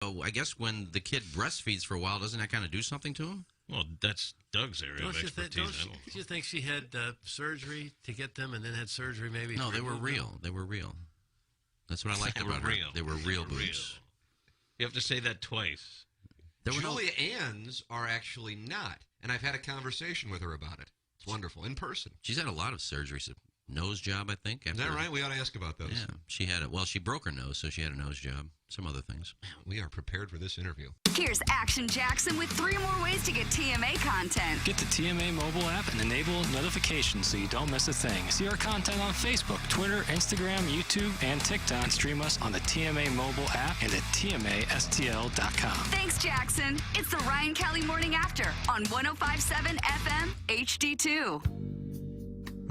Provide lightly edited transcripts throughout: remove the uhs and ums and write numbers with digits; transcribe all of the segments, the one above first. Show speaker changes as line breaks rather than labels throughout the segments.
Oh, I guess when the kid breastfeeds for a while, doesn't that kind of do something to him?
Well, that's Doug's area of expertise.
Don't you think she had surgery to get them and then had surgery maybe?
No, they were real. They were real. That's what I liked about her. They were real boobs.
You have to say that twice.
Julia Ann's are actually not, and I've had a conversation with her about it. It's wonderful, in person.
She's had a lot of surgeries. Nose job, I think.
Is that right? We ought to ask about those.
Yeah, she had it. Well, she broke her nose, so she had a nose job. Some other things.
We are prepared for this interview.
Here's Action Jackson with 3 more ways to get TMA content.
Get the TMA mobile app and enable notifications so you don't miss a thing. See our content on Facebook, Twitter, Instagram, YouTube, and TikTok. And stream us on the TMA mobile app and at TMASTL.com.
Thanks, Jackson. It's the Ryan Kelly Morning After on 105.7 FM HD2.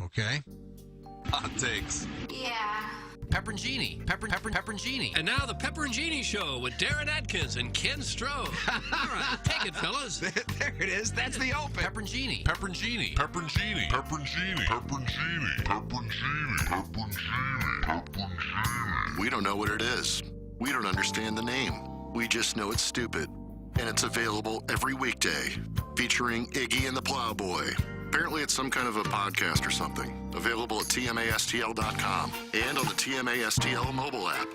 Okay. Hot takes.
Yeah.
Pepperoncini. Pepperoncini.
And now the Pepperoncini Show with Darren Atkins and Ken Stroh. All right, take it, fellas.
There it is. That's the open.
Pepperoncini.
Pepperoncini. Pepperoncini. Pepperoncini. Pepperoncini. Pepperoncini. Pepperoncini. Pepperoncini.
We don't know what it is. We don't understand the name. We just know it's stupid. And it's available every weekday, featuring Iggy and the Plowboy. Apparently it's some kind of a podcast or something. Available at TMASTL.com and on the TMASTL mobile app.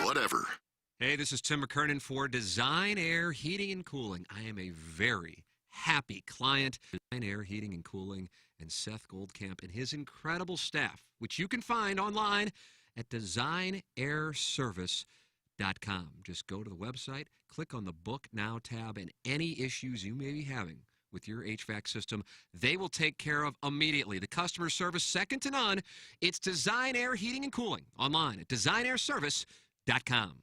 Whatever.
Hey, this is Tim McKernan for Design Air Heating and Cooling. I am a very happy client. Design Air Heating and Cooling and Seth Goldcamp and his incredible staff, which you can find online at designairservice.com. Just go to the website, click on the Book Now tab, and any issues you may be having with your HVAC system, they will take care of immediately. The customer service, second to none. It's Design Air Heating and Cooling online at designairservice.com.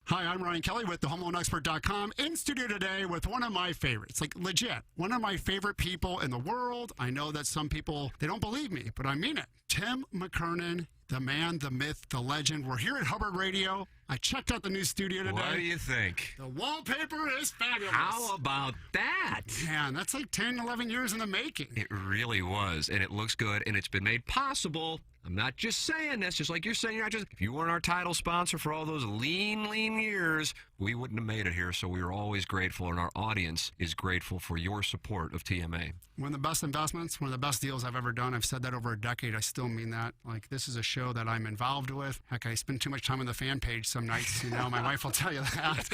Hi, I'm Ryan Kelly with thehomeloanexpert.com, in studio today with one of my favorites, like legit, one of my favorite people in the world. I know that some people, they don't believe me, but I mean it. Tim McKernan, the man, the myth, the legend. We're here at Hubbard Radio. I checked out the new studio today.
What do you think?
The wallpaper is fabulous.
How about that?
Man, that's like 10, 11 years in the making.
It really was, and it looks good, and it's been made possible. I'm not just saying this, just like you're saying. You're not just, if you weren't our title sponsor for all those lean years, we wouldn't have made it here. So we are always grateful, and our audience is grateful for your support of TMA.
One of the best investments, one of the best deals I've ever done. I've said that over a decade. I still mean that. Like, this is a show that I'm involved with. Heck, I spend too much time on the fan page some nights. You know, my wife will tell you that.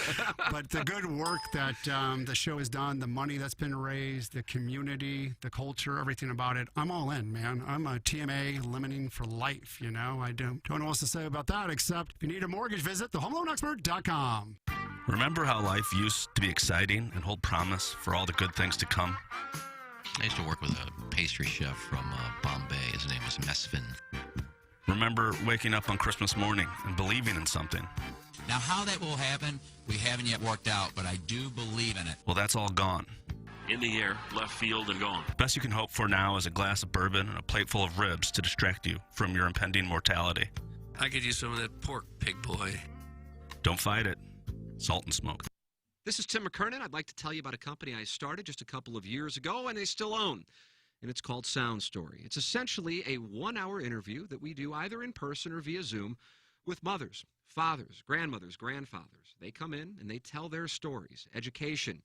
But the good work that the show has done, the money that's been raised, the community, the culture, everything about it, I'm all in, man. I'm a TMA limiting for life, you know. I don't know what else to say about that, except if you need a mortgage, visit thehomeloanexpert.com.
Remember how life used to be exciting and hold promise for all the good things to come?
I used to work with a pastry chef from Bombay. His name was Mesfin.
Remember waking up on Christmas morning and believing in something?
Now, how that will happen, we haven't yet worked out, but I do believe in it.
Well, that's all gone.
In the air, left field, and gone.
Best you can hope for now is a glass of bourbon and a plate full of ribs to distract you from your impending mortality.
I could use some of that pork, pig boy.
Don't fight it. Salt and smoke.
This is Tim McKernan. I'd like to tell you about a company I started just a couple of years ago, and they still own. And it's called Sound Story. It's essentially a 1-hour interview that we do either in person or via Zoom with mothers, fathers, grandmothers, grandfathers. They come in and they tell their stories, education,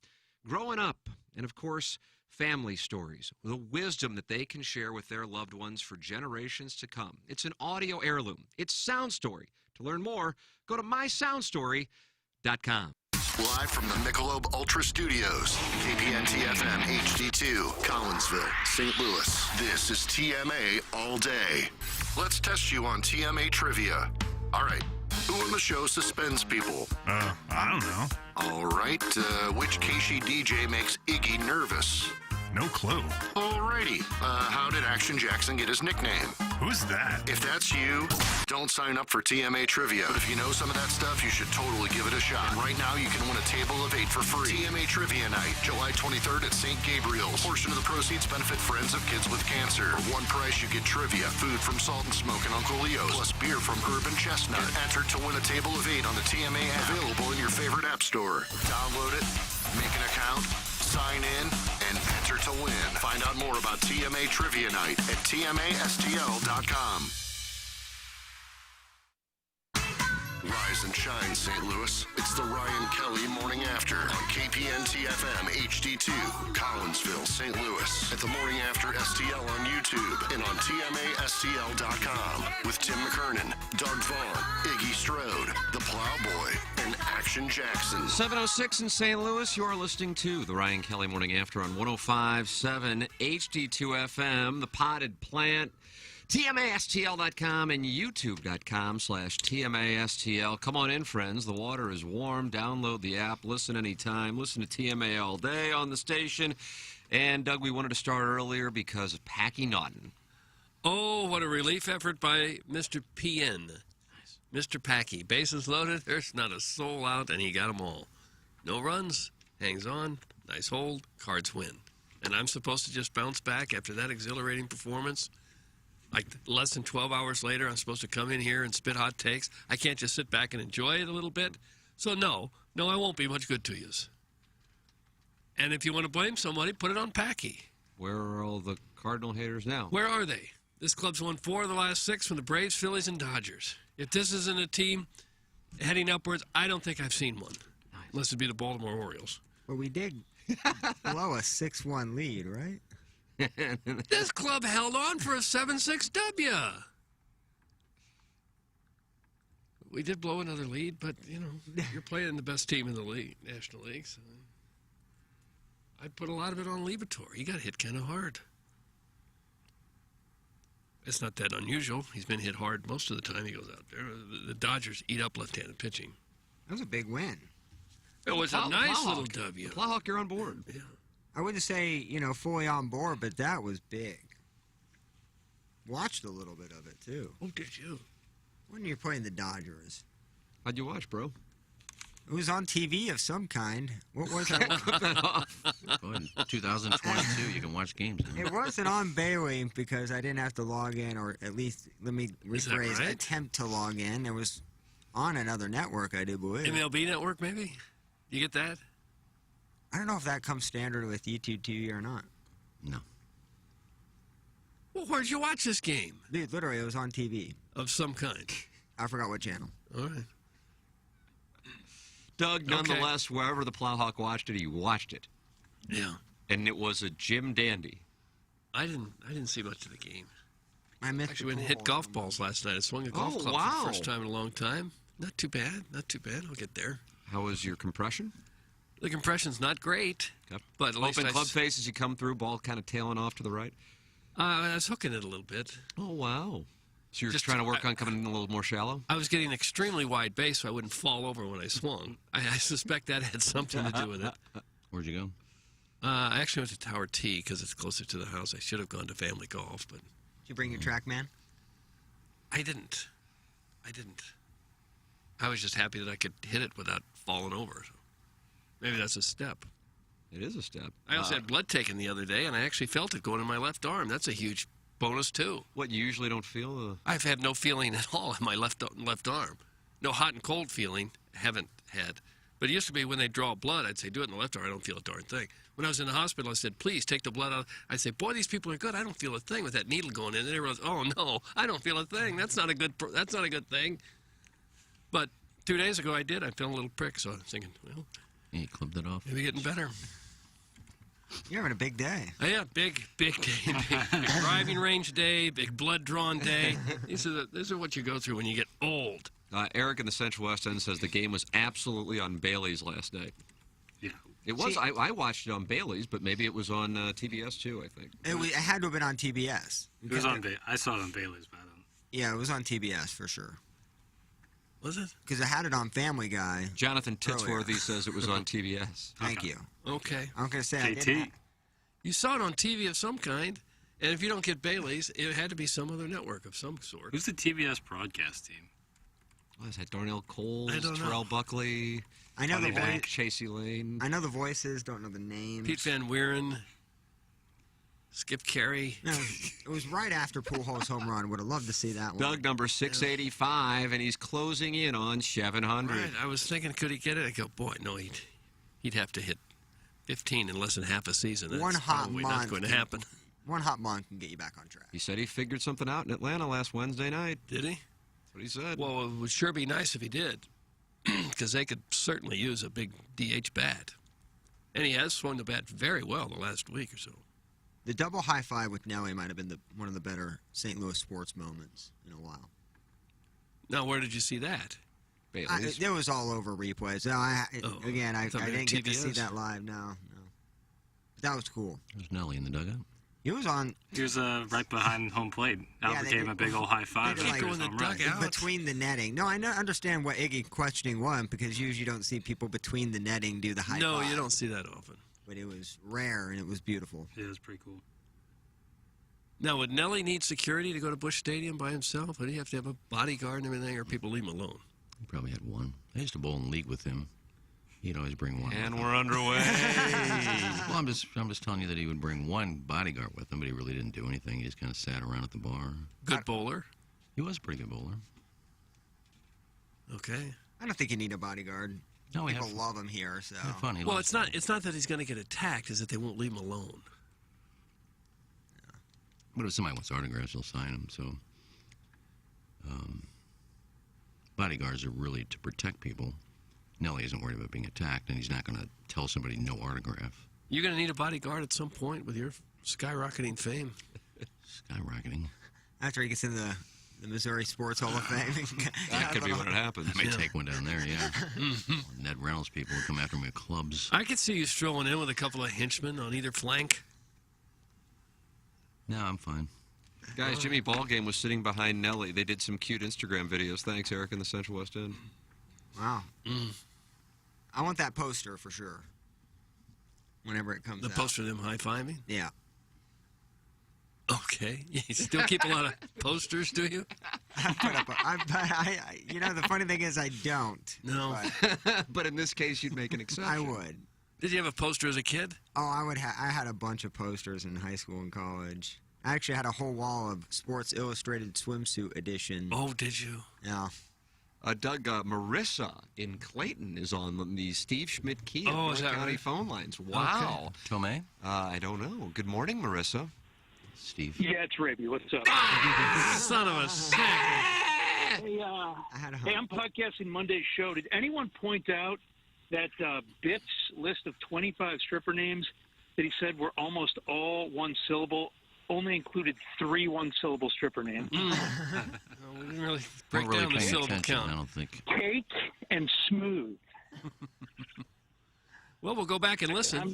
growing up, and of course, family stories, the wisdom that they can share with their loved ones for generations to come. It's an audio heirloom. It's Sound Story. To learn more, go to mysoundstory.com.
Live from the Michelob Ultra Studios, KPNT-FM HD2, Collinsville, St. Louis. This is TMA All Day. Let's test you on TMA trivia. All right, who on the show suspends people?
I don't know.
All right, which Keishi DJ makes Iggy nervous?
No clue.
Alrighty, how did Action Jackson get his nickname?
Who's that?
If that's you, don't sign up for TMA Trivia. But if you know some of that stuff, you should totally give it a shot. And right now, you can win a table of 8 for free. TMA Trivia Night, July 23rd at St. Gabriel's. A portion of the proceeds benefit Friends of Kids with Cancer. For one price, you get trivia, food from Salt and Smoke and Uncle Leo's, plus beer from Urban Chestnut. And enter to win a table of 8 on the TMA app. Available in your favorite app store. Download it, make an account, sign in, and enter to win. Find out more about TMA Trivia Night at TMASTL.com. Rise rise and shine, St. Louis. It's the Ryan Kelly Morning After on KPNT-FM HD2, Collinsville, St. Louis. At the Morning After STL on YouTube and on TMASTL.com with Tim McKernan, Doug Vaughn, Iggy Strode, The Plowboy, and Action Jackson.
7:06 in St. Louis. You are listening to the Ryan Kelly Morning After on 105.7 HD2 FM, The Potted Plant, TMASTL.com and YouTube.com/TMASTL. Come on in, friends. The water is warm. Download the app. Listen anytime. Listen to TMA all day on the station. And, Doug, we wanted to start earlier because of Packy Naughton.
Oh, what a relief effort by Mr. PN. Mr. Packy. Bases loaded. There's not a soul out, and he got them all. No runs. Hangs on. Nice hold. Cards win. And I'm supposed to just bounce back after that exhilarating performance? Like less than 12 hours later, I'm supposed to come in here and spit hot takes. I can't just sit back and enjoy it a little bit. So no, I won't be much good to you. And if you want to blame somebody, put it on Packy.
Where are all the Cardinal haters now?
Where are they? This club's won 4 of the last 6 from the Braves, Phillies, and Dodgers. If this isn't a team heading upwards, I don't think I've seen one. Nice. Unless it be the Baltimore Orioles.
Well, we did blow a 6-1 lead, right?
This club held on for a 7-6 W. We did blow another lead, but, you're playing the best team in the league, National League. So I'd put a lot of it on Liberatore. He got hit kind of hard. It's not that unusual. He's been hit hard most of the time he goes out there. The Dodgers eat up left-handed pitching.
That was a big win.
It was a nice little W.
Plowhawk, you're on board.
Yeah.
I wouldn't say, fully on board, but that was big. Watched a little bit of it, too.
Oh, did you?
When you're playing the Dodgers.
How'd you watch, bro?
It was on TV of some kind. What was it?
Go ahead. 2022, you can watch games now.
It wasn't on Bailey because I didn't have to log in, or at least, let me rephrase,
right?
attempt to log in. It was on another network, I do believe.
MLB network, maybe? You get that?
I don't know if that comes standard with YouTube TV or not.
No.
Well, where'd you watch this game?
Dude, literally, it was on TV.
Of some kind.
I forgot what channel.
All right.
Doug, nonetheless, wherever the Plowhawk watched it, he watched it.
Yeah.
And it was a Jim Dandy.
I didn't see much of the game.
I missed
Actually went and hit golf balls last night. I swung a golf club for the first time in a long time. Not too bad. Not too bad. I'll get there.
How was your compression?
The compression's not great.
Yep.
But at least
open club face as you come through, ball kind of tailing off to the right.
I was hooking it a little bit.
Oh, wow. So you're just trying to work on coming in a little more shallow?
I was getting extremely wide base so I wouldn't fall over when I swung. I suspect that had something to do with it.
Where'd you go?
I actually went to Tower T because it's closer to the house. I should have gone to Family Golf, but...
Did you bring your TrackMan?
I didn't. I was just happy that I could hit it without falling over. So maybe that's a step.
It is a step.
I also had blood taken the other day, and I actually felt it going in my left arm. That's a huge bonus, too.
What, you usually don't feel?
I've had no feeling at all in my left arm. No hot and cold feeling. Haven't had. But it used to be when they draw blood, I'd say, do it in the left arm. I don't feel a darn thing. When I was in the hospital, I said, please take the blood out. I'd say, boy, these people are good. I don't feel a thing with that needle going in. And everyone's, oh, no, I don't feel a thing. That's not a good thing. But 2 days ago, I did. I felt a little prick, so I was thinking, well.
You clipped it off.
Maybe getting better.
You're having a big day.
Yeah, big day. Big driving range day, big blood drawn day. These are what you go through when you get old.
Eric in the Central West End says the game was absolutely on Bailey's last night.
Yeah.
It was. I watched it on Bailey's, but maybe it was on TBS too, I think.
It had to have been on TBS.
It was on I saw it on Bailey's, but
yeah, it was on TBS for sure.
Was it?
Because I had it on Family Guy.
Jonathan Titsworthy says it was on TBS.
Thank you.
Okay.
I'm going to say
JT.
I didn't.
You saw it on TV of some kind, and if you don't get Bailey's, it had to be some other network of some sort.
Who's the TBS broadcast team?
What is that? Darnell Coles,
I don't know.
Terrell Buckley,
I know the voice.
Chasey Lane.
I know the voices, don't know the names.
Pete Van Wieren, Skip Carey.
No, it was right after Pujols' home run. Would have loved to see that one.
Doug, number 685, and he's closing in on 700.
Right. I was thinking, could he get it? I go, boy, no, he'd have to hit 15 in less than half a season. That's
One hot
probably
month
not going to happen.
One hot month can get you back on track.
He said he figured something out in Atlanta last Wednesday night.
Did he?
That's what he said.
Well, it would sure be nice if he did. because they could certainly use a big DH bat. And he has swung the bat very well the last week or so.
The double high five with Nelly might have been one of the better St. Louis sports moments in a while.
Now, where did you see that?
It was all over replays. No, I didn't get to see that live. No. That was cool.
There's Nelly in the dugout.
He was on.
He was right behind home plate. Albert gave him a big old high five.
Between the netting. No, I understand what Iggy questioning was, because usually you don't see people between the netting do the high five.
No, you don't see that often.
But it was rare, and it was beautiful.
It was pretty cool.
Now, would Nelly need security to go to Busch Stadium by himself? Would he have to have a bodyguard and everything, or people leave him alone?
He probably had one. I used to bowl in league with him. He'd always bring one.
And we're underway.
Well, I'm just telling you that he would bring one bodyguard with him, but he really didn't do anything. He just kind of sat around at the bar.
Good bowler.
He was a pretty good bowler.
Okay.
I don't think you need a bodyguard.
No,
people love him here. So.
Fun.
Well, it's not that he's going to get attacked. It's that they won't leave him alone.
But if somebody wants autographs, they'll sign them. So, bodyguards are really to protect people. Nelly isn't worried about being attacked, and he's not going to tell somebody no autograph.
You're going to need a bodyguard at some point with your skyrocketing fame.
Skyrocketing.
After he gets in the Missouri Sports Hall of Fame.
That could be when it happens.
I may take one down there, yeah. Or Ned Reynolds people will come after me with clubs.
I could see you strolling in with a couple of henchmen on either flank.
No, I'm fine.
Guys, Jimmy Ballgame was sitting behind Nelly. They did some cute Instagram videos. Thanks, Eric, in the Central West End.
Wow. I want that poster for sure. Whenever it comes out.
The poster of them high-fiving?
Yeah.
Okay. You still keep a lot of posters, do you?
The funny thing is I don't.
No.
But in this case, you'd make an exception.
I would.
Did you have a poster as a kid?
Oh, I had a bunch of posters in high school and college. I actually had a whole wall of Sports Illustrated swimsuit edition.
Oh, did you?
Yeah.
Doug, Marissa in Clayton is on the Steve Schmidt Key
is that
County
right?
phone lines. Wow.
Okay. Tomei?
I don't know. Good morning, Marissa.
Steve.
Yeah, it's Raby. What's up?
Son of a sick.
Hey, I'm podcasting Monday's show. Did anyone point out that Biff's list of 25 stripper names that he said were almost all one syllable only included 3 one-syllable stripper names?
We didn't really break down the syllable count.
I don't think.
Cake and smooth.
Well, we'll go back and listen.
I'm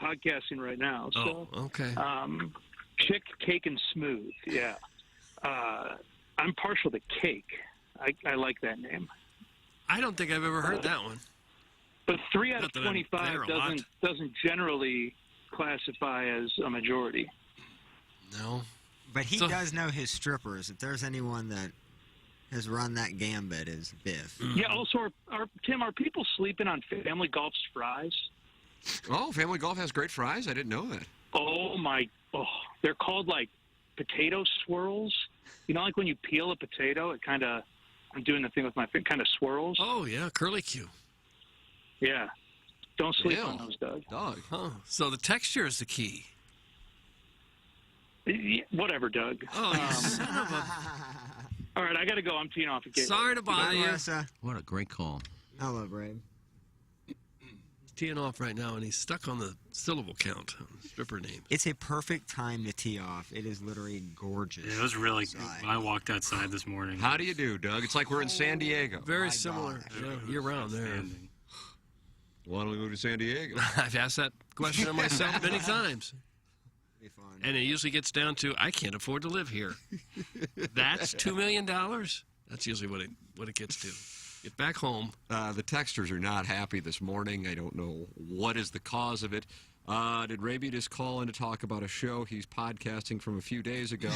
podcasting right now. So,
okay.
Chick, cake, and smooth. Yeah. I'm partial to cake. I like that name.
I don't think I've ever heard that one.
But 3 out of 25 doesn't generally classify as a majority.
No.
But he does know his strippers. If there's anyone that has run that gambit, is Biff.
Yeah, also, Tim, are people sleeping on Family Golf's fries?
Oh, Family Golf has great fries? I didn't know that.
They're called, like, potato swirls. You know, like when you peel a potato, it kind of, I'm doing the thing with my finger, kind of swirls.
Oh, yeah, curly Q.
Yeah. Don't sleep on those, Doug.
Huh. So the texture is the key.
Whatever, Doug.
Oh, you son of a...
All right, I got to go. I'm teeing off again.
Sorry to bother you.
What a great call.
Hello, Brave.
He's teeing off right now, and he's stuck on the syllable count on stripper names.
It's a perfect time to tee off. It is literally gorgeous.
Yeah, it was really good when I walked outside this morning.
How do you do, Doug? It's like we're in San Diego.
Very similar year-round there.
Why don't we move to San Diego?
I've asked that question of myself many times. And it usually gets down to, I can't afford to live here. That's $2 million? That's usually what it gets to. Get back home.
The texters are not happy this morning. I don't know what is the cause of it. Did Raby just call in to talk about a show he's podcasting from a few days ago?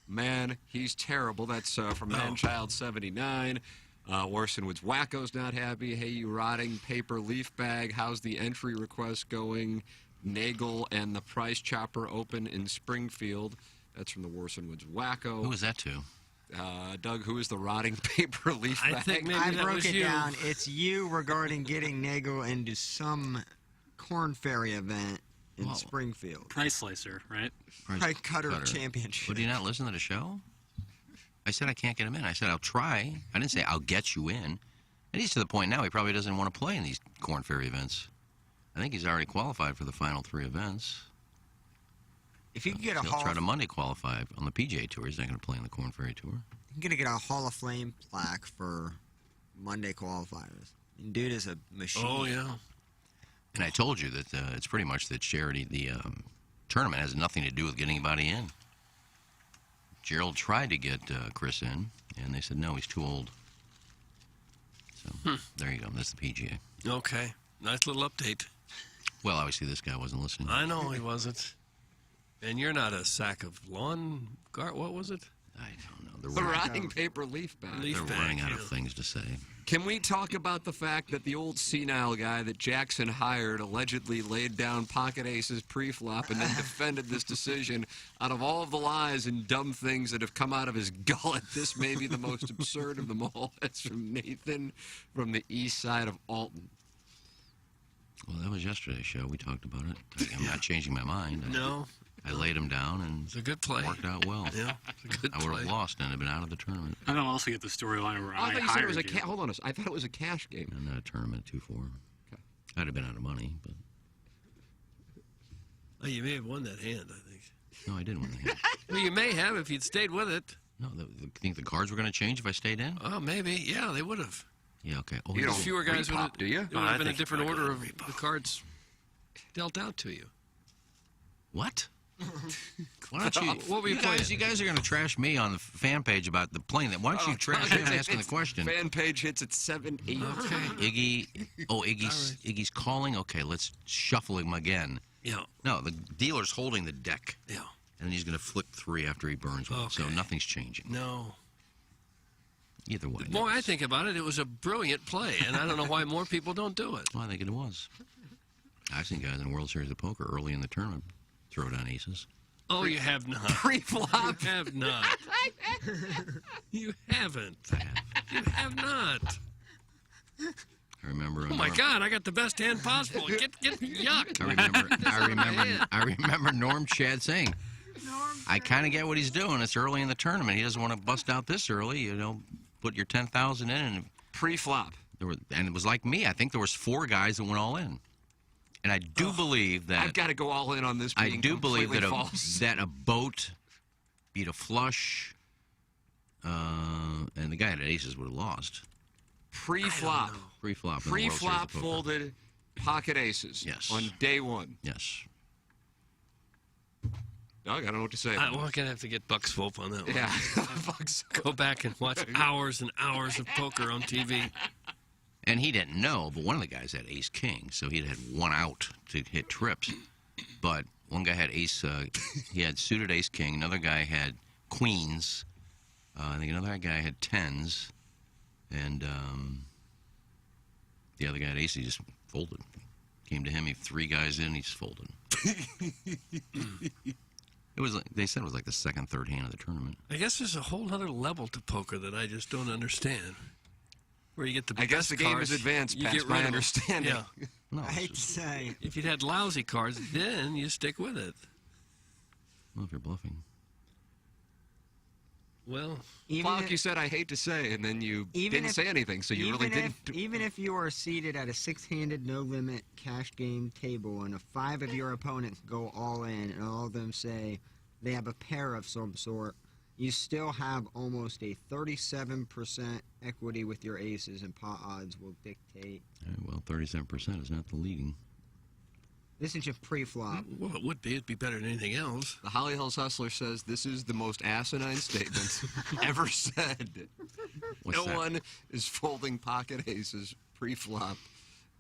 Man, he's terrible. That's from Manchild79. Worsonwood's Wacko's not happy. Hey, you rotting paper leaf bag. How's the entry request going? Nagel and the Price Chopper open in Springfield. That's from the Worsonwood's Wacko.
Who is that to?
Doug, who is the rotting paper leaf bag?
I think maybe
I
that
broke
was
it
you.
down. It's you regarding getting Nagel into some Corn Ferry event in Springfield.
Price Slicer, right?
Price Cutter Championship.
Would you not listen to the show? I said I can't get him in. I said I'll try. I didn't say I'll get you in. And he's to the point now he probably doesn't want to play in these Corn Ferry events. I think he's already qualified for the final 3 events.
If you can get a
He'll
Hall
try
of,
to Monday qualify on the PGA Tour. He's not going to play in the Corn Ferry Tour.
you're gonna get a Hall of Fame plaque for Monday qualifiers. And dude is a machine.
Oh yeah.
And I told you that it's pretty much that charity. The tournament has nothing to do with getting anybody in. Gerald tried to get Chris in, and they said no, he's too old. So there you go. That's the PGA.
Okay. Nice little update.
Well, obviously this guy wasn't listening.
I know he wasn't. And you're not a sack of lawn what was it?
I don't know.
The rotting paper leaf bag.
They're running out of things to say.
Can we talk about the fact that the old senile guy that Jackson hired allegedly laid down pocket aces pre-flop and then defended this decision? Out of all of the lies and dumb things that have come out of his gullet, this may be the most absurd of them all. That's from Nathan from the east side of Alton.
Well, that was yesterday's show. We talked about it. I'm not changing my mind.
No.
I laid him down, and
it's a good play.
Worked out well.
Yeah, it's a good
I would have
play.
lost and have been out of the tournament.
I don't also get the storyline where
I thought you said it was
hired you.
hold on I thought it was a cash game.
And not a tournament 2-4. Okay. I'd have been out of money, but
Oh, you may have won that hand, I think.
no, I didn't win the hand.
Well, you may have if you'd stayed with it.
No, think the cards were going to change if I stayed in?
Oh, maybe. Yeah, they would have.
Yeah, okay. Oh,
You don't
fewer guys would have.
repop, do you?
It would
I
have been a
think
different
I
order
got
of the cards dealt out to you.
What? Why don't you?
What were you playing?
You guys are going to trash me on the fan page about the plane. Why don't you trash him asking the question?
Fan page hits at 7:08.
Iggy. Oh, Iggy's calling. Okay, let's shuffle him again.
Yeah.
No, the dealer's holding the deck.
Yeah.
And then he's going to flick 3 after he burns one. So nothing's changing.
No.
Either way.
The more I think about it, it was a brilliant play, and I don't know why more people don't do it.
Well, I think it was. I've seen guys in the World Series of Poker early in the tournament throw down aces.
Oh, you have not.
Pre-flop.
You have not. You haven't. You have not.
I remember.
Oh my God! I got the best hand possible. Get yuck.
I remember Norm Chad saying, "I kind of get what he's doing. It's early in the tournament. He doesn't want to bust out this early. You know, put your 10,000 in and
pre-flop."
And it was like me. I think there was 4 guys that went all in. And I do believe that
I've got to go all in on this.
I
being
do believe that
false.
a boat beat a flush, and the guy that had aces would have lost.
Pre-flop.
Pre-flop.
Pre-flop folded pocket aces.
Yes.
On day 1.
Yes.
Doug, I don't know what to say.
Well, I'm going to have to get Buck Swope on that one.
Yeah.
Go back and watch hours and hours of poker on TV.
And he didn't know, but one of the guys had ace-king, so he'd had 1 out to hit trips. But one guy had ace, he had suited ace-king. Another guy had queens. I think another guy had 10s. And the other guy had ace, he just folded. Came to him, he had 3 guys in, he just folded. It was like, they said it was like the second, third hand of the tournament.
I guess there's a whole other level to poker that I just don't understand. Where you get the
I guess
best
the game
cards,
is advanced
you
past
get
my
rid of them.
understanding.
Yeah.
No,
I hate to say.
If you'd had lousy cards, then you stick with it.
Well, if you're bluffing.
Well,
Flock, you said I hate to say, and then you didn't say anything, so you really didn't.
Even if you are seated at a 6-handed no-limit cash game table and 5 of your opponents go all in and all of them say they have a pair of some sort, you still have almost a 37% equity with your aces, and pot odds will dictate.
Well, 37% is not the leading.
This is just pre-flop.
Well, it would be. It'd be better than anything else.
The Holly Hills Hustler says this is the most asinine statement ever said.
What's that?
one is folding pocket aces pre-flop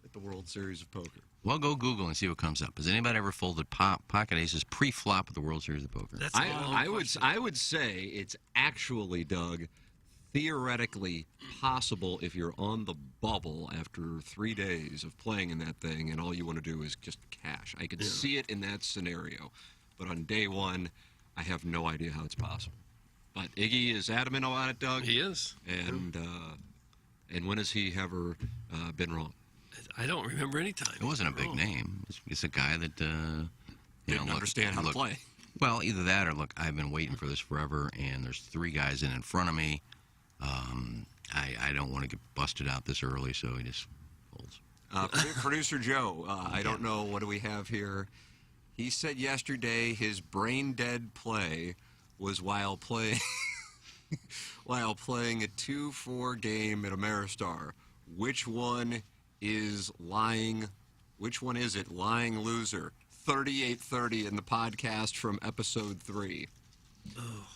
at the World Series of Poker.
Well, go Google and see what comes up. Has anybody ever folded pocket aces pre-flop at the World Series of Poker?
That's
I would say it's actually, Doug, theoretically possible if you're on the bubble after 3 days of playing in that thing and all you want to do is just cash. I could see it in that scenario. But on day 1, I have no idea how it's possible. But Iggy is adamant about it, Doug.
He is.
And when has he ever been wrong?
I don't remember any time.
It wasn't a big name. It's a guy that
Didn't understand how to play.
Well, either that or, look, I've been waiting for this forever, and there's 3 guys in front of me. I don't want to get busted out this early, so he just folds.
Producer Joe, I don't know, what do we have here? He said yesterday his brain-dead play was while playing a 2-4 game at Ameristar. Which one is it? Lying loser. 38:30 in the podcast from episode 3. Oh.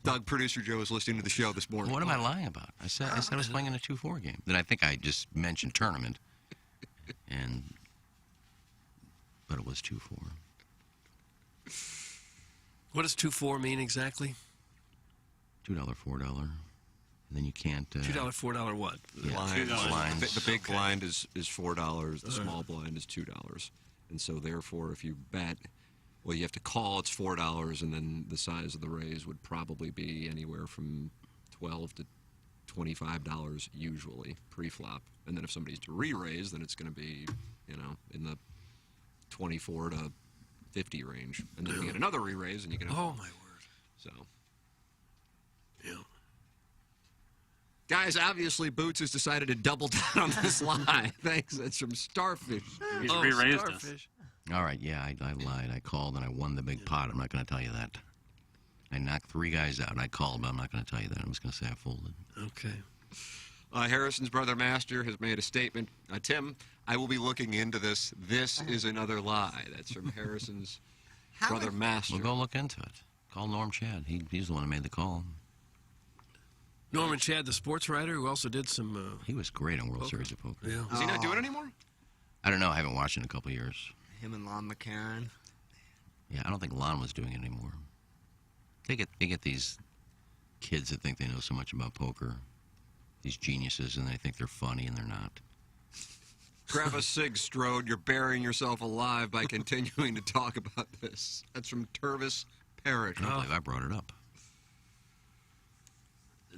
Doug, producer Joe, is listening to the show this morning.
What am I lying about? I said I was playing in a 2-4 game. Then I think I just mentioned tournament, but it was 2-4.
What does 2-4 mean exactly?
$2, $4, and then you can't.
$2, $4 what?
Yeah,
blinds. The big blind is $4. The small blind is $2, and so therefore, if you bet. Well, you have to call, it's $4, and then the size of the raise would probably be anywhere from $12 to $25 usually, pre-flop. And then if somebody's to re-raise, then it's going to be, in the 24 to 50 range. And then you get another re-raise, and you get
Oh, my word.
So.
Yeah.
Guys, obviously Boots has decided to double down on this lie. Thanks, that's from Starfish.
He's re-raised us.
All right, yeah, I lied. I called and I won the big pot. I'm not going to tell you that. I knocked 3 guys out and I called, but I'm not going to tell you that. I'm just going to say I folded.
Okay.
Harrison's brother Master has made a statement. Tim, I will be looking into this. This is another lie. That's from Harrison's brother Master.
Well, go look into it. Call Norm Chad. He's the one who made the call.
Norman Chad, the sports writer, who also did some...
he was great on World Series of Poker.
Yeah.
Is he not doing it anymore?
I don't know. I haven't watched it in a couple of years.
Him and Lon McCarron.
Yeah, I don't think Lon was doing it anymore. They get these kids that think they know so much about poker, these geniuses, and they think they're funny, and they're not.
Grab a cig, Strode. You're burying yourself alive by continuing to talk about this. That's from Tervis Parrish.
I can't believe I brought it up.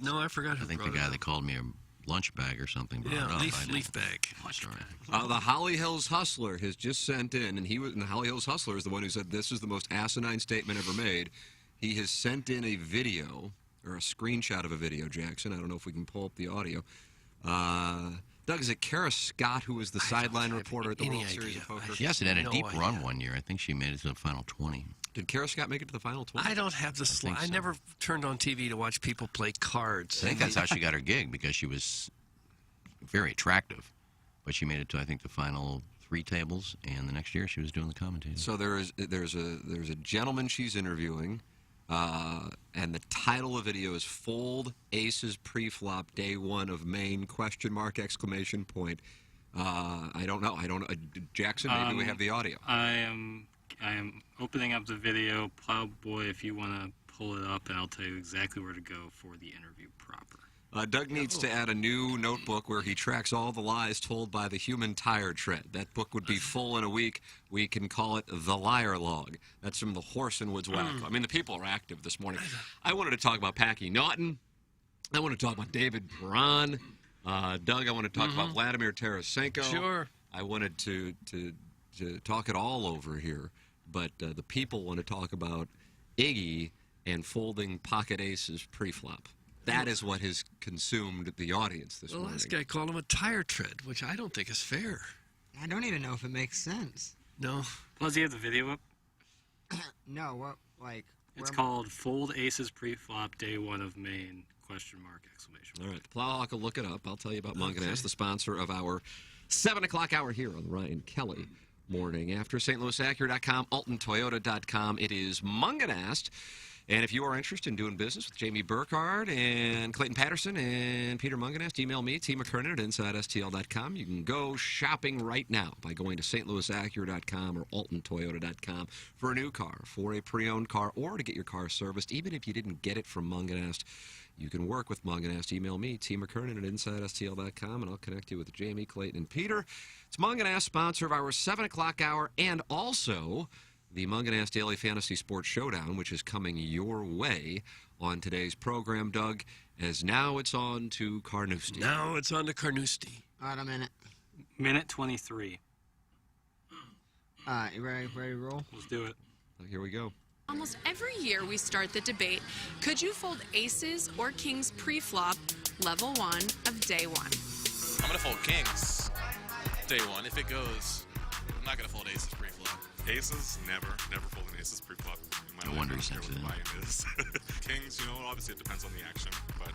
No, I forgot who
I think
brought
the guy
it up.
that called me a lunch bag or something brought it up.
Leaf bag.
Sorry.
The Holly Hills Hustler has just sent in, and the Holly Hills Hustler is the one who said this is the most asinine statement ever made. He has sent in a video, or a screenshot of a video, Jackson. I don't know if we can pull up the audio. Doug, is it Kara Scott who was the sideline reporter at the World Series of Poker?
Yes, it had a deep run one year. I think she made it to the final 20.
Did Kara Scott make it to the final 20?
I don't have the slide. I never turned on TV to watch people play cards.
I think that's how she got her gig, because she was very attractive. But she made it to, I think, the final 3 tables, and the next year she was doing the commentating.
So there's a gentleman she's interviewing, and the title of the video is "Fold Aces Pre-Flop Day 1 of Maine?" ? I don't know. Jackson, maybe we have the audio.
I am opening up the video. Plowboy, if you want to pull it up, and I'll tell you exactly where to go for the interview proper.
Doug needs to add a new notebook where he tracks all the lies told by the human tire tread. That book would be full in a week. We can call it The Liar Log. That's from the Horse and Woods Wacko. I mean, the people are active this morning. I wanted to talk about Packy Naughton. I want to talk about David Perron. Doug, I want to talk about Vladimir Tarasenko.
Sure.
I wanted to talk it all over here. But the people want to talk about Iggy and folding pocket aces pre-flop. That is what has consumed the audience this morning.
Well, this guy called him a tire tread, which I don't think is fair.
I don't even know if it makes sense.
No.
Does he have the video up?
No, what, like...
It's called Fold Aces Pre-Flop Day 1 of Maine, ?
All right, the Plowhawk will look it up. I'll tell you about Munganess, the sponsor of our 7 o'clock hour here on the Ryan Kelly Morning After. StLouisAcura.com, AltonToyota.com. It is Munganast. And if you are interested in doing business with Jamie Burkhardt and Clayton Patterson and Peter Munganast, email me, T. McKernan at InsideSTL.com. You can go shopping right now by going to StLouisAcura.com or AltonToyota.com for a new car, for a pre-owned car, or to get your car serviced. Even if you didn't get it from Munganast, you can work with Munganast. Email me, T. McKernan at InsideSTL.com, and I'll connect you with Jamie, Clayton, and Peter. It's Munganast, sponsor of our 7 o'clock hour, and also the Munganast Daily Fantasy Sports Showdown, which is coming your way on today's program, Doug, as now it's on to Carnoustie.
Now it's on to Carnoustie.
All right, a minute.
Minute 23.
You ready to roll?
Let's do it.
Here we go.
Almost every year we start the debate, could you fold aces or kings pre-flop, level 1 of day 1?
I'm going to fold kings day 1. If it goes, I'm not going to fold aces pre-flop.
Aces, never folding aces pre-flop.
No wonder he sent it in.
Kings, obviously it depends on the action, but,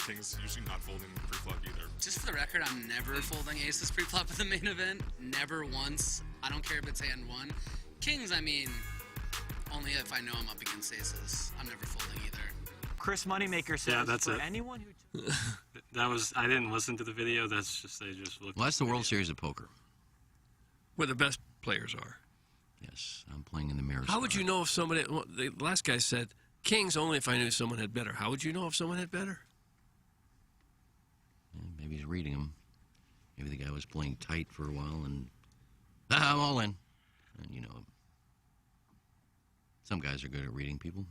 kings usually not folding pre-flop either.
Just for the record, I'm never folding aces pre-flop in the main event. Never once. I don't care if it's hand 1. Kings, only if I know I'm up against aces. I'm never folding either.
Chris Moneymaker says,
Yeah, that's
for
it.
anyone who...
I didn't listen to the video. They just looked.
Well, that's the World Series of Poker.
Where the best players are.
Yes, I'm playing in the mirror.
How would you know if somebody... Well, the last guy said, kings only if I knew someone had better. How would you know if someone had better?
Maybe he's reading them. Maybe the guy was playing tight for a while and... I'm all in. And, some guys are good at reading people.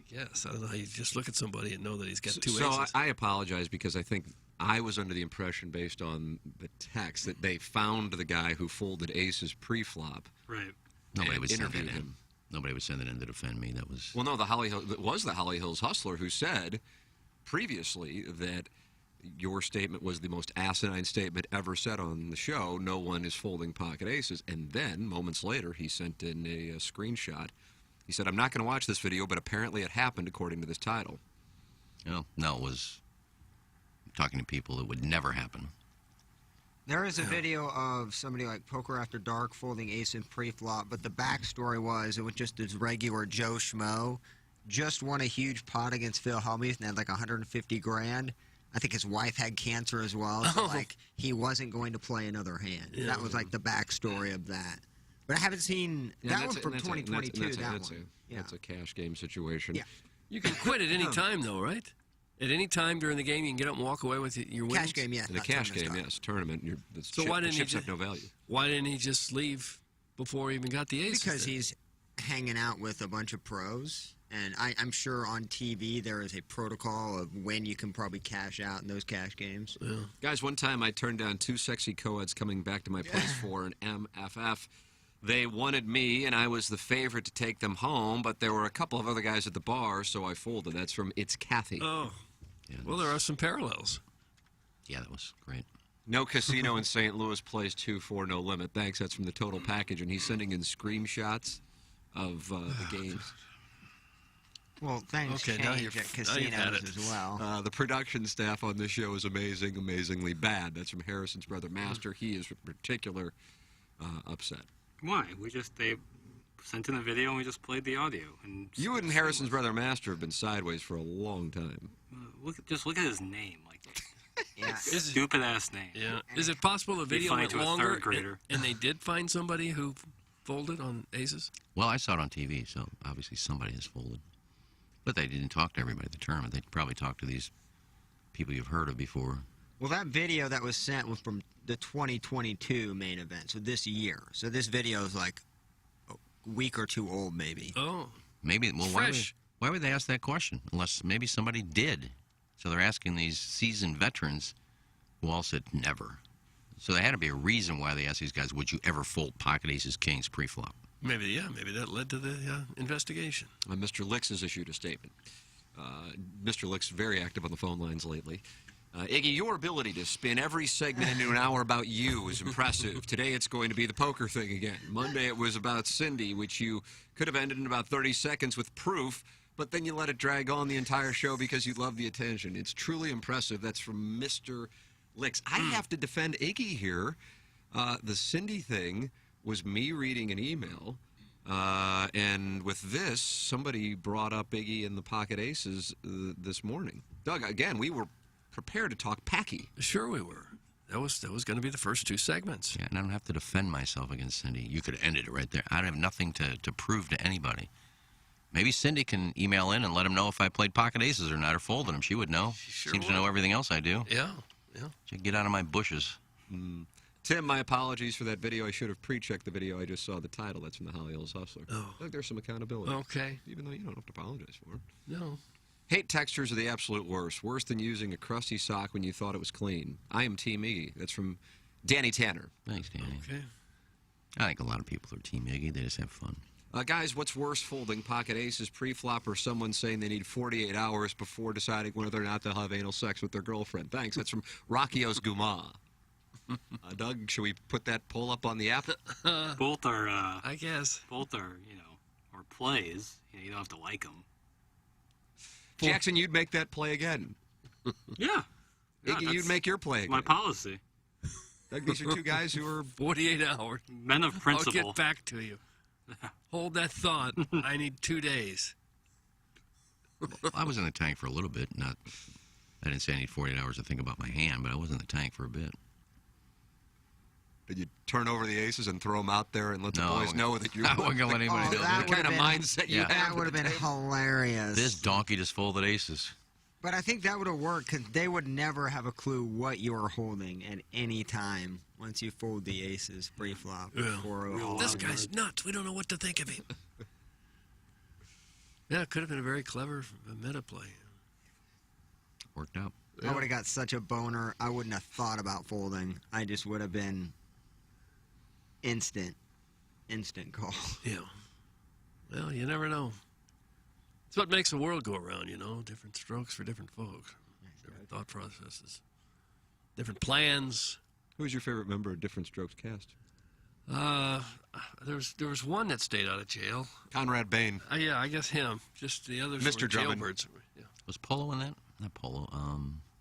Yes, I don't know how you just look at somebody and know that he's got two
So
aces.
I apologize because I think I was under the impression based on the text that they found the guy who folded aces pre-flop.
Right.
Nobody would send
interviewed
it in.
him.
Nobody would send it in to defend me. That was...
Well, no, it was the Holly Hills Hustler who said previously that your statement was the most asinine statement ever said on the show. No one is folding pocket aces. And then, moments later, he sent in a screenshot. He said, I'm not going to watch this video, but apparently it happened according to this title.
No, it was talking to people that would never happen.
There is a video of somebody like Poker After Dark folding ace in pre-flop, but the backstory was it was just this regular Joe Schmo, just won a huge pot against Phil Hellmuth and had like 150 grand. I think his wife had cancer as well, so he wasn't going to play another hand.
Yeah.
That was like the backstory of that. But I haven't seen that one from 2022.
That's a cash game situation.
Yeah.
You can quit at any time, though, right? At any time during the game, you can get up and walk away with your winnings?
Cash game, yeah.
In a cash game, yes. Tournament,
Why didn't
chips have no value.
Why didn't he just leave before he even got the aces?
Because he's hanging out with a bunch of pros. And I'm sure on TV there is a protocol of when you can probably cash out in those cash games.
Yeah.
Guys, one time I turned down 2 sexy co-eds coming back to my place for an MFF. They wanted me, and I was the favorite to take them home, but there were a couple of other guys at the bar, so I folded. That's from It's Kathy.
Oh. Yeah, well, there are some parallels.
Yeah, that was great.
No casino in St. Louis plays 2-4 no limit. Thanks, that's from the Total Package, and he's sending in screenshots of the games.
Well, thanks.
Okay, now you're
at casinos as well.
The production staff on this show is amazing, amazingly bad. That's from Harrison's brother Master. He is particular upset.
Why? They sent in a video and we just played the audio. And
you and Harrison's brother Master have been sideways for a long time.
Look at his name,
yeah.
Stupid ass name.
Yeah. Is it possible the video went
to a
longer
third grader.
and they did find somebody who folded on aces?
Well, I saw it on TV, so obviously somebody has folded. But they didn't talk to everybody at the tournament. They probably talked to these people you've heard of before.
Well, that video that was sent was from the 2022 main event, so this year. So this video is like a week or two old, maybe.
Oh.
Maybe. Well, why would they ask that question? Unless maybe somebody did. So they're asking these seasoned veterans who all said never. So there had to be a reason why they asked these guys, would you ever fold pocket aces, kings, pre-flop?
Maybe that led to the investigation.
Mr. Licks has issued a statement. Mr. Licks very active on the phone lines lately. Iggy, your ability to spin every segment into an hour about you is impressive. Today it's going to be the poker thing again. Monday it was about Cindy, which you could have ended in about 30 seconds with proof, but then you let it drag on the entire show because you love the attention. It's truly impressive. That's from Mr. Licks. I have to defend Iggy here. The Cindy thing was me reading an email, and with this, somebody brought up Iggy and the pocket aces this morning. Doug, again, we were prepared to talk Packy.
Sure we were. That was going to be the first 2 segments.
Yeah, and I don't have to defend myself against Cindy. You could have ended it right there. I don't have nothing to prove to anybody. Maybe Cindy can email in and let him know if I played pocket aces or not or folded them. She would know. She seems to know everything else I do.
Yeah.
She'd get out of my bushes.
Tim, my apologies for that video. I should have pre-checked the video. I just saw the title. That's from the Holly Hills Hustler.
Oh.
Look, there's some accountability.
Okay.
Even though you don't have to apologize for it.
No.
Hate textures are the absolute worst. Worse than using a crusty sock when you thought it was clean. I am Team Iggy. That's from Danny Tanner.
Thanks, Danny.
Okay.
I think a lot of people are Team Iggy. They just have fun.
Guys, what's worse, folding pocket aces pre-flop or someone saying they need 48 hours before deciding whether or not they'll have anal sex with their girlfriend? Thanks. That's from Rockyos Guma. Doug, should we put that poll up on the app?
Both are,
I guess.
Both are, are plays. You don't have to like them.
Jackson, you'd make that play again.
Yeah.
Iggy, you'd make your play again.
My policy.
Doug, these are two guys who are
48 hours.
Men of principle.
I'll get back to you. Hold that thought. I need 2 days.
Well, I was in the tank for a little bit. I didn't say I need 48 hours to think about my hand, but I was in the tank for a bit.
Did you turn over the aces and throw them out there and let the boys know that you
I wasn't going to let anybody know.
that
the kind of
would've been-
mindset you
Yeah.
have?
That would have been hilarious.
This donkey just folded aces.
But I think that would have worked because they would never have a clue what you are holding at any time once you fold the aces pre-flop.
This guy's nuts. We don't know what to think of him. Yeah, it could have been a very clever meta play.
Worked out.
I would have got such a boner. I wouldn't have thought about folding. I just would have been instant call.
Yeah. Well, you never know. It's what makes the world go around, different strokes for different folks, different thought processes, different plans.
Who's your favorite member of Different Strokes cast?
There was one that stayed out of jail.
Conrad Bain.
Yeah, I guess him. Just the others
Mr.
were
Drummond.
jailbirds. Yeah.
Was Polo in that? Not Polo.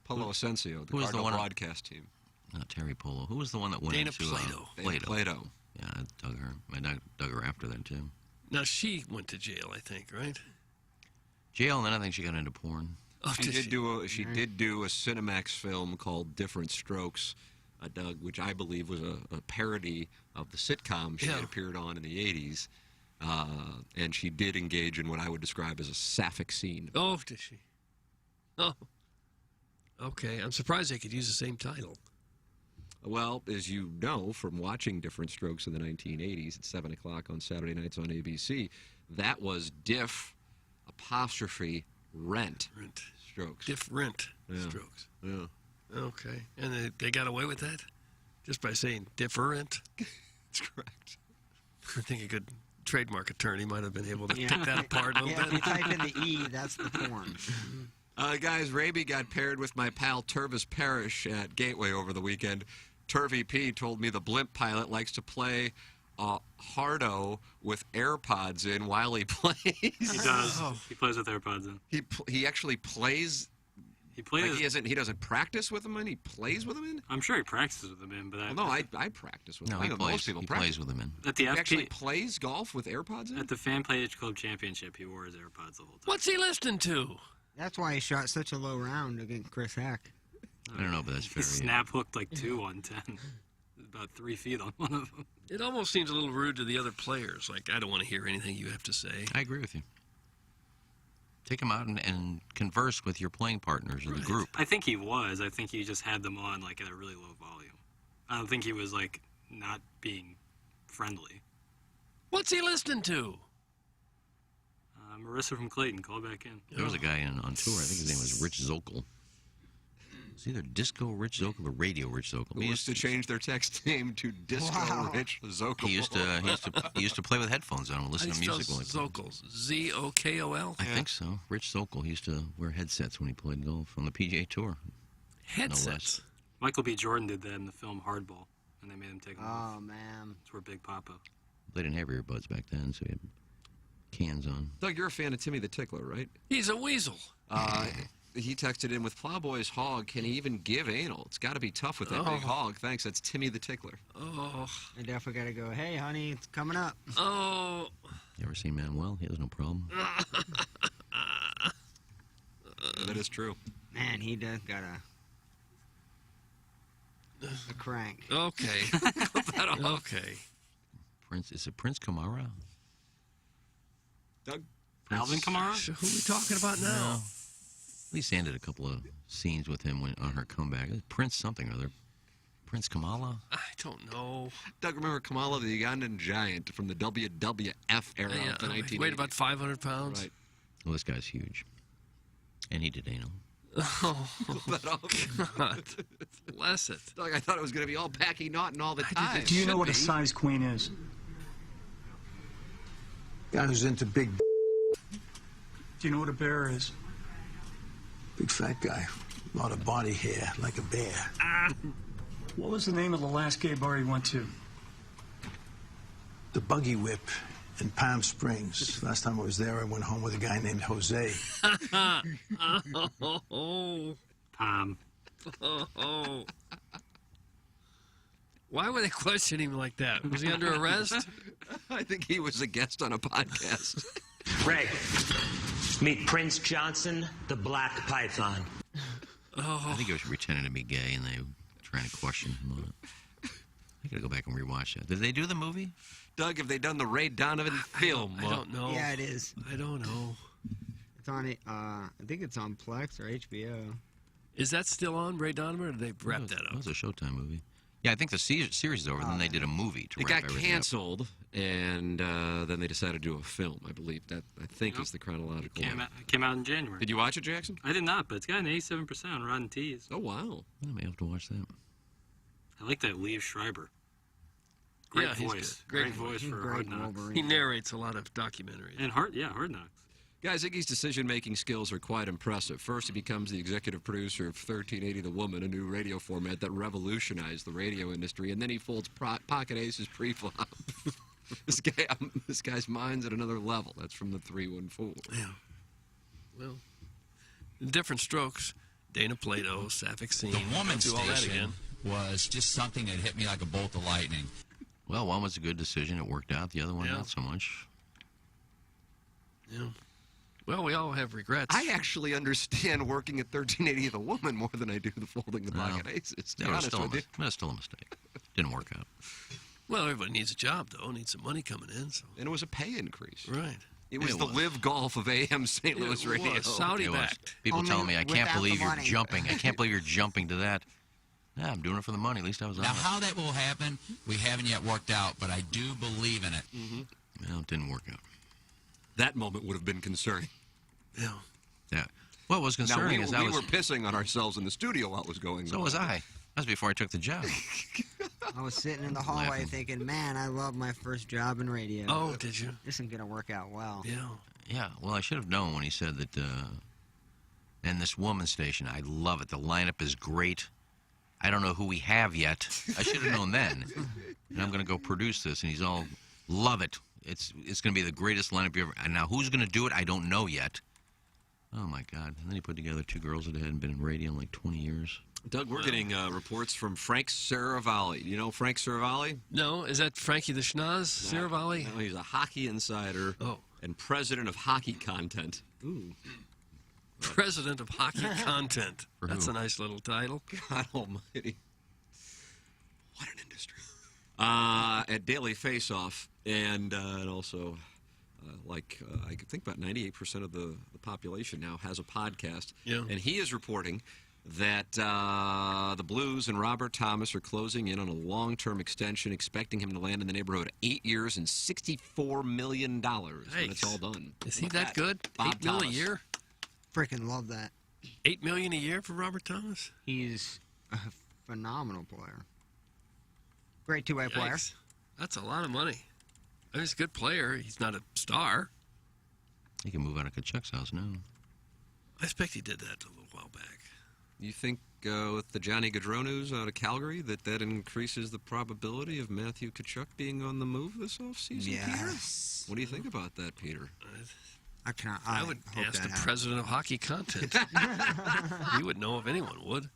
Polo Asensio, the
who was the
Cardinal
one
broadcast team.
Not Terry Polo. Who was the one that went
Dana
into
Plato.
Plato.
Plato.
Yeah, I dug her. I dug her after that, too.
Now, she went to jail, I think, right?
Jail, and then I think she got into porn.
Oh,
She did do a Cinemax film called Different Strokes, Doug, which I believe was a parody of the sitcom she had appeared on in the 80s. And she did engage in what I would describe as a sapphic scene.
Oh, did she? Oh. Okay, I'm surprised they could use the same title.
Well, as you know from watching Different Strokes in the 1980s at 7 o'clock on Saturday nights on ABC, that was Diff apostrophe Rent. Strokes.
Different Strokes.
Yeah.
Okay, and they got away with that? Just by saying different?
That's correct.
I think a good trademark attorney might have been able to pick that apart a little
Yeah, if
bit.
you type in the E, that's the porn.
Guys, Raby got paired with my pal Tervis Parrish at Gateway over the weekend. Turvy P told me the blimp pilot likes to play hardo with AirPods in while he plays.
He does. He plays with AirPods in.
He actually plays.
He plays.
Like he doesn't practice with them in. He plays with them in.
I'm sure he practices with them in, but
I practice with them.
No,
I
he
know
plays.
most people
He
practice.
plays with them in.
At the
He
FP
actually plays golf with AirPods in.
At the Fan Page Club Championship, he wore his AirPods the whole time.
What's he listening to?
That's why he shot such a low round against Chris Hack.
I don't know if that's
He
fair.
snap hooked like 2 on 10. About 3 feet on one of them.
It almost seems a little rude to the other players. Like, I don't want to hear anything you have to say.
I agree with you. Take them out and converse with your playing partners in the group.
I think he was. I think he just had them on like at a really low volume. I don't think he was like not being friendly.
What's he listening to?
Marissa from Clayton, call back in.
There was a guy on tour. I think his name was Rich Zokel. It's either Disco Rich Zokel or Radio Rich Zokel.
Who used to change their text name to Disco Rich Zokel.
He used to play with headphones on and listen to music. Like
Zokol. Z-O-K-O-L?
I think so. Rich Zokel. He used to wear headsets when he played golf on the PGA Tour.
Headsets?
Michael B. Jordan did that in the film Hardball, and they made him take them off.
Oh, man.
That's where Big Papa.
They didn't have earbuds back then, so he had cans on.
Doug, you're a fan of Timmy the Tickler, right?
He's a weasel.
He texted in with Plowboy's hog. Can he even give anal? It's got to be tough with that big hog. Thanks. That's Timmy the Tickler.
Oh.
I definitely got to go, hey, honey, it's coming up.
Oh.
You ever seen Manuel? He has no problem.
That is true.
Man, he does got a crank.
Okay. Okay.
Prince, is it Prince Kamara?
Doug?
Alvin Kamara?
So who are we talking about now?
At least ended a couple of scenes with him on her comeback. Prince something or other. Prince Kamala?
I don't know.
Doug, remember Kamala, the Ugandan giant from the WWF era of the 1980s?
He weighed about 500 pounds.
Right.
Well, this guy's huge. And he did anal.
Oh, God. Bless it.
Doug, I thought it was going to be all Packy Naughton all the time.
Do you know what a size queen is? Guy who's into big.
Do you know what a bear is?
Big fat guy. A lot of body hair, like a bear.
What was the name of the last gay bar you went to?
The Buggy Whip in Palm Springs. Last time I was there, I went home with a guy named Jose.
Tom.
Why would they question him like that? Was he under arrest?
I think he was a guest on a podcast.
Ray, meet Prince Johnson, the Black Python.
I think he was pretending to be gay, and they were trying to question him on it. I gotta go back and rewatch that. Did they do the movie?
Doug, have they done the Ray Donovan film?
I don't know.
Yeah, it is.
I don't know.
It's on. I think it's on Plex or HBO.
Is that still on, Ray Donovan, or did they wrap that up?
It was a Showtime movie. Yeah, I think the series is over. Then they did a movie to
It
wrap
got
everything
canceled, and then they decided to do a film. I believe that. I think is the chronological.
Came out in January.
Did you watch it, Jackson?
I did not, but it's got an 87% on Rotten Teas.
Oh wow!
up. I may have to watch that.
I like that Liev Schreiber. Great
Yeah, he's
voice.
good.
Great voice for Hard Knocks.
He narrates a lot of documentaries.
And Hard Knocks.
Guys, Iggy's decision-making skills are quite impressive. First, he becomes the executive producer of 1380 The Woman, a new radio format that revolutionized the radio industry, and then he folds Pocket Aces pre-flop. This guy's mind's at another level. That's from the 314.
Yeah. Well, different strokes. Dana Plato, Sapphic Scene.
The woman's
do all that
station
again.
was just something that hit me like a bolt of lightning.
Well, one was a good decision. It worked out. The other one, not so much.
Yeah. Well, we all have regrets.
I actually understand working at 1380 The Woman more than I do the folding the Pocket Aces. To be honest with you.
That's still a mistake. Didn't work out.
Well, everybody needs a job, though. Needs some money coming in. So.
And it was a pay increase.
Right.
It was the live golf of AM St. Louis Radio.
Was. Saudi backed.
People telling me, I can't believe you're jumping. I can't believe you're jumping to that. Yeah, I'm doing it for the money. At least I was on
Now,
it.
how that will happen, we haven't yet worked out, but I do believe in it.
Well, it didn't work out.
That moment would have been concerning.
Yeah.
Yeah. What was concerning is
we were pissing on ourselves in the studio while it was going on.
So was I. That was before I took the job.
I was sitting in the hallway
Laughing.
thinking, man, I love my first job in radio.
Oh, did you?
This isn't going to work out well.
Yeah.
Yeah, well, I should have known when he said that. And this woman station, I love it. The lineup is great. I don't know who we have yet. I should have known then. And I'm going to go produce this. And he's all, love it. It's going to be the greatest lineup you ever. And now who's going to do it? I don't know yet. Oh my God! And then he put together two girls that hadn't been in radio in like 20 years.
Doug, we're getting reports from Frank Saravalli. You know Frank Saravalli?
No, is that Frankie the Schnoz? Saravalli?
No, he's a hockey insider and president of Hockey Content.
Ooh. President of Hockey Content. That's a nice little title.
God almighty. What an industry. At Daily Face-Off, and also, I think about 98% of the population now has a podcast.
Yeah.
And he is reporting that the Blues and Robert Thomas are closing in on a long-term extension, expecting him to land in the neighborhood of 8 years and $64 million when it's all done.
Is he that good?
Bob
$8 million a
Thomas.
year?
Freaking love that.
$8 million a year for Robert Thomas?
He's a phenomenal player. Great two-way player.
Yikes. That's a lot of money. I mean, he's a good player. He's not a star.
He can move out of Kachuk's house now.
I expect he did that a little while back.
You think with the Johnny Gaudreau news out of Calgary that increases the probability of Matthew Tkachuk being on the move this offseason,
Yes.
Peter? What do you think about that, Peter?
I would ask the president of Hockey Content. He would know if anyone would.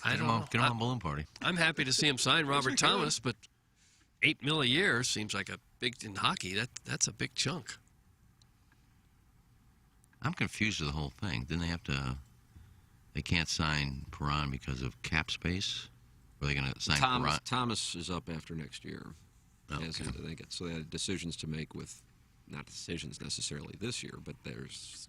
I don't know.
Get him on Balloon Party.
I'm happy to see him sign Robert Thomas, but $8 million a year seems like a big in hockey. That's a big chunk.
I'm confused with the whole thing. Didn't they have to? They can't sign Perron because of cap space. Or are they going to sign Perron?
Thomas is up after next year.
Okay.
So they had decisions to make with, not decisions necessarily this year, but there's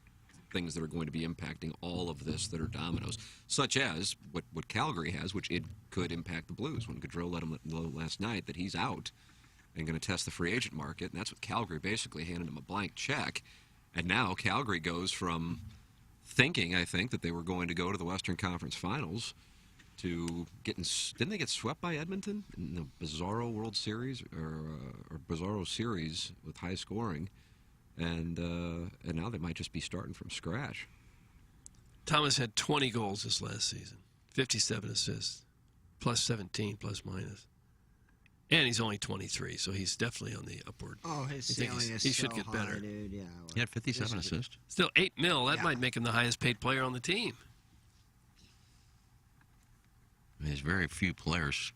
things that are going to be impacting all of this that are dominoes, such as what Calgary has, which it could impact the Blues. When Gaudreau let him know last night that he's out and going to test the free agent market, and that's what Calgary basically handed him a blank check. And now Calgary goes from thinking, I think, that they were going to go to the Western Conference Finals to getting. Didn't they get swept by Edmonton in the Bizarro World Series or Bizarro Series with high scoring, and now they might just be starting from scratch.
Thomas had 20 goals this last season, 57 assists, plus 17, plus minus. And he's only 23, so he's definitely on the upward.
Oh, his
I think
ceiling is
he
so
should get
high,
better.
dude. Yeah.
He had 57 assists.
Still, $8 million. That might make him the highest paid player on the team.
I mean, there's very few players.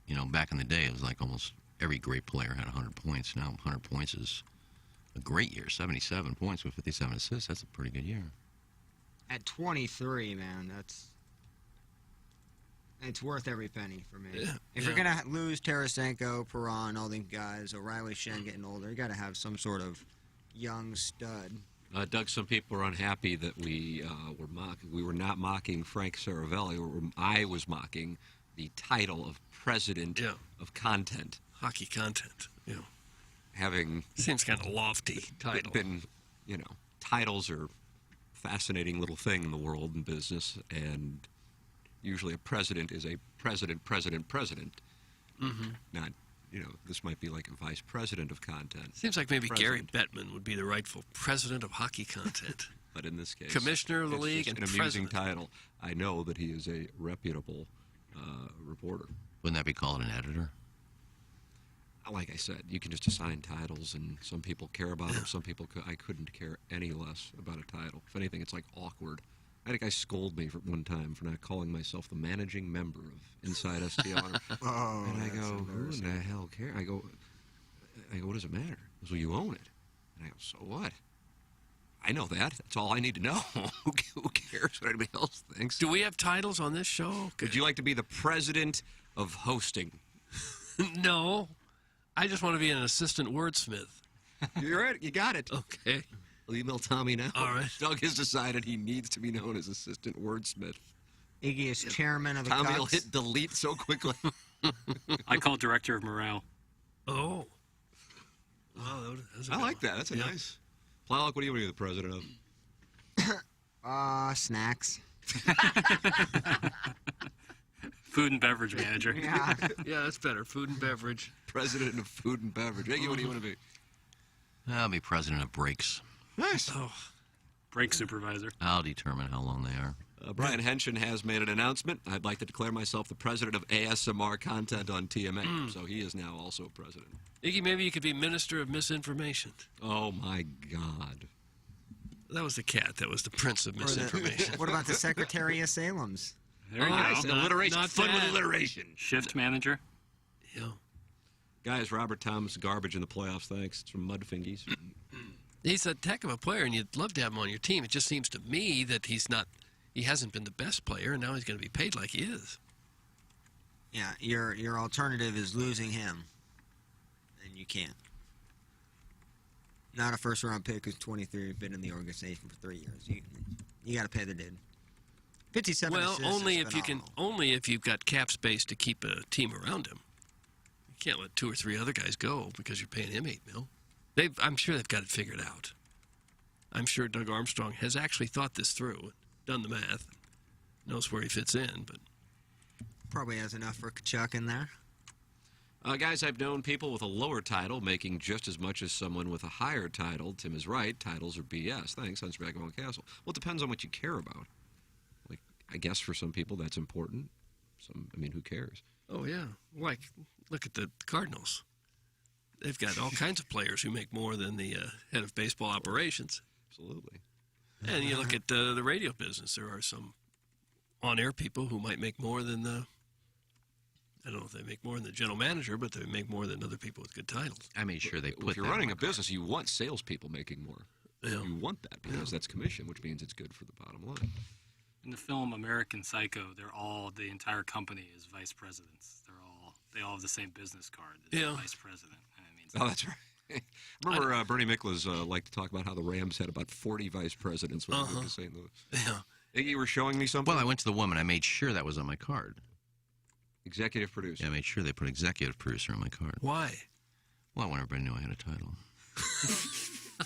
You know, back in the day, it was like almost every great player had 100 points. Now, 100 points is a great year. 77 points with 57 assists. That's a pretty good year.
At 23, man, it's worth every penny for me.
Yeah,
If you're gonna lose Tarasenko, Perron, all these guys, O'Reilly, Shen getting older, you got to have some sort of young stud.
Doug, some people are unhappy that we were not mocking Frank Saravelli. I was mocking the title of president of content.
Hockey content. Yeah.
Having
seems kind of lofty title.
Titles are a fascinating little thing in the world and business, and usually a president is a president.
Mm-hmm.
Not, this might be like a vice president of content.
Seems like maybe
President.
Gary Bettman would be the rightful president of hockey content.
But in this case,
Commissioner of the
it's
league
just
and
an amusing
president.
title. I know that he is a reputable reporter.
Wouldn't that be called an editor?
Like I said, you can just assign titles, and some people care about them. Some people, I couldn't care any less about a title. If anything, it's like awkward. I had a guy scold me for one time for not calling myself the managing member of Inside STL. And I go, who in the hell cares? I go, what does it matter? He goes, well, you own it. And I go, so what? I know that. That's all I need to know. Who cares what anybody else thinks?
Do we have titles on this show?
Would you like to be the president of hosting?
No. I just want to be an assistant wordsmith.
You're right. You got it.
Okay.
I'll email Tommy now.
All right.
Doug has decided he needs to be known as assistant wordsmith.
Iggy is chairman of the
Tommy will
Cubs.
hit delete so quickly.
I call director of morale.
Oh. Wow, that's a
I
good
like
one.
that. That's a nice. Plowlock, what do you want to be the president of?
Snacks.
Food and beverage manager.
Yeah.
Yeah, that's better. Food and beverage.
President of food and beverage. Iggy, what do you want to be?
I'll be president of breaks.
Nice.
Oh.
Break supervisor.
I'll determine how long they are.
Brian Henshin has made an announcement. I'd like to declare myself the president of ASMR content on TMA. So he is now also president.
Iggy, maybe you could be minister of misinformation.
Oh, my God.
That was the cat. That was the prince of misinformation.
What about the secretary of Salem's?
There you go.
Nice. Alliteration.
not
Fun with
bad.
alliteration.
Shift manager.
Yeah.
Guys, Robert Thomas, garbage in the playoffs. Thanks. It's from Mudfingies.
He's a heck of a player, and you'd love to have him on your team. It just seems to me that he hasn't been the best player, and now he's going to be paid like he is.
Yeah, your alternative is losing him, and you can't. Not a first-round pick who's 23, been in the organization for 3 years. You got to pay the dude. 57
Well,
assists
only
is
if you can.
phenomenal.
Only if you've got cap space to keep a team around him. You can't let 2 or 3 other guys go because you're paying him $8 million. I'm sure they've got it figured out. I'm sure Doug Armstrong has actually thought this through, done the math, knows where he fits in. But
Probably has enough for Kachuk in there.
Guys, I've known people with a lower title making just as much as someone with a higher title. Tim is right. Titles are BS. Thanks, Hunchback of Old Castle. Well, it depends on what you care about. Like, I guess for some people that's important. Who cares?
oh yeah, like look at the Cardinals. They've got all kinds of players who make more than the head of baseball operations.
Absolutely.
And you look at the radio business. There are some on-air people who might make more than I don't know if they make more than the general manager, but they make more than other people with good titles.
I made sure they put
If you're
that
running
on
a business, you want salespeople making more.
Yeah.
You want that because that's commission, which means it's good for the bottom line.
In the film American Psycho, the entire company is vice presidents. They all have the same business card. It's vice president. And it means
Oh, that's right. I remember Bernie Miklasz liked to talk about how the Rams had about 40 vice presidents when they moved to St. Louis.
Yeah.
Iggy, you were showing me something?
Well, I went to the woman. I made sure that was on my card.
Executive producer.
Yeah, I made sure they put executive producer on my card.
Why?
Well, I want everybody to know I had a title.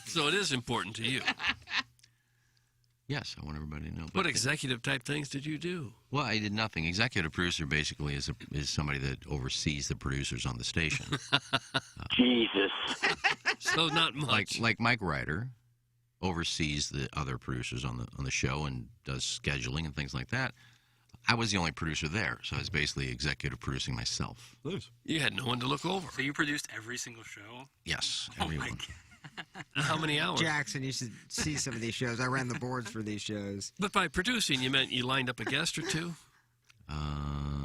So it is important to you.
Yes, I want everybody to know.
What executive type things did you do?
Well, I did nothing. Executive producer basically is somebody that oversees the producers on the station.
Jesus.
So not much.
Like Mike Ryder oversees the other producers on the show and does scheduling and things like that. I was the only producer there, so I was basically executive producing myself.
You had no one to look over.
So you produced every single show?
Yes,
Oh my
everyone.
God.
How many hours?
Jackson, you should see some of these shows. I ran the boards for these shows.
But by producing, you meant you lined up a guest or two?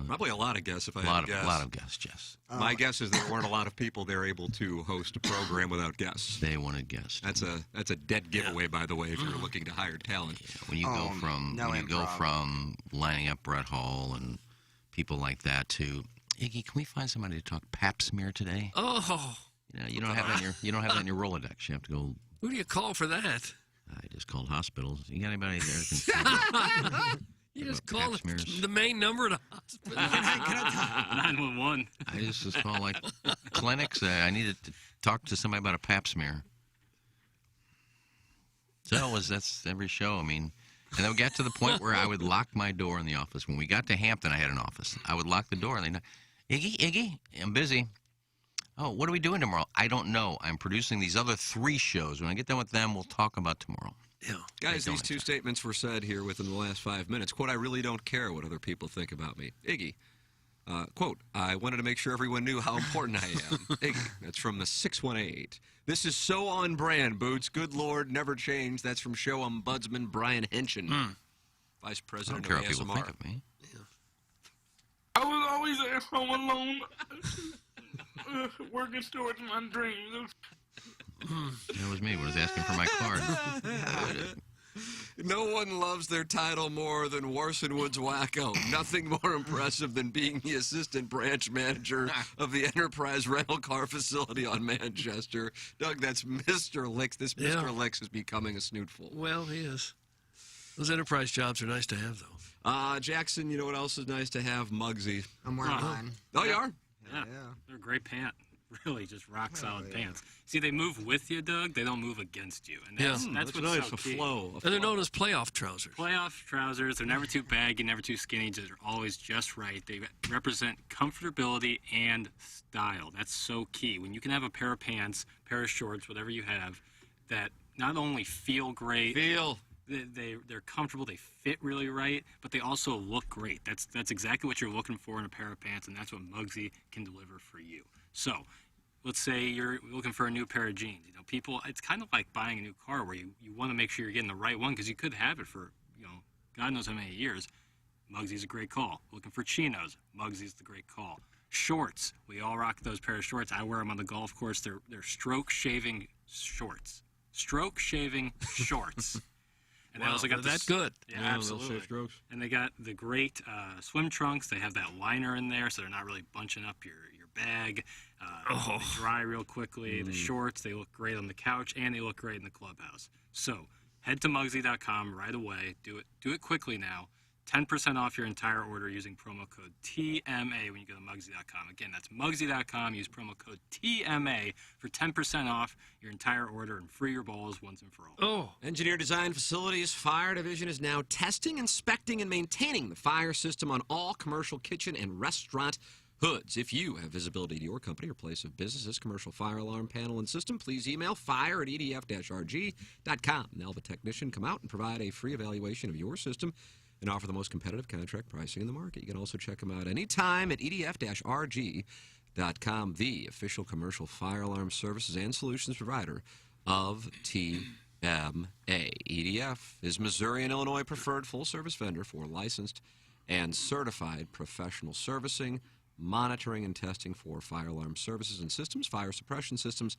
Probably a lot of guests, if I
A
had
lot
to guess.
of, lot of guests, yes.
My guess is there weren't a lot of people there able to host a program without guests.
They wanted guests.
That's a dead giveaway, by the way, if you're looking to hire talent.
When you go from lining up Brett Hall and people like that to Iggy, can we find somebody to talk Pap smear today?
Oh,
You don't have that in your Rolodex. You have to go.
who do you call for that?
I just called hospitals. You got anybody there that can
You just
Pap
call
smears?
the main number to hospital.
911.
I just call like clinics. I needed to talk to somebody about a Pap smear. So that's every show. I mean, and then we got to the point where I would lock my door in the office. When we got to Hampton, I had an office. I would lock the door and they'd, Iggy, I'm busy. Oh, what are we doing tomorrow? I don't know. I'm producing these other 3 shows. When I get done with them, we'll talk about tomorrow.
Yeah.
Guys, these 2 statements were said here within the last 5 minutes. Quote, I really don't care what other people think about me. Iggy. Quote, I wanted to make sure everyone knew how important I am. Iggy. That's from the 618. This is so on brand, Boots. Good Lord, never change. That's from show ombudsman Brian Henson, Vice
I don't
President
care
of
what people
ASMR.
think of me.
I was always at home alone, working towards my dreams.
That was me when I was asking for my card.
No one loves their title more than Warson Woods Wacko. Nothing more impressive than being the assistant branch manager of the Enterprise rental car facility on Manchester. Doug, that's Mr. Licks. This Mr. Licks is becoming a snootful.
Well, he is. Those Enterprise jobs are nice to have, though.
Jackson, you know what else is nice to have? Mugsy.
I'm wearing mine.
Oh, you are?
Yeah. They're great pants. Really, just rock solid pants. See, they move with you, Doug. They don't move against you, and that's what's
nice.
so
A
key.
flow.
And they're known as playoff trousers.
Playoff trousers. They're never too baggy, never too skinny. They're always just right. They represent comfortability and style. That's so key. When you can have a pair of pants, pair of shorts, whatever you have, that not only feel great, they're comfortable, they fit really right, but they also look great. That's exactly what you're looking for in a pair of pants, and that's what Mugsy can deliver for you. So, let's say you're looking for a new pair of jeans. You know, people, it's kind of like buying a new car where you want to make sure you're getting the right one because you could have it for, God knows how many years. Mugsy's a great call. Looking for chinos, Mugsy's the great call. Shorts, we all rock those pair of shorts. I wear them on the golf course. They're stroke shaving shorts. Stroke shaving shorts. And they also got
that's good.
Yeah, absolutely. And they got the great swim trunks. They have that liner in there, so they're not really bunching up your bag. They dry real quickly. The shorts, they look great on the couch, and they look great in the clubhouse. So head to Mugsy.com right away. Do it quickly now. 10% off your entire order using promo code TMA when you go to Mugsy.com. Again, that's Mugsy.com. Use promo code TMA for 10% off your entire order and free your balls once and for all.
Oh.
Engineer Design Facilities Fire Division is now testing, inspecting, and maintaining the fire system on all commercial kitchen and restaurant hoods. If you have visibility to your company or place of business, this commercial fire alarm panel and system, please email fire@edf-rg.com. Now have a technician come out and provide a free evaluation of your system and offer the most competitive contract pricing in the market. You can also check them out anytime at edf-rg.com, the official commercial fire alarm services and solutions provider of TMA. EDF is Missouri and Illinois preferred full-service vendor for licensed and certified professional servicing, monitoring, and testing for fire alarm services and systems, fire suppression systems,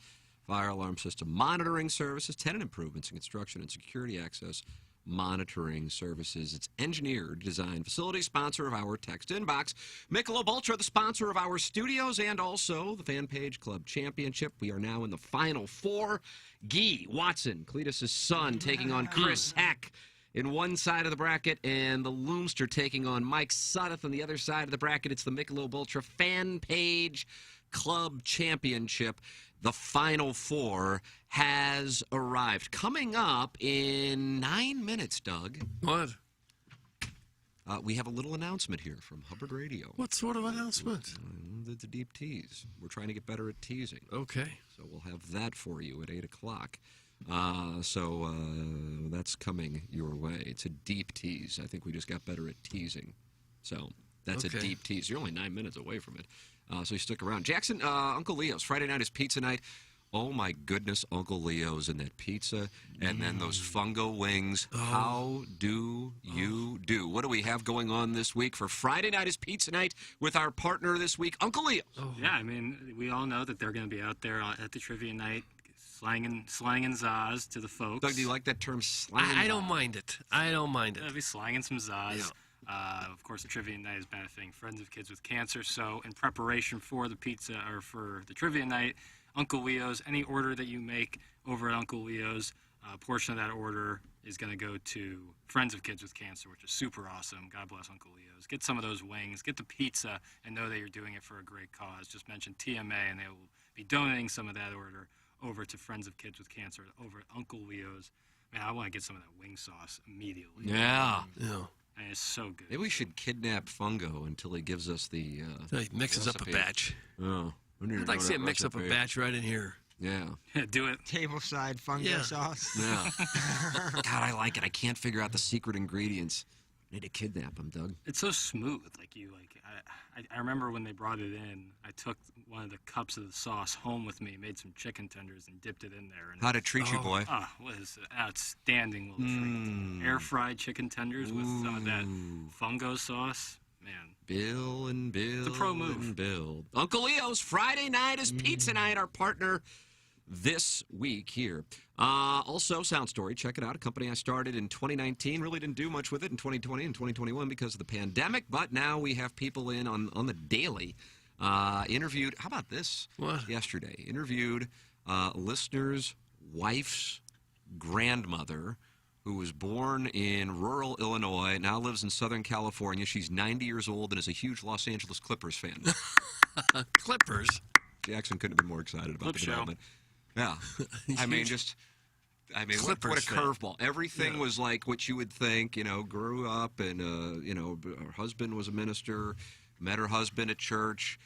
fire alarm system monitoring services, tenant improvements, and construction and security access monitoring services. It's Engineered Design Facility, sponsor of our Text Inbox. Michelob Ultra, the sponsor of our studios, and also the Fan Page Club Championship. We are now in the Final Four. Guy Watson, Cletus' son, taking on Chris Heck in one side of the bracket, and the Loomster taking on Mike Sudduth on the other side of the bracket. It's the Michelob Ultra Fan Page Club Championship. the Final Four has arrived. Coming up in 9 minutes, Doug.
What?
We have a little announcement here from Hubbard Radio.
What sort of announcement?
The deep tease. We're trying to get better at teasing.
Okay.
So we'll have that for you at 8 o'clock. So that's coming your way. It's a deep tease. I think we just got better at teasing. So that's
Okay.
a deep tease. You're only 9 minutes away from it. So you stick around. Jackson, Uncle Leo's. Friday night is pizza night. Oh, my goodness, Uncle Leo's and that pizza. And then those fungo wings. How do you do? What do we have going on this week for Friday night is pizza night with our partner this week, Uncle Leo's?
Yeah, I mean, we all know that they're going to be out there at the trivia night slanging zaz to the folks.
Doug, do you like that term, slanging?
I don't mind it. I don't mind it.
They'll be slanging some zaz. Of course, the trivia night is benefiting Friends of Kids with Cancer. So in preparation for the pizza or for the trivia night, Uncle Leo's, any order that you make over at Uncle Leo's, a portion of that order is going to go to Friends of Kids with Cancer, which is super awesome. God bless Uncle Leo's. Get some of those wings, get the pizza, and know that you're doing it for a great cause. Just mention TMA, and they will be donating some of that order over to Friends of Kids with Cancer over at Uncle Leo's. Man, I want to get some of that wing sauce immediately.
Yeah.
And it's so good.
Maybe we should kidnap Fungo until he gives us the
He mixes up a
recipe.
batch.
Oh.
I'd like to see him mix up a batch right in here.
Yeah.
Do it.
Tableside fungo sauce.
Yeah. God, I like it. I can't figure out the secret ingredients. I need to kidnap him, Doug.
It's so smooth. I remember when they brought it in, I took one of the cups of the sauce home with me, made some chicken tenders, and dipped it in there. And
How'd it treat you, boy?
What is an outstanding little treat. Air-fried chicken tenders with some of that fungo sauce. Man.
Bill and Bill.
The pro move.
And Bill. Uncle Leo's Friday night is pizza night, our partner this week here. Also, Sound Story, check it out. A company I started in 2019. Really didn't do much with it in 2020 and 2021 because of the pandemic, but now we have people in on the daily. Interviewed, how about this?
What?
Yesterday. Interviewed listeners' wife's grandmother, who was born in rural Illinois, now lives in Southern California. She's 90 years old and is a huge Los Angeles Clippers fan.
Clippers?
Jackson couldn't have been more excited about the development. Yeah. I mean, what a curveball. Everything was like what you would think, grew up and, her husband was a minister, met her husband at church,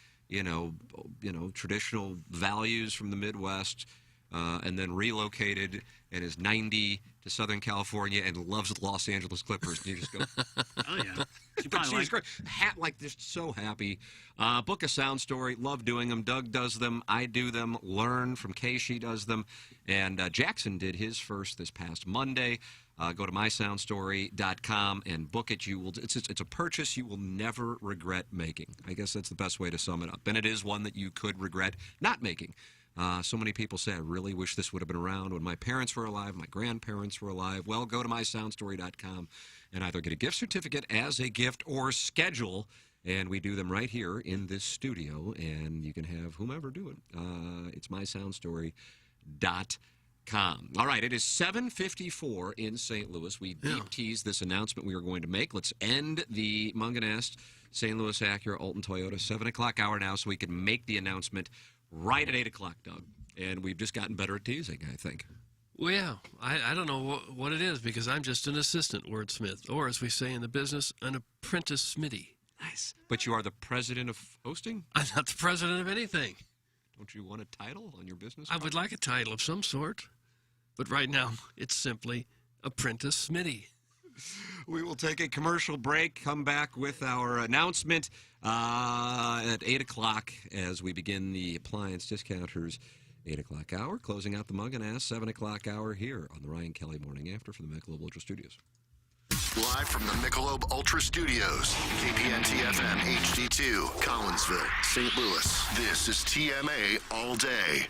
traditional values from the Midwest, and then relocated and is 90 to Southern California and loves the Los Angeles Clippers. And you just go,
oh, yeah.
She's great. Just so happy. Book a Sound Story. Love doing them. Doug does them. I do them. Learn from Kay. She does them. And Jackson did his first this past Monday. Go to mysoundstory.com and book it. It's a purchase you will never regret making. I guess that's the best way to sum it up. And it is one that you could regret not making. So many people say, I really wish this would have been around when my parents were alive, my grandparents were alive. Well, go to mysoundstory.com and either get a gift certificate as a gift or schedule. And we do them right here in this studio, and you can have whomever do it. It's mysoundstory.com. All right, it is 7:54 in St. Louis. We deep teased this announcement we were going to make. Let's end the Munganast St. Louis Acura Alton Toyota 7 o'clock hour now so we can make the announcement right at 8 o'clock, Doug. And we've just gotten better at teasing, I think.
Well, yeah. I don't know what it is because I'm just an assistant wordsmith, or as we say in the business, an apprentice smitty.
Nice. But you are the president of hosting?
I'm not the president of anything.
Don't you want a title on your business?
I would like a title of some sort. But right now, it's simply apprentice smitty.
We will take a commercial break, come back with our announcement at 8 o'clock as we begin the Appliance Discounters 8 o'clock hour, closing out the Munganast 7 o'clock hour here on the Ryan Kelly Morning After from the Michelob Ultra Studios.
Live from the Michelob Ultra Studios, KPNT-FM HD2, Collinsville, St. Louis. This is TMA All Day.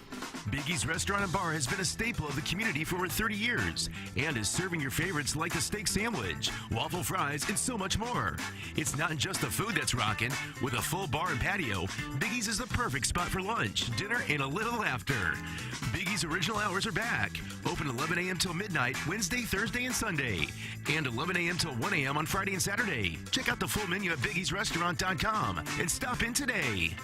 Biggie's Restaurant and Bar has been a staple of the community for over 30 years and is serving your favorites like the steak sandwich, waffle fries, and so much more. It's not just the food that's rocking. With a full bar and patio, Biggie's is the perfect spot for lunch, dinner, and a little laughter. Biggie's original hours are back. Open 11 a.m. till midnight, Wednesday, Thursday, and Sunday. And 11 a.m. till 1 a.m. on Friday and Saturday. Check out the full menu at biggiesrestaurant.com and stop in today.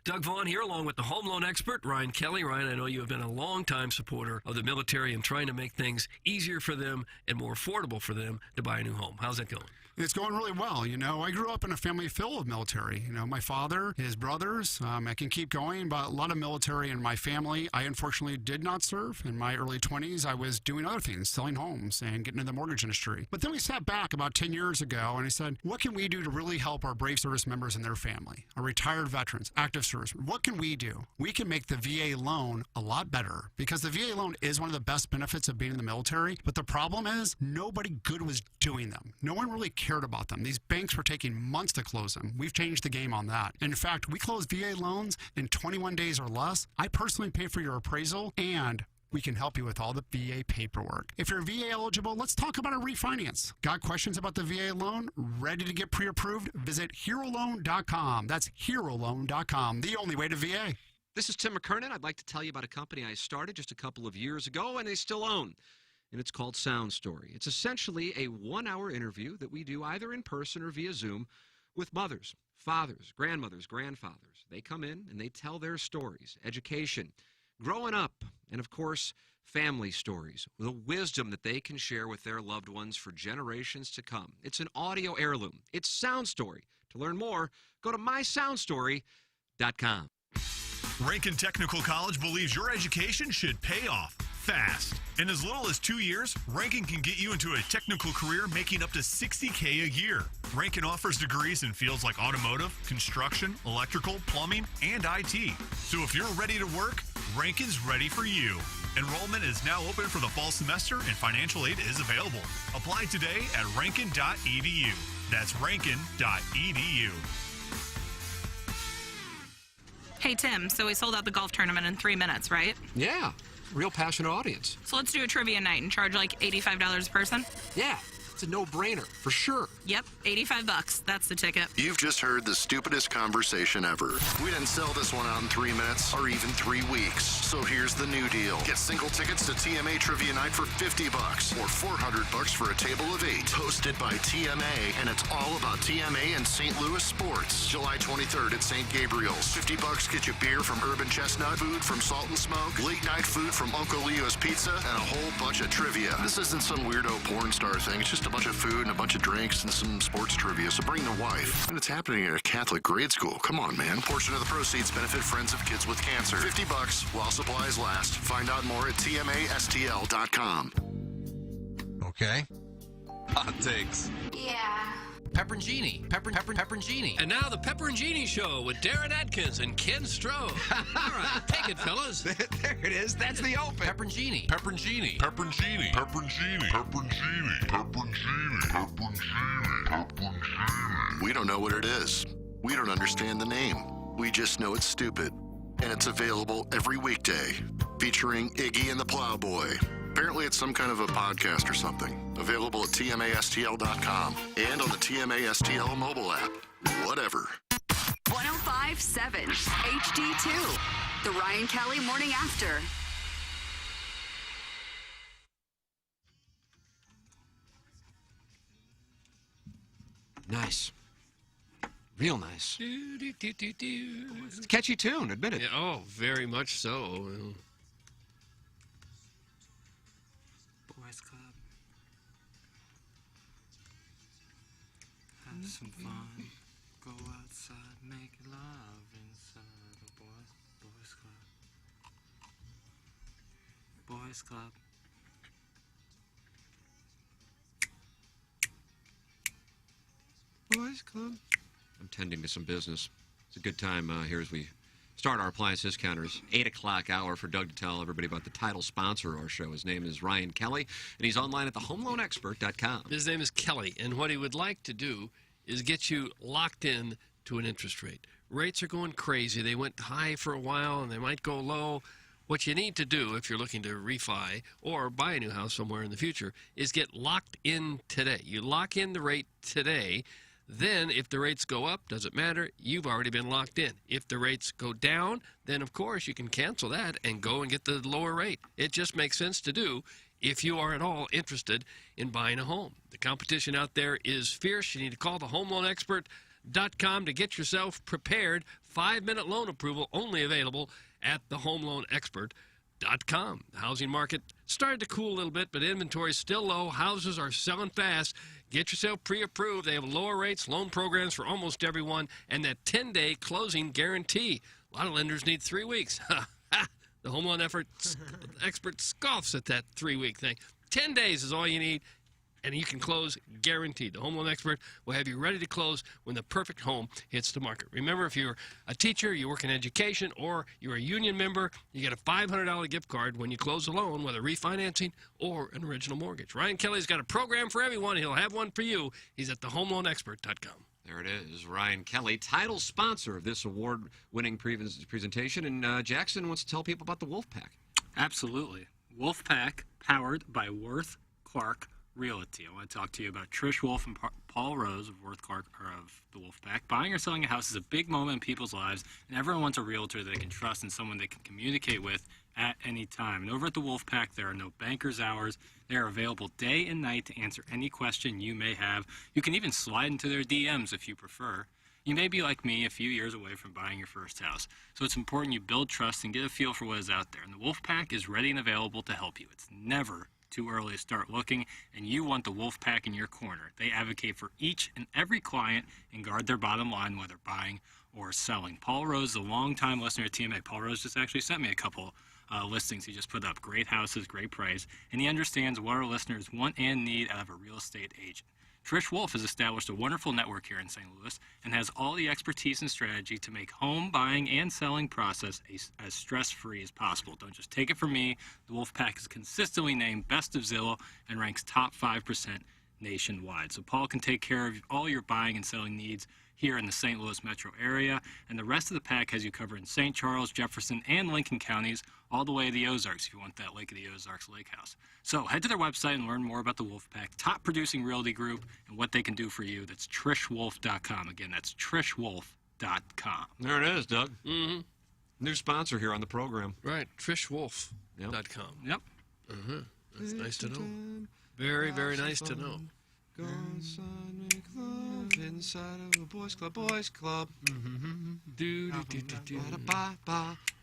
Doug Vaughn here, along with the home loan expert, Ryan Kelly. Ryan, I know you have been a long-time supporter of the military and trying to make things easier for them and more affordable for them to buy a new home. How's that going?
It's going really well. You know, I grew up in a family full of military. You know, my father, his brothers, I can keep going, but a lot of military in my family. I unfortunately did not serve. In my early 20s, I was doing other things, selling homes and getting into the mortgage industry. But then we sat back about 10 years ago and I said, what can we do to really help our brave service members and their family, our retired veterans, active service? What can we do? We can make the VA loan a lot better because the VA loan is one of the best benefits of being in the military. But the problem is nobody good was doing them. No one really cared about them. These banks were taking months to close them. We've changed the game on that. In fact, we close VA loans in 21 days or less. I personally pay for your appraisal and we can help you with all the VA paperwork. If you're VA eligible, let's talk about a refinance. Got questions about the VA loan? Ready to get pre-approved? Visit HeroLoan.com. That's HeroLoan.com, the only way to VA.
This is Tim McKernan. I'd like to tell you about a company I started just a couple of years ago and they still own. And it's called Sound Story. It's essentially a 1-hour interview that we do either in person or via Zoom with mothers, fathers, grandmothers, grandfathers. They come in and they tell their stories, education, growing up, and of course, family stories, the wisdom that they can share with their loved ones for generations to come. It's an audio heirloom. It's Sound Story. To learn more, go to mysoundstory.com.
Rankin Technical College believes your education should pay off fast. In as little as 2 years, Rankin can get you into a technical career making up to $60K a year. Rankin offers degrees in fields like automotive, construction, electrical, plumbing, and IT. So if you're ready to work, Rankin's ready for you. Enrollment is now open for the fall semester and financial aid is available. Apply today at rankin.edu. That's rankin.edu.
Hey, Tim, so we sold out the golf tournament in 3 minutes, right?
Yeah, real passionate audience.
So let's do a trivia night and charge like $85 a person?
Yeah, it's a no-brainer, for sure.
Yep, $85. That's the ticket.
You've just heard the stupidest conversation ever. We didn't sell this one out in 3 minutes or even 3 weeks. So here's the new deal. Get single tickets to TMA Trivia Night for $50 or $400 for a table of 8. Hosted by TMA, and it's all about TMA and St. Louis sports. July 23rd at St. Gabriel's. $50 get you beer from Urban Chestnut, food from Salt and Smoke, late night food from Uncle Leo's Pizza, and a whole bunch of trivia. This isn't some weirdo porn star thing. It's just a bunch of food and a bunch of drinks and some sports trivia, so bring the wife. And it's happening at a Catholic grade school. Come on, man. Portion of the proceeds benefit Friends of Kids with Cancer. $50 while supplies last. Find out more at TMASTL.com.
Okay. Hot takes.
Yeah. Pepper and Genie. Pepper and Genie.
And now the Pepper and Genie Show with Darren Atkins and Ken Stroh. All right, take it, fellas.
There it is. That's the open.
Pepper and Genie.
Pepper and Genie. Pepper and Genie. Pepper and Genie. Pepper and Genie. Pepper and Genie. Pepper and Genie. Pepper and Genie.
We don't know what it is. We don't understand the name. We just know it's stupid. And it's available every weekday, featuring Iggy and the Plowboy. Apparently it's some kind of a podcast or something. Available at TMASTL.com and on the TMASTL mobile app. Whatever.
105.7 HD2. The Ryan Kelly Morning After.
Nice. Real nice. It's a catchy tune, admit it.
Yeah, oh, very much so.
Boys Club. Have some fun. Go outside, make love inside the boys club. Boys Club.
Boys Club. I'm tending to some business. It's a good time here as we start our appliance discounters. 8 o'clock hour for Doug to tell everybody about the title sponsor of our show. His name is Ryan Kelly, and he's online at thehomeloanexpert.com.
His name is Kelly, and what he would like to do is get you locked in to an interest rate. Rates are going crazy. They went high for a while, and they might go low. What you need to do if you're looking to refi or buy a new house somewhere in the future is get locked in today. You lock in the rate today. Then, if the rates go up, doesn't matter, you've already been locked in. If the rates go down, then of course you can cancel that and go and get the lower rate. It just makes sense to do if you are at all interested in buying a home. The competition out there is fierce. You need to call the Home Loan Expert, thehomeloanexpert.com to get yourself prepared. 5-minute loan approval only available at thehomeloanexpert.com. The housing market started to cool a little bit, but inventory is still low. Houses are selling fast. Get yourself pre-approved. They have lower rates, loan programs for almost everyone, and that 10-day closing guarantee. A lot of lenders need 3 weeks. The Home Loan Expert scoffs at that 3-week thing. 10 days is all you need, and you can close guaranteed. The Home Loan Expert will have you ready to close when the perfect home hits the market. Remember, if you're a teacher, you work in education, or you're a union member, you get a $500 gift card when you close a loan, whether refinancing or an original mortgage. Ryan Kelly's got a program for everyone. He'll have one for you. He's at thehomeloanexpert.com.
There it is, Ryan Kelly, title sponsor of this award-winning presentation. And Jackson wants to tell people about the Wolfpack.
Absolutely. Wolfpack, powered by Worth Clark Realty. I want to talk to you about Trish Wolf and Paul Rose of Worth Clark, or of the Wolfpack. Buying or selling a house is a big moment in people's lives, and everyone wants a realtor they can trust and someone they can communicate with at any time. And over at the Wolfpack, there are no banker's hours. They are available day and night to answer any question you may have. You can even slide into their DMs if you prefer. You may be like me, a few years away from buying your first house. So it's important you build trust and get a feel for what is out there. And the Wolfpack is ready and available to help you. It's never too early to start looking, and you want the Wolfpack in your corner. They advocate for each and every client and guard their bottom line, whether buying or selling. Paul Rose is a longtime listener at TMA. Paul Rose just actually sent me a couple listings he just put up. Great houses, great price, and he understands what our listeners want and need out of a real estate agent. Trish Wolf has established a wonderful network here in St. Louis and has all the expertise and strategy to make home buying and selling process as stress-free as possible. Don't just take it from me. The Wolfpack is consistently named Best of Zillow and ranks top 5% nationwide. So Paul can take care of all your buying and selling needs here in the St. Louis metro area, and the rest of the pack has you covered in St. Charles, Jefferson, and Lincoln counties, all the way to the Ozarks if you want that Lake of the Ozarks lake house. So head to their website and learn more about the Wolfpack, top producing realty group, and what they can do for you. That's TrishWolf.com. Again, that's TrishWolf.com.
There it is, Doug. Mm-hmm. New sponsor here on the program.
Right, TrishWolf.com.
Yep.
Mm-hmm. That's nice to know. Very, very nice to know.
Go inside, make love inside of a boys club, boys club.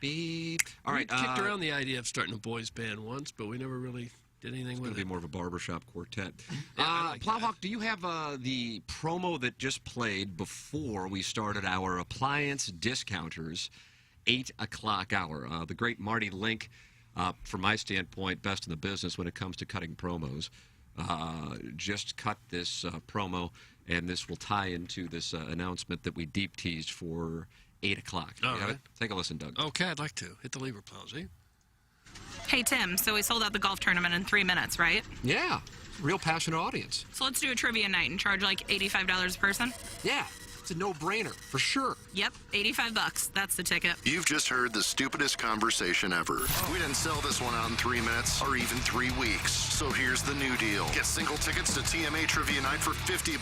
Beep. All right.
We kicked around the idea of starting a boys band once, but we never really did anything with it.
It's going to be more of a barbershop quartet.
Like
Plowhawk, do you have the promo that just played before we started our appliance discounters 8 o'clock hour? The great Marty Link, from my standpoint, best in the business when it comes to cutting promos. Just cut this promo, and this will tie into this announcement that we deep teased for 8 o'clock.
All right.
Take a listen, Doug.
Okay, I'd like to. Hit the lever, Plowsy.
Hey, Tim, so we sold out the golf tournament in 3 minutes, right?
Yeah, real passionate audience.
So let's do a trivia night and charge like $85 a person?
Yeah, it's a no-brainer, for sure.
Yep, $85. That's the ticket.
You've just heard the stupidest conversation ever. We didn't sell this one out in 3 minutes or even 3 weeks. So here's the new deal. Get single tickets to TMA Trivia Night for $50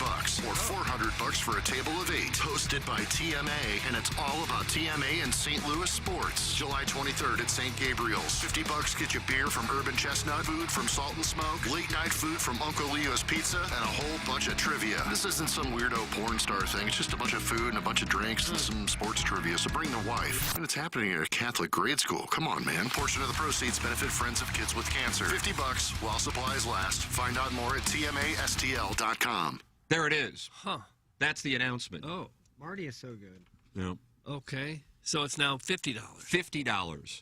or $400 for a table of 8. Hosted by TMA, and it's all about TMA and St. Louis sports. July 23rd at St. Gabriel's. $50 get you beer from Urban Chestnut, food from Salt and Smoke, late night food from Uncle Leo's Pizza, and a whole bunch of trivia. This isn't some weirdo porn star thing. It's just a bunch of food and a bunch of drinks and some sports trivia, so bring the wife. And it's happening at a Catholic grade school. Come on, man. Portion of the proceeds benefit Friends of Kids with Cancer. $50 while supplies last. Find out more at TMASTL.com.
There it is.
Huh.
That's the announcement.
Oh.
Marty is so good.
Yep.
Okay. So it's now $50.
$50.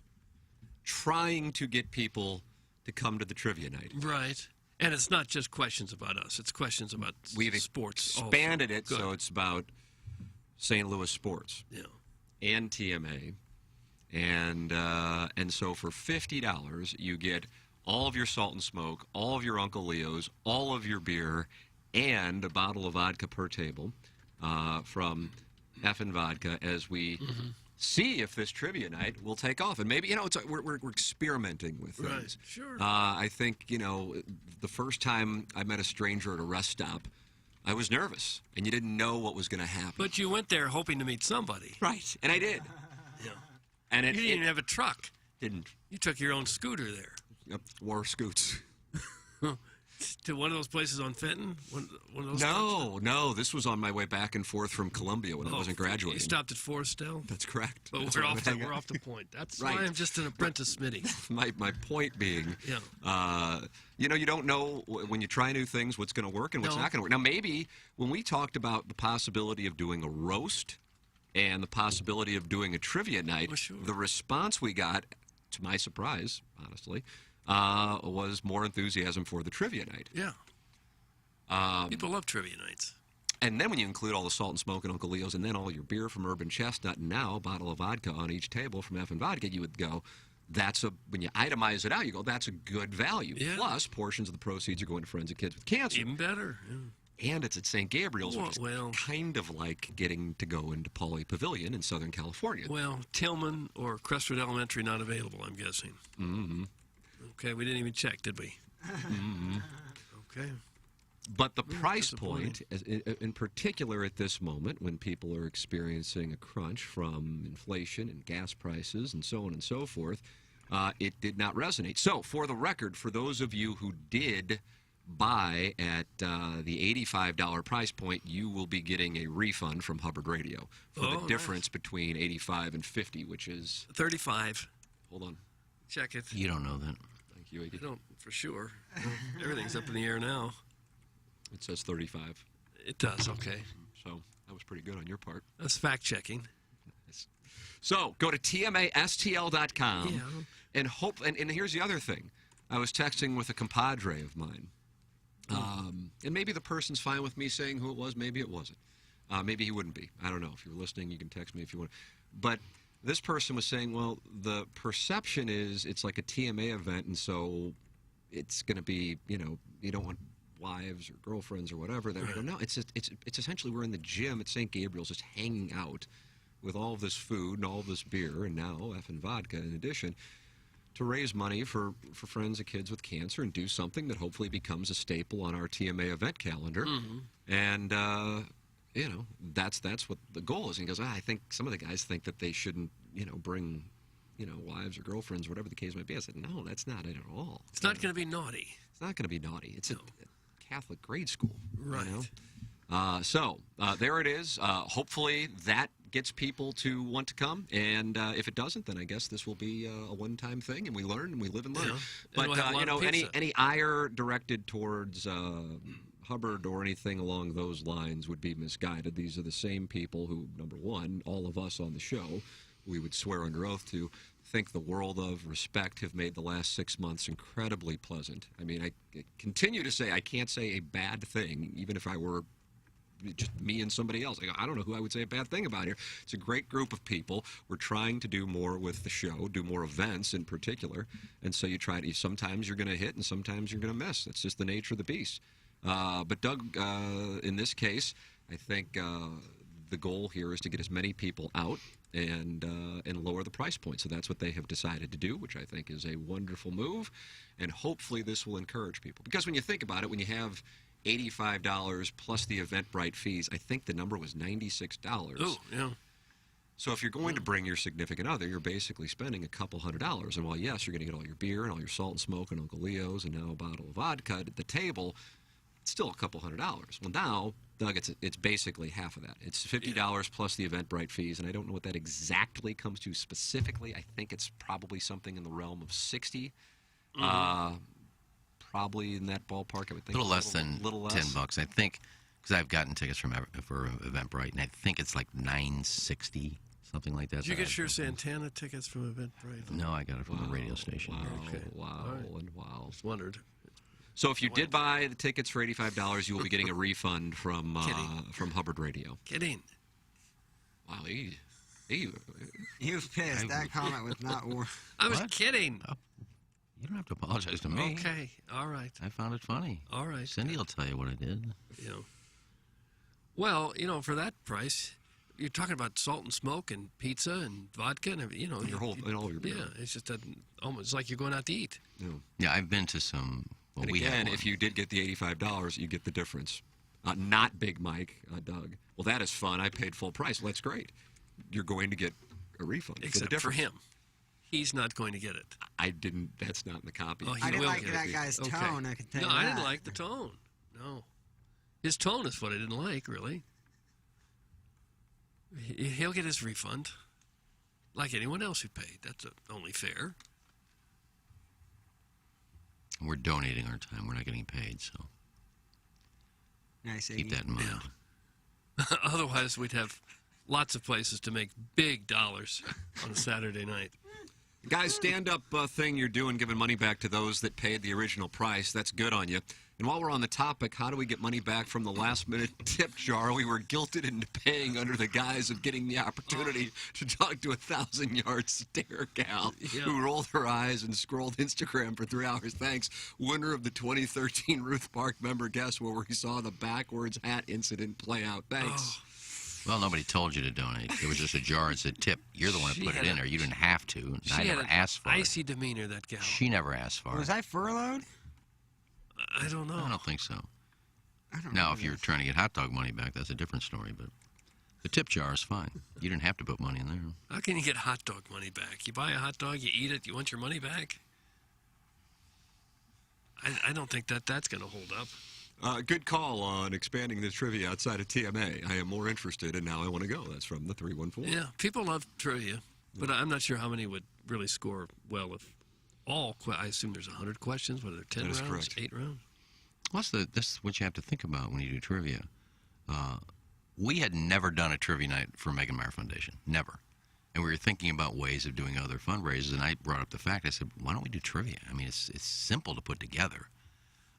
Trying to get people to come to the trivia night.
Right. And it's not just questions about us. It's questions about sports.
Expanded it so it's about St. Louis sports.
Yeah.
And TMA. And so for $50, you get all of your Salt and Smoke, all of your Uncle Leo's, all of your beer, and a bottle of vodka per table from Effin' Vodka as we see if this trivia night will take off. And maybe, we're experimenting with things.
Right, sure.
I think, the first time I met a stranger at a rest stop, I was nervous, and you didn't know what was going to happen.
But you went there hoping to meet somebody.
Right, and I did.
Yeah.
And
you didn't even have a truck.
Didn't.
You took your own scooter there.
Yep, wore scoots.
To one of those places on Fenton? One of those stops?
No. This was on my way back and forth from Columbia when I wasn't graduating.
You stopped at Forestdale?
That's correct.
But
That's
we're
where
off,
I'm hanging
we're
out.
off the point. That's
Right.
why I'm just an apprentice Smitty.
My point being, you don't know when you try new things what's going to work and what's
No.
not going to work. Now, maybe when we talked about the possibility of doing a roast and the possibility of doing a trivia night, the response we got, to my surprise, honestly, was more enthusiasm for the trivia night.
Yeah. People love trivia nights.
And then when you include all the Salt and Smoke and Uncle Leo's and then all your beer from Urban Chestnut and now a bottle of vodka on each table from F and Vodka, you would go, when you itemize it out, you go, that's a good value.
Yeah.
Plus, portions of the proceeds are going to Friends of Kids with Cancer.
Even better. Yeah.
And it's at St. Gabriel's, which is kind of like getting to go into Pauley Pavilion in Southern California.
Well, Tillman or Crestwood Elementary not available, I'm guessing.
Mm-hmm.
Okay, we didn't even check, did we?
Mm-hmm.
Okay.
But the price point, in particular at this moment, when people are experiencing a crunch from inflation and gas prices and so on and so forth, it did not resonate. So, for the record, for those of you who did buy at the $85 price point, you will be getting a refund from Hubbard Radio for the difference between $85 and $50, which is
$35.
Hold on.
Check it.
You don't know that.
Thank you, Iggy.
I don't, for sure. Everything's up in the air now.
It says 35.
It does, okay.
So that was pretty good on your part.
That's fact-checking.
So go to tmastl.com
Yeah.
and hope. And here's the other thing. I was texting with a compadre of mine. And maybe the person's fine with me saying who it was. Maybe it wasn't. Maybe he wouldn't be. I don't know. If you're listening, you can text me if you want. But this person was saying, well, the perception is it's like a TMA event, and so it's going to be, you don't want wives or girlfriends or whatever. Then I go, no, it's essentially we're in the gym at St. Gabriel's just hanging out with all of this food and all of this beer and now F and vodka in addition to raise money for friends of kids with cancer and do something that hopefully becomes a staple on our TMA event calendar.
Mm-hmm.
And, that's what the goal is. And he goes, I think some of the guys think that they shouldn't, bring, wives or girlfriends or whatever the case might be. I said, no, that's not it at all.
It's not going to be naughty.
It's not going to be naughty. It's a Catholic grade school.
Right.
So there it is. Hopefully that gets people to want to come. And if it doesn't, then I guess this will be a one-time thing, and we learn and we live and learn.
Yeah.
But,
And we'll have a lot of pizza.
any ire directed towards Hubbard or anything along those lines would be misguided. These are the same people who, number one, all of us on the show, we would swear under oath to think the world of, respect, have made the last 6 months incredibly pleasant. I mean, I continue to say I can't say a bad thing, even if I were just me and somebody else. I don't know who I would say a bad thing about here. It's a great group of people. We're trying to do more with the show, do more events in particular. And so sometimes you're going to hit and sometimes you're going to miss. That's just the nature of the beast. But Doug, in this case, I think the goal here is to get as many people out and lower the price point. So that's what they have decided to do, which I think is a wonderful move. And hopefully this will encourage people. Because when you think about it, when you have $85 plus the Eventbrite fees, I think the number was $96.
Oh, yeah.
So if you're going to bring your significant other, you're basically spending a couple $100s. And while, yes, you're going to get all your beer and all your Salt and Smoke and Uncle Leo's and now a bottle of vodka at the table, it's still a couple $100. Well, now, Doug, it's basically half of that. It's $50 plus the Eventbrite fees, and I don't know what that exactly comes to specifically. I think it's probably something in the realm of $60. Probably in that ballpark, I would think.
A little less than
little less.
$10, I think, because I've gotten tickets for Eventbrite, and I think it's like $9.60, something like that.
Did you get your Santana tickets from Eventbrite?
No, I got it from the radio station.
Wow.
Just wondered.
So if you did buy the tickets for $85, you will be getting a refund from Hubbard Radio.
Kidding.
Wow,
He was pissed. That comment was not worth.
I was kidding.
Oh, you don't have to apologize to me.
Okay, all right.
I found it funny.
All right.
Cindy will tell you what I did.
Yeah. Well, for that price, you're talking about Salt and Smoke and pizza and vodka and
all your beer.
Yeah, it's just almost like you're going out to eat.
Yeah, I've been to some. Well,
And
we had
again,
one.
if you did get the $85, you get the difference. Not Big Mike, Doug. Well, that is fun. I paid full price. Well, that's great. You're going to get a refund.
Except
for the
for
difference.
him. he's not going to get it.
I didn't. That's not in the copy.
Oh, he
I didn't
will
like
get
that
it.
guy's
Okay.
tone, I can tell
No,
you
I didn't
that.
like the tone. No. His tone is what I didn't like, really. He'll get his refund, like anyone else who paid. That's only fair.
We're donating our time. We're not getting paid, so
Nice,
keep
Iggy.
that in mind.
Otherwise, we'd have lots of places to make big dollars on a Saturday night.
Guys, stand-up thing you're doing, giving money back to those that paid the original price. That's good on you. And while we're on the topic, how do we get money back from the last-minute tip jar we were guilted into paying under the guise of getting the opportunity to talk to a 1,000-yard stare gal who rolled her eyes and scrolled Instagram for 3 hours? Thanks. Winner of the 2013 Ruth Park member guest where we saw the backwards hat incident play out. Thanks.
Well, nobody told you to donate. It was just a jar and said tip. You're the one that
She
put it
had
in there. You didn't have to.
She
I
had
never
an
asked for it.
icy demeanor, that gal.
She never asked for
Was
it.
I furloughed?
I don't know.
I don't think so.
I don't
Now,
know
if you're
this.
trying to get hot dog money back, that's a different story. But the tip jar is fine. You didn't have to put money in there.
How can you get hot dog money back? You buy a hot dog, you eat it, you want your money back? I don't think that's going to hold up.
Good call on expanding the trivia outside of TMA. I am more interested, and now I want to go. That's from the 314.
Yeah, people love trivia, but I'm not sure how many would really score well if all. I assume there's 100 questions. What are there? 10
That is
rounds?
correct.
8 rounds?
Well, that's what you have to think about when you do trivia. We had never done a trivia night for Megan Meyer Foundation. Never. And we were thinking about ways of doing other fundraisers, and I brought up the fact, I said, why don't we do trivia? I mean, it's simple to put together.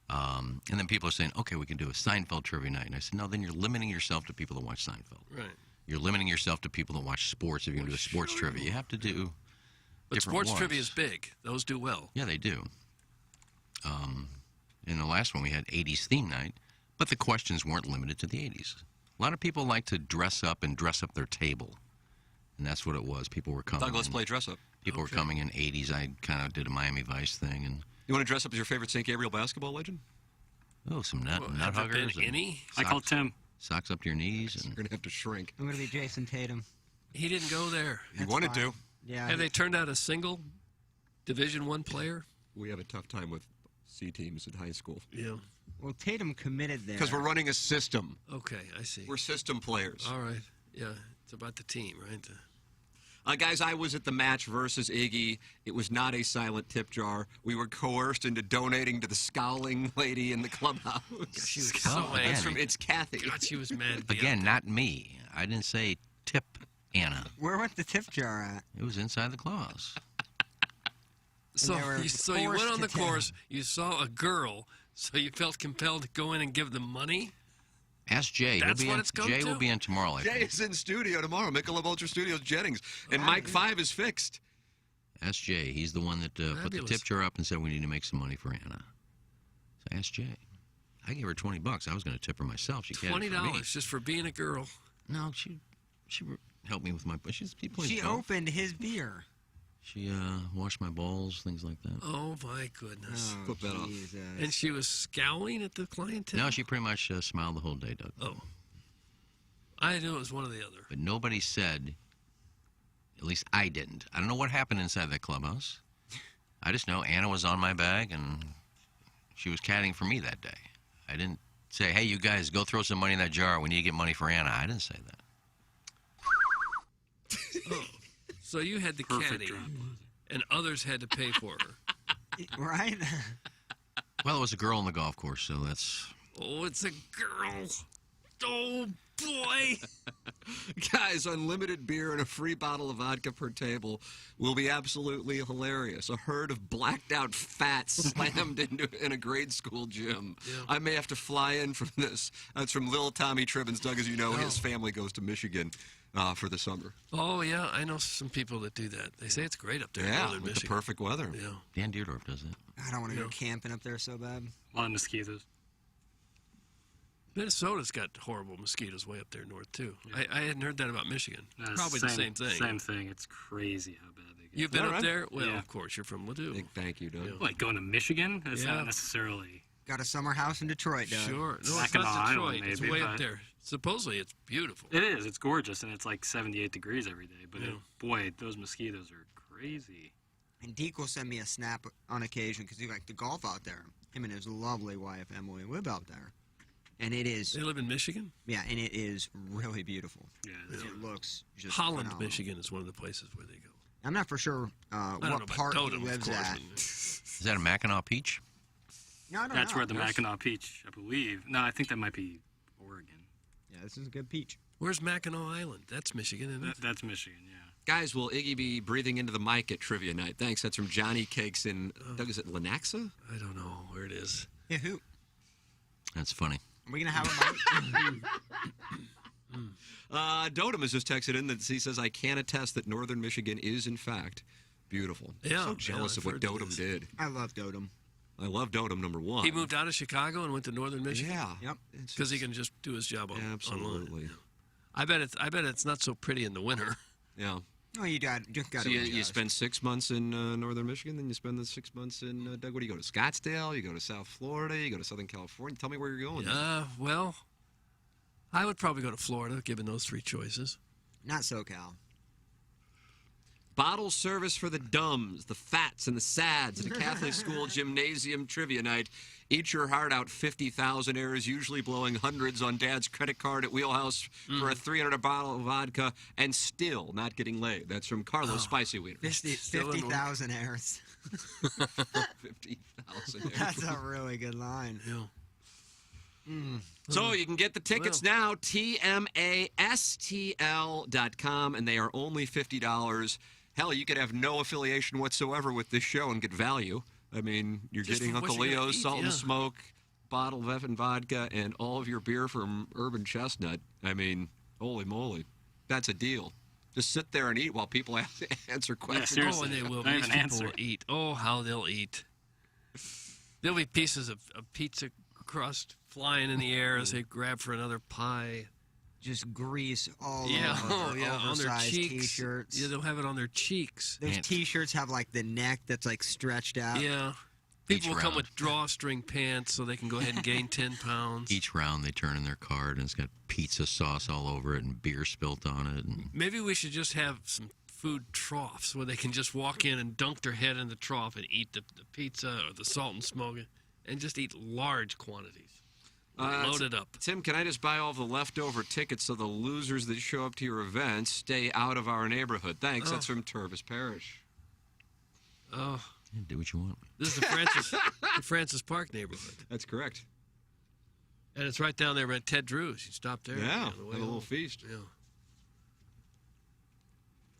And then people are saying, okay, we can do a Seinfeld trivia night. And I said, no, then you're limiting yourself to people that watch Seinfeld.
Right.
You're limiting yourself to people that watch sports if you're going to do a sports trivia. You have to do
But
different
sports
ones.
trivia is big. Those do well.
Yeah, they do. In the last one, we had 80s theme night, but the questions weren't limited to the 80s. A lot of people like to dress up their table. And that's what it was. People were coming.
Doug, let's play dress up.
People were coming in 80s. I kind of did a Miami Vice thing. And
You want to dress up as your favorite St. Gabriel basketball legend?
oh, some nut
Have there been
huggers. and
any?
I call
socks-
Tim.
Socks up to your knees.
You're
And
going to have to shrink.
I'm going to be Jason Tatum.
He didn't go there.
You wanted
fine.
to.
Yeah.
Have they turned out a single Division I player?
We have a tough time with C teams in high school.
Yeah.
Well, Tatum committed there.
Because we're running a system.
Okay, I see.
We're system players.
All right. Yeah, it's about the team, right?
Guys, I was at the match versus Iggy. It was not a silent tip jar. We were coerced into donating to the scowling lady in the clubhouse.
She was so
Oh,
angry.
again.
From It's Kathy.
God, she was mad. to be
again,
up
not me. I didn't say tip Anna.
Where went the tip jar at?
It was inside the clubhouse.
So
they were
you went
forced
on the
to tell.
course, you saw a girl, so you felt compelled to go in and give them money?
Ask Jay.
That's
He'll be
what
in,
it's come
Jay
to?
will be in tomorrow, I
Jay
think.
is in studio tomorrow. Michelob Ultra Studios Jennings. And Mike 5 is fixed.
Ask Jay. He's the one that put the
Fabulous.
tip jar up and said we need to make some money for Anna. So ask Jay. I gave her $20. I was going to tip her myself. She can't.
$20 just for being a girl.
No, she helped me with my. She plays
She
golf.
opened his beer.
She washed my balls, things like that.
Oh, my goodness.
Flip that off.
Jesus.
And she was scowling at the clientele?
No, she pretty much smiled the whole day, Doug.
Oh. I knew it was one or the other.
But nobody said. At least I didn't. I don't know what happened inside that clubhouse. I just know Anna was on my bag and she was caddying for me that day. I didn't say, hey, you guys, go throw some money in that jar. We need to get money for Anna. I didn't say that.
Oh. So you had the caddy, and others had to pay for her.
Right?
Well, it was a girl on the golf course, so that's.
Oh, it's a girl. Oh, boy.
Guys, unlimited beer and a free bottle of vodka per table will be absolutely hilarious. A herd of blacked out fats slammed in a grade school gym.
Yeah.
I may have to fly in from this. That's from Lil Tommy Tribbins. Doug, as you know, his family goes to Michigan for the summer.
Oh, yeah, I know some people that do that. They say it's great up there in
Yeah,
northern
with
Michigan.
the perfect weather.
Yeah.
Dan Deerdorf does it.
I don't want to
Yeah.
go camping up there so bad.
A lot of mosquitoes.
Minnesota's got horrible mosquitoes way up there north, too. I hadn't heard that about Michigan.
It's
Probably the same thing.
Same thing. It's crazy how bad they get.
You've been
All
up
right.
there? Well,
Yeah.
of course, you're from Ladue.
Big thank you, Doug.
Yeah.
Like going to Michigan? That's
Yeah.
not necessarily.
Got a summer house in Detroit, Doug.
Sure. No, it's
Mackinac
not
Island,
Detroit. It's
maybe,
way up
but-
there. Supposedly, it's beautiful.
It is. It's gorgeous, and it's like 78 degrees every day. But
Yeah.
boy, those mosquitoes are crazy.
And Deke will send me a snap on occasion because he likes to golf out there. Him and his lovely wife, Emily, live out there. And it is...
They live in Michigan?
Yeah, and it is really beautiful.
Yeah,
it looks just
Holland,
phenomenal.
Michigan is one of the places where they go.
I'm not for sure
I don't know
what
about
part
Totem,
he
of
lives
course,
at.
Is that a Mackinac Peach?
No, I don't
That's
know.
where the Mackinac Peach, I believe. No, I think that might be Oregon.
Yeah, this is a good peach.
Where's Mackinac Island? That's Michigan, isn't it?
That's Michigan, yeah.
Guys, will Iggy be breathing into the mic at trivia night? Thanks. That's from Johnny Cakes in, Doug, is it Lenaxa?
I don't know where it is.
Yeah, who?
That's funny.
Are we going to have a mic?
Dotem has just texted in that he says, I can attest that northern Michigan is, in fact, beautiful.
Yeah,
I'm so jealous
yeah,
of what
I've heard
Dotem
this.
did.
I love Dotem.
I love Dotem, number one.
He moved out of Chicago and went to northern Michigan?
Yeah.
Yep.
Because he can just do his job online.
Absolutely.
I bet it's not so pretty in the winter.
Yeah.
Oh, you just got
So
to
you spend 6 months in northern Michigan, then you spend the 6 months in, Doug, what do you go to, Scottsdale? You go to South Florida? You go to Southern California? Tell me where you're going.
Well, I would probably go to Florida, given those three choices.
Not SoCal.
Bottle service for the dumbs, the fats, and the sads at a Catholic school gymnasium trivia night. Eat your heart out 50,000 airs, usually blowing hundreds on Dad's credit card at Wheelhouse for a $300 bottle of vodka and still not getting laid. That's from Carlos Spicy Wiener.
50,000 airs.
50,000 airs.
That's a really good line.
Yeah.
So you can get the tickets now, TMASTL.com, and they are only $50. Hell, you could have no affiliation whatsoever with this show and get value. I mean, you're
Just
getting
for what
Uncle
you gotta
Leo's
eat,
Salt and
yeah.
Smoke, bottle of effing vodka, and all of your beer from Urban Chestnut. I mean, holy moly. That's a deal. Just sit there and eat while people answer questions.
Oh, and they will. These people will eat. Oh, how they'll eat. There'll be pieces of pizza crust flying in the air as they grab for another pie.
Just grease all over
on their
oversized
cheeks.
T-shirts.
Yeah, they'll have it on their cheeks.
Those T-shirts have like the neck that's like stretched out.
Yeah. People will come with drawstring pants so they can go ahead and gain 10 pounds.
Each round they turn in their card and it's got pizza sauce all over it and beer spilt on it. And
Maybe we should just have some food troughs where they can just walk in and dunk their head in the trough and eat the pizza or the salt and smoke and just eat large quantities. Load it up.
Tim, can I just buy all the leftover tickets so the losers that show up to your events stay out of our neighborhood? Thanks. That's from Tervis Parish.
Oh.
Yeah, do what you want.
This is the Francis Park neighborhood.
That's correct.
And it's right down there at Ted Drew's. You stop there.
Yeah,
on the way
have a little
home.
feast.
Yeah.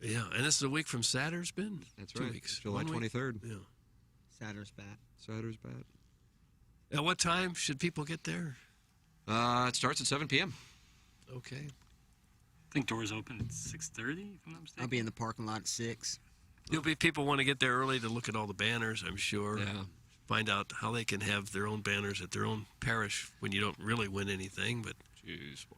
Yeah, and this is a week from Saturday's been?
That's
2
right.
weeks.
July
1 week?
23rd.
Yeah.
Saturday's bat.
Saturday's bat.
At what time should people get there?
It starts at 7 p.m.
Okay.
I think doors open at 6:30, if I'm not mistaken.
I'll be in the parking lot at 6.
There'll be people want to get there early to look at all the banners, I'm sure.
Yeah.
Find out how they can have their own banners at their own parish when you don't really win anything. But
Jeez, boy,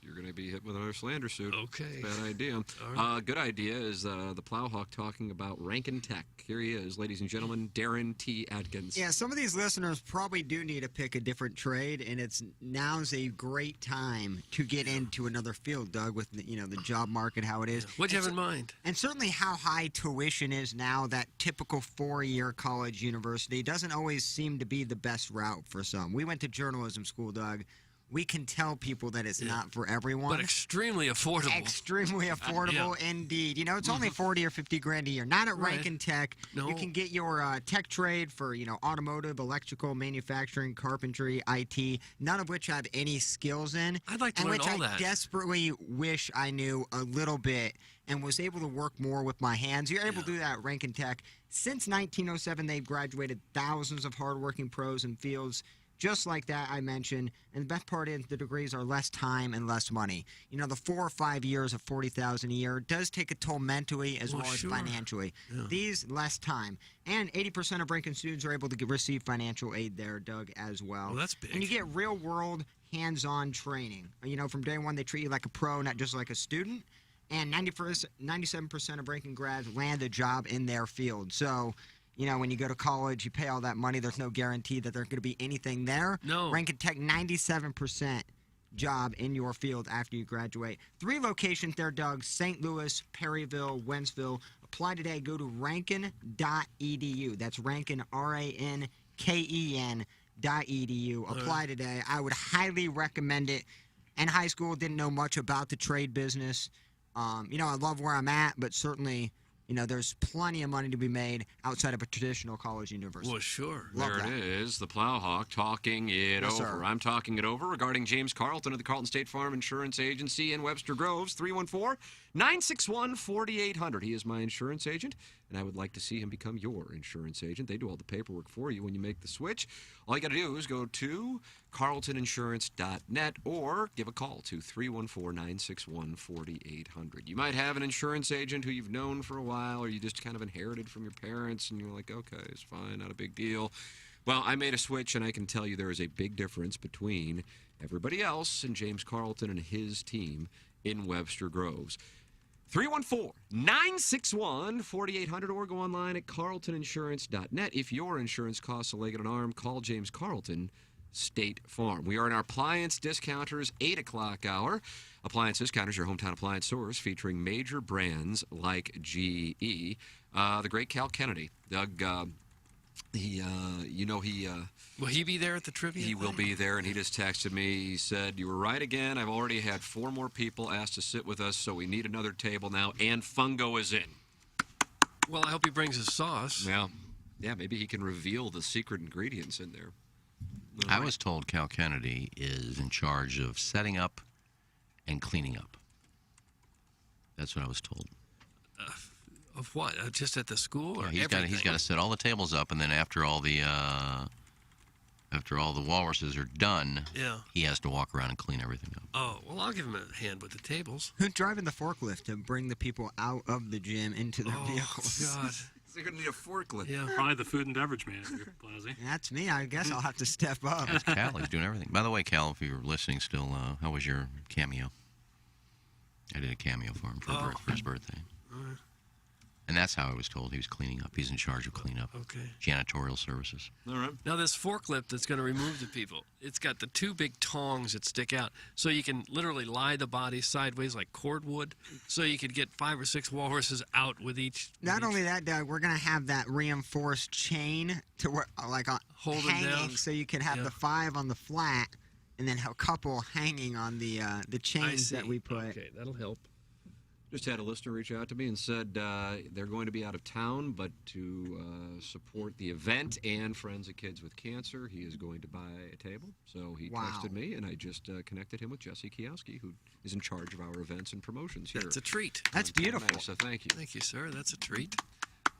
you're going to be hit with another slander suit.
Okay.
Bad idea.
right.
Good idea is the Plowhawk talking about Rankin Tech. Here he is, ladies and gentlemen, Darren T. Atkins.
Yeah, some of these listeners probably do need to pick a different trade, and now's a great time to get into another field, Doug, with the job market, how it is.
What'd you have in mind?
And certainly how high tuition is now. That typical 4-year college university doesn't always seem to be the best route for some. We went to journalism school, Doug. We can tell people that it's not for everyone.
But extremely affordable.
Extremely affordable indeed. It's only 40 or 50 grand a year. Not at
Right.
Rankin Tech.
No.
You can get your tech trade for, automotive, electrical, manufacturing, carpentry, IT, none of which I have any skills in.
I'd like to
and
learn
which
all
I
that.
desperately wish I knew a little bit and was able to work more with my hands. You're able to do that at Rankin Tech. Since 1907, they've graduated thousands of hardworking pros in fields just like that I mentioned. And the best part is the degrees are less time and less money. The 4 or 5 years of $40,000 a year does take a toll mentally as well as
sure.
financially.
Yeah.
These, less time. And 80% of Rankin students are able to receive financial aid there, Doug, as well.
Well, that's big.
And you get real-world, hands-on training. From day one, they treat you like a pro, not just like a student. And 97% of Rankin grads land a job in their field. So, when you go to college, you pay all that money. There's no guarantee that there's going to be anything there.
No.
Rankin Tech, 97% job in your field after you graduate. 3 locations there, Doug: St. Louis, Perryville, Wentzville. Apply today. Go to rankin.edu. That's Rankin, RANKEN.edu. Apply today. I would highly recommend it. In high school, didn't know much about the trade business. I love where I'm at, but certainly, there's plenty of money to be made outside of a traditional college university.
Well, sure.
There it is, the Plowhawk talking it
Yes,
over.
sir.
I'm talking it over regarding James Carlton of the Carlton State Farm Insurance Agency in Webster Groves, 314-961-4800. He is my insurance agent, and I would like to see him become your insurance agent. They do all the paperwork for you when you make the switch. All you got to do is go to carltoninsurance.net or give a call to 314-961-4800. You might have an insurance agent who you've known for a while, or you just kind of inherited from your parents, and you're like, okay, it's fine, not a big deal. Well, I made a switch, and I can tell you there is a big difference between everybody else and James Carlton and his team in Webster Groves. 314-961-4800 or go online at carltoninsurance.net. If your insurance costs a leg and an arm, call James Carlton State Farm. We are in our Appliance Discounters 8 o'clock hour. Appliance Discounters, your hometown appliance stores featuring major brands like GE. The great Cal Kennedy. Doug,
will he be there at the trivia?
He will be there, and he just texted me. He said, "You were right again. I've already had 4 more people asked to sit with us, so we need another table now, and Fungo is in."
Well, I hope he brings his sauce.
Yeah, maybe he can reveal the secret ingredients in there.
I was told Cal Kennedy is in charge of setting up and cleaning up. That's what I was told.
Of what? Just at the school? Or
He's got to set all the tables up, and then after all the walruses are done, he has to walk around and clean everything up.
Oh, well, I'll give him a hand with the tables.
Who's driving the forklift to bring the people out of the gym into their vehicles?
Oh, God.
They're going to need a forklift.
Yeah.
Probably the food and beverage manager, Blasey.
That's me. I guess I'll have to step up.
That's Cal. He's doing everything. By the way, Cal, if you're listening still, how was your cameo? I did a cameo for him for his birthday.
All right.
And that's how I was told he was cleaning up. He's in charge of cleanup.
Okay.
Janitorial services.
All right.
Now, this forklift that's going to remove the people, it's got the 2 big tongs that stick out. So you can literally lie the body sideways like cordwood. So you could get 5 or 6 walruses out with each.
Not only that, Doug, we're going to have that reinforced chain to where,
hold
hanging,
them down.
so you can have the 5 on the flat and then a couple hanging on the chains that we put.
Okay, that'll help.
Just had a listener reach out to me and said they're going to be out of town, but to support the event and Friends of Kids with Cancer, he is going to buy a table. So he texted me, and I just connected him with Jesse Kiowski, who is in charge of our events and promotions here.
That's a treat.
That's beautiful.
So thank you.
Thank you, sir. That's a treat.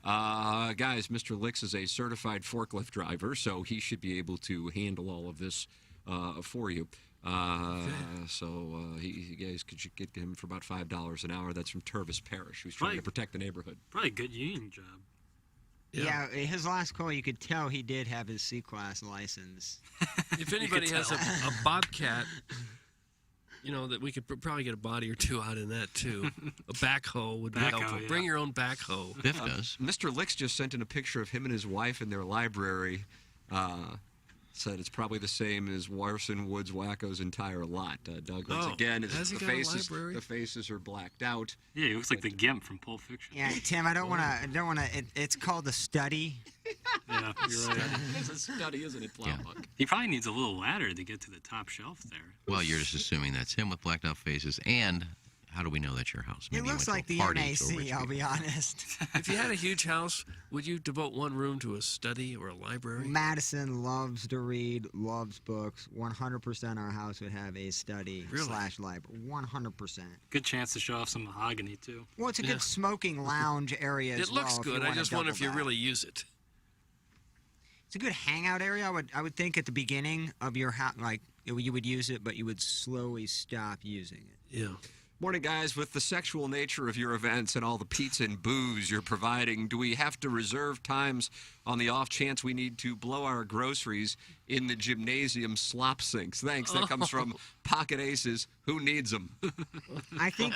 Guys, Mr. Licks is a certified forklift driver, so he should be able to handle all of this for you. So you guys could get him for about $5 an hour. That's from Tervis Parish, who's trying to protect the neighborhood.
Probably a good union job.
Yeah, his last call, you could tell he did have his C-Class license.
If anybody has a Bobcat, that we could probably get a body or 2 out in that, too. A backhoe would be helpful.
Yeah.
Bring your own backhoe.
Biff does.
Mr. Licks just sent in a picture of him and his wife in their library. Said it's probably the same as Warson Woods Wacko's entire lot. Doug, once again, the faces are blacked out.
Yeah, he looks like the Gimp from Pulp Fiction.
Yeah, Tim, I don't want to. It's called a study.
Yeah, you're right.
It's a study, isn't it, Plowhawk?
He probably needs a little ladder to get to the top shelf there.
Well, you're just assuming that's him with blacked out faces. And how do we know that's your house?
It looks like the NAC, I'll be honest.
If you had a huge house, would you devote one room to a study or a library?
Madison loves to read, loves books. 100% our house would have a study / library. 100%.
Good chance to show off some mahogany, too.
Well, it's a good smoking lounge area as well.
It looks good. I just wonder if you really use it.
It's a good hangout area. I would think at the beginning of your house, you would use it, but you would slowly stop using it.
Yeah.
Morning, guys. With the sexual nature of your events and all the pizza and booze you're providing, do we have to reserve times on the off chance we need to blow our groceries in the gymnasium slop sinks? Thanks. That comes from Pocket Aces. Who needs them?
I think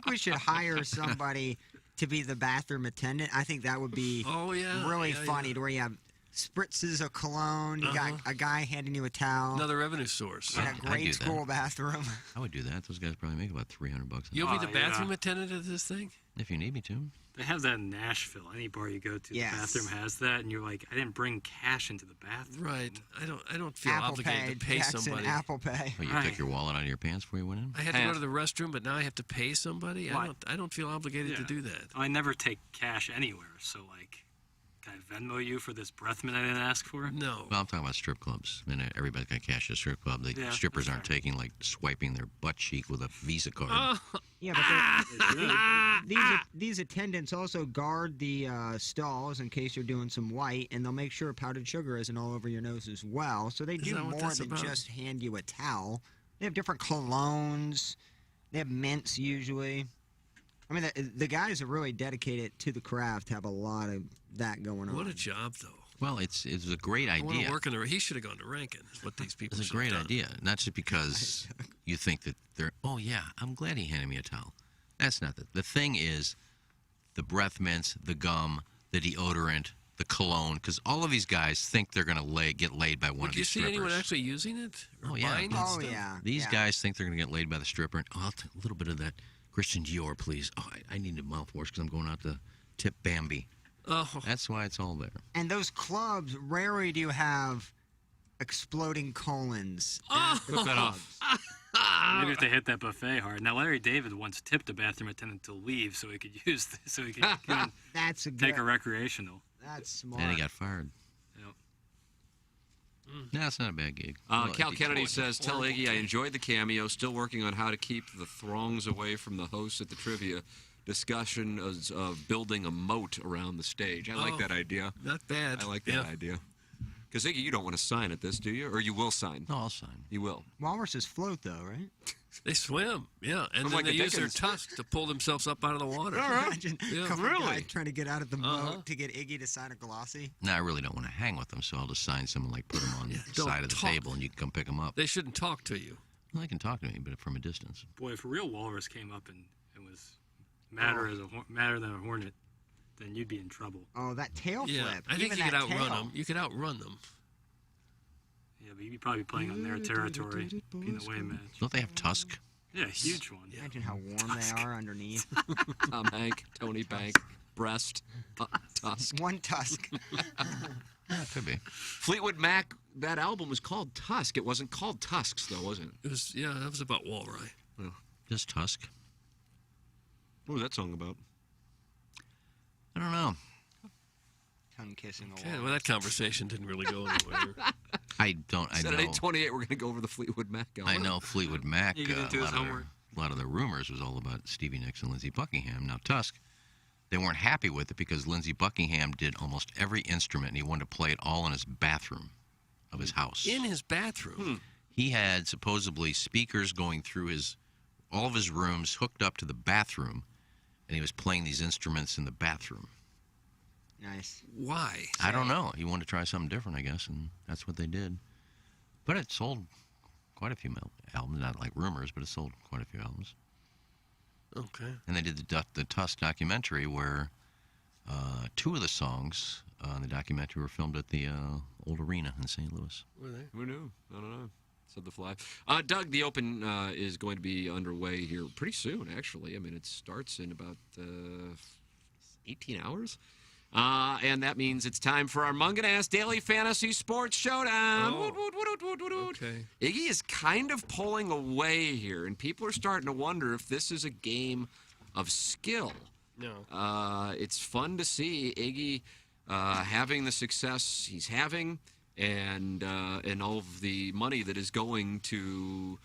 we should hire somebody to be the bathroom attendant. I think that would be really funny to where you have spritzes of cologne. You got a guy handing you a towel.
Another revenue source.
In a
I'd
great
do
school
that.
bathroom.
I would do that. Those guys probably make about $300.
You'll be the bathroom attendant at this thing?
If you need me to.
They have that in Nashville. Any bar you go to,
Yes.
the bathroom has that, and you're like, I didn't bring cash into the bathroom.
Right. I don't feel
Apple
obligated
Pay,
to pay
Jackson,
somebody.
Apple Pay.
Well, you took your wallet out of your pants before you went in?
I had to go to the restroom, but now I have to pay somebody.
Why?
I don't feel obligated to do that.
I never take cash anywhere, so like, can I Venmo you for this breath mint I didn't ask for?
No.
Well, I'm talking about strip clubs. I mean, everybody's got cash at a strip club. The
Yeah,
strippers aren't taking, like, swiping their butt cheek with a Visa card.
Yeah, but these attendants also guard the stalls in case you're doing some white, and they'll make sure powdered sugar isn't all over your nose as well. So they do
that what
more
that's
than
about?
just hand you a towel. They have different colognes. They have mints usually. I mean, the guys are really dedicated to the craft. Have a lot of that going on.
What a job, though.
Well, it's a great
I want
idea.
to work in the. He should have gone to Rankin. Is what these people.
It's a
should have
great
done.
idea. Not just because you think that they're, oh, yeah, I'm glad he handed me a towel. That's not the thing is the breath mints, the gum, the deodorant, the cologne, because all of these guys think they're going to get laid by one
Would
of
you
these
see
strippers.
anyone actually using it? Or
Oh, yeah.
buying it and stuff?
These guys think they're going to get laid by the stripper. And, I'll take a little bit of that Christian Dior, please. Oh, I need a mouthwash because I'm going out to tip Bambi.
Oh.
That's why it's all there.
And those clubs, rarely do you have exploding colons.
Oh.
Took that off. Maybe if they hit that buffet hard. Now, Larry David once tipped a bathroom attendant to leave so he could use this, so he could come and
That's a
take
good.
a recreational.
That's smart.
And he got fired.
Yep.
No, it's not a bad gig.
Cal Kennedy says, tell Iggy I enjoyed the cameo, still working on how to keep the throngs away from the hosts at the trivia discussion of building a moat around the stage. I like that idea.
Not bad.
I like that idea. Because, Iggy, you don't want to sign at this, do you? Or you will sign?
No, I'll sign.
You will.
Walruses float, though, right?
They swim, yeah, and
I'm
then
like
they
the
use their
Dickens.
tusks to pull themselves up out of the water.
Imagine
Yeah.
a couple of guys trying to get out of the
Uh-huh.
boat to get Iggy to sign a glossy.
No, I really don't want to hang with them, so I'll just sign someone, like put them on the
don't
side of the
talk.
table, and you can come pick them up.
They shouldn't talk to you.
Well, they can talk to me, but from a distance.
Boy, if a real walrus came up and was madder than a hornet, then you'd be in trouble.
Oh, that tail
Yeah,
flip.
I think
Even
you could
that
outrun
tail.
them. You could outrun them.
Yeah, but you'd be probably playing on their territory, being the way match.
Don't they have tusk?
Yeah, a huge one.
Imagine how warm they are underneath.
Tom Hank, Tony Bank, breast, tusk.
One tusk.
Yeah, it could be.
Fleetwood Mac, that album was called Tusk. It wasn't called Tusks, though, was it?
It was, yeah, that was about Walrus.
Just tusk.
What was that song about?
I don't know.
Tongue kissing a
Okay, well, that conversation didn't really go anywhere.
I don't. I
Saturday
know.
28, we're going to go over the Fleetwood Mac album.
I know Fleetwood Mac.
You didn't do his homework.
A lot of the rumors was all about Stevie Nicks and Lindsey Buckingham. Now Tusk, they weren't happy with it because Lindsey Buckingham did almost every instrument, and he wanted to play it all in his bathroom of his house.
In his bathroom.
He had supposedly speakers going through all of his rooms hooked up to the bathroom, and he was playing these instruments in the bathroom.
Nice.
Why?
I don't know. He wanted to try something different, I guess, and that's what they did. But it sold quite a few albums, not like rumors, but it sold quite a few albums.
Okay.
And they did the Tusk documentary where two of the songs in the documentary were filmed at the old arena in St. Louis.
Were they?
Who knew? I don't know. Said the fly. Doug, the Open is going to be underway here pretty soon, actually. I mean, it starts in about 18 hours. And that means it's time for our Munganass Daily Fantasy Sports Showdown.
Oh.
Woot, woot, woot, woot, woot, woot.
Okay.
Iggy is kind of pulling away here, and people are starting to wonder if this is a game of skill.
No.
It's fun to see Iggy having the success he's having, and all of the money that is going to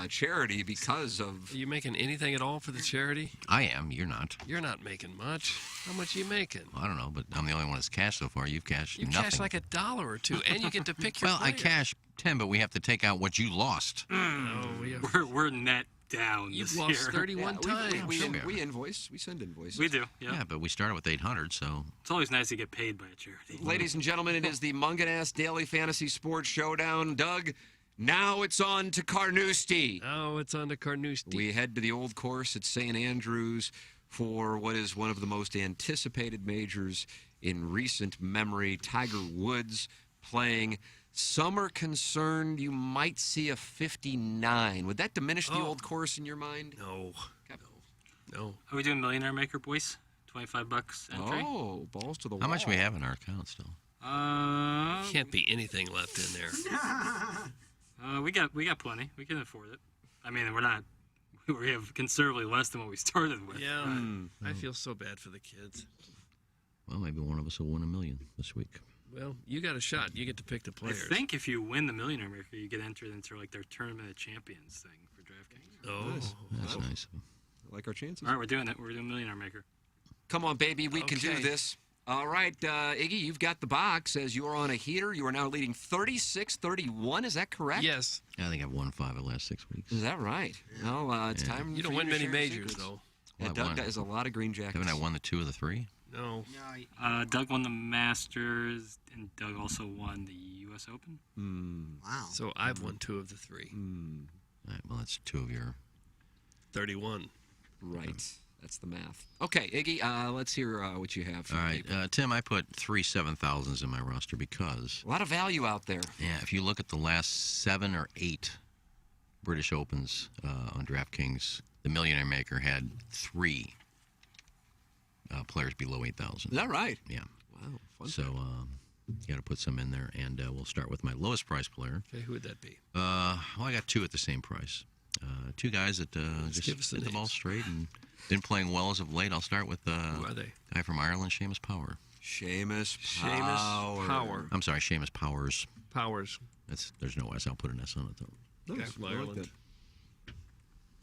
charity because of.
Are you making anything at all for the charity?
I am. You're not.
You're not making much. How much are you making?
I don't know, but I'm the only one that's cashed so far. You've cashed
You
nothing.
cash like $1 or $2, and you get to pick your
well, I
player.
cashed 10, but we have to take out what you lost.
Oh, we have,
We're net down
you've
this
lost
year.
31 times.
We invoice. We send invoices.
We do, yeah.
Yeah, but we started with 800, so
It's always nice to get paid by a charity.
Ladies and gentlemen, it is the Munganass Daily Fantasy Sports Showdown. Doug, now it's on to Carnoustie.
Oh, it's on to Carnoustie.
We head to the old course at St. Andrews for what is one of the most anticipated majors in recent memory. Tiger Woods playing. Some are concerned you might see a 59. Would that diminish the old course in your mind?
No. No.
Are we doing Millionaire Maker, boys? $25 entry?
Oh, balls to the wall.
How much do we have in our account still?
Can't be anything left in there.
We got plenty. We can afford it. I mean, we have considerably less than what we started with.
Yeah. I feel so bad for the kids.
Well, maybe one of us will win $1 million this week.
Well, you got a shot. You get to pick the players.
I think if you win the Millionaire Maker, you get entered into like their Tournament of Champions thing for DraftKings.
Oh,
That's nice.
I like our chances.
All right, we're doing it. We're doing Millionaire Maker.
Come on, baby. We can do
Okay.
this. All right, Iggy, you've got the box. As you are on a heater, you are now leading 36-31. Is that correct?
Yes.
I think I've won 5 of the last 6 weeks.
Is that right? Well, it's
Yeah.
time
You
for
don't win
to
many
share
majors,
secrets.
though.
Yeah,
Well, I
Doug
won.
has a lot of green jackets.
Haven't I won the 2 of the 3?
No.
Doug won the Masters, and Doug also won the U.S. Open.
Wow.
So I've won 2 of the 3.
All right, well, that's 2 of your...
31.
Right. That's the math. Okay, Iggy, let's hear what you have.
All right, Tim, I put 3 7,000s in my roster because...
A lot of value out there.
Yeah, if you look at the last 7 or 8 British Opens on DraftKings, the Millionaire Maker had 3 players below 8,000.
Is that right?
Yeah.
Wow. Fun
So you got to put some in there, and we'll start with my lowest price player.
Okay, who would that be?
Well, I got 2 at the same price. 2 guys that
give us
just
the
hit the ball
names.
straight and been playing well as of late. I'll start with
Who are they?
guy from Ireland, Seamus Power.
Seamus
Power.
I'm sorry, Seamus Powers.
Powers.
There's no S. I'll put an S on it though.
Guy from Ireland.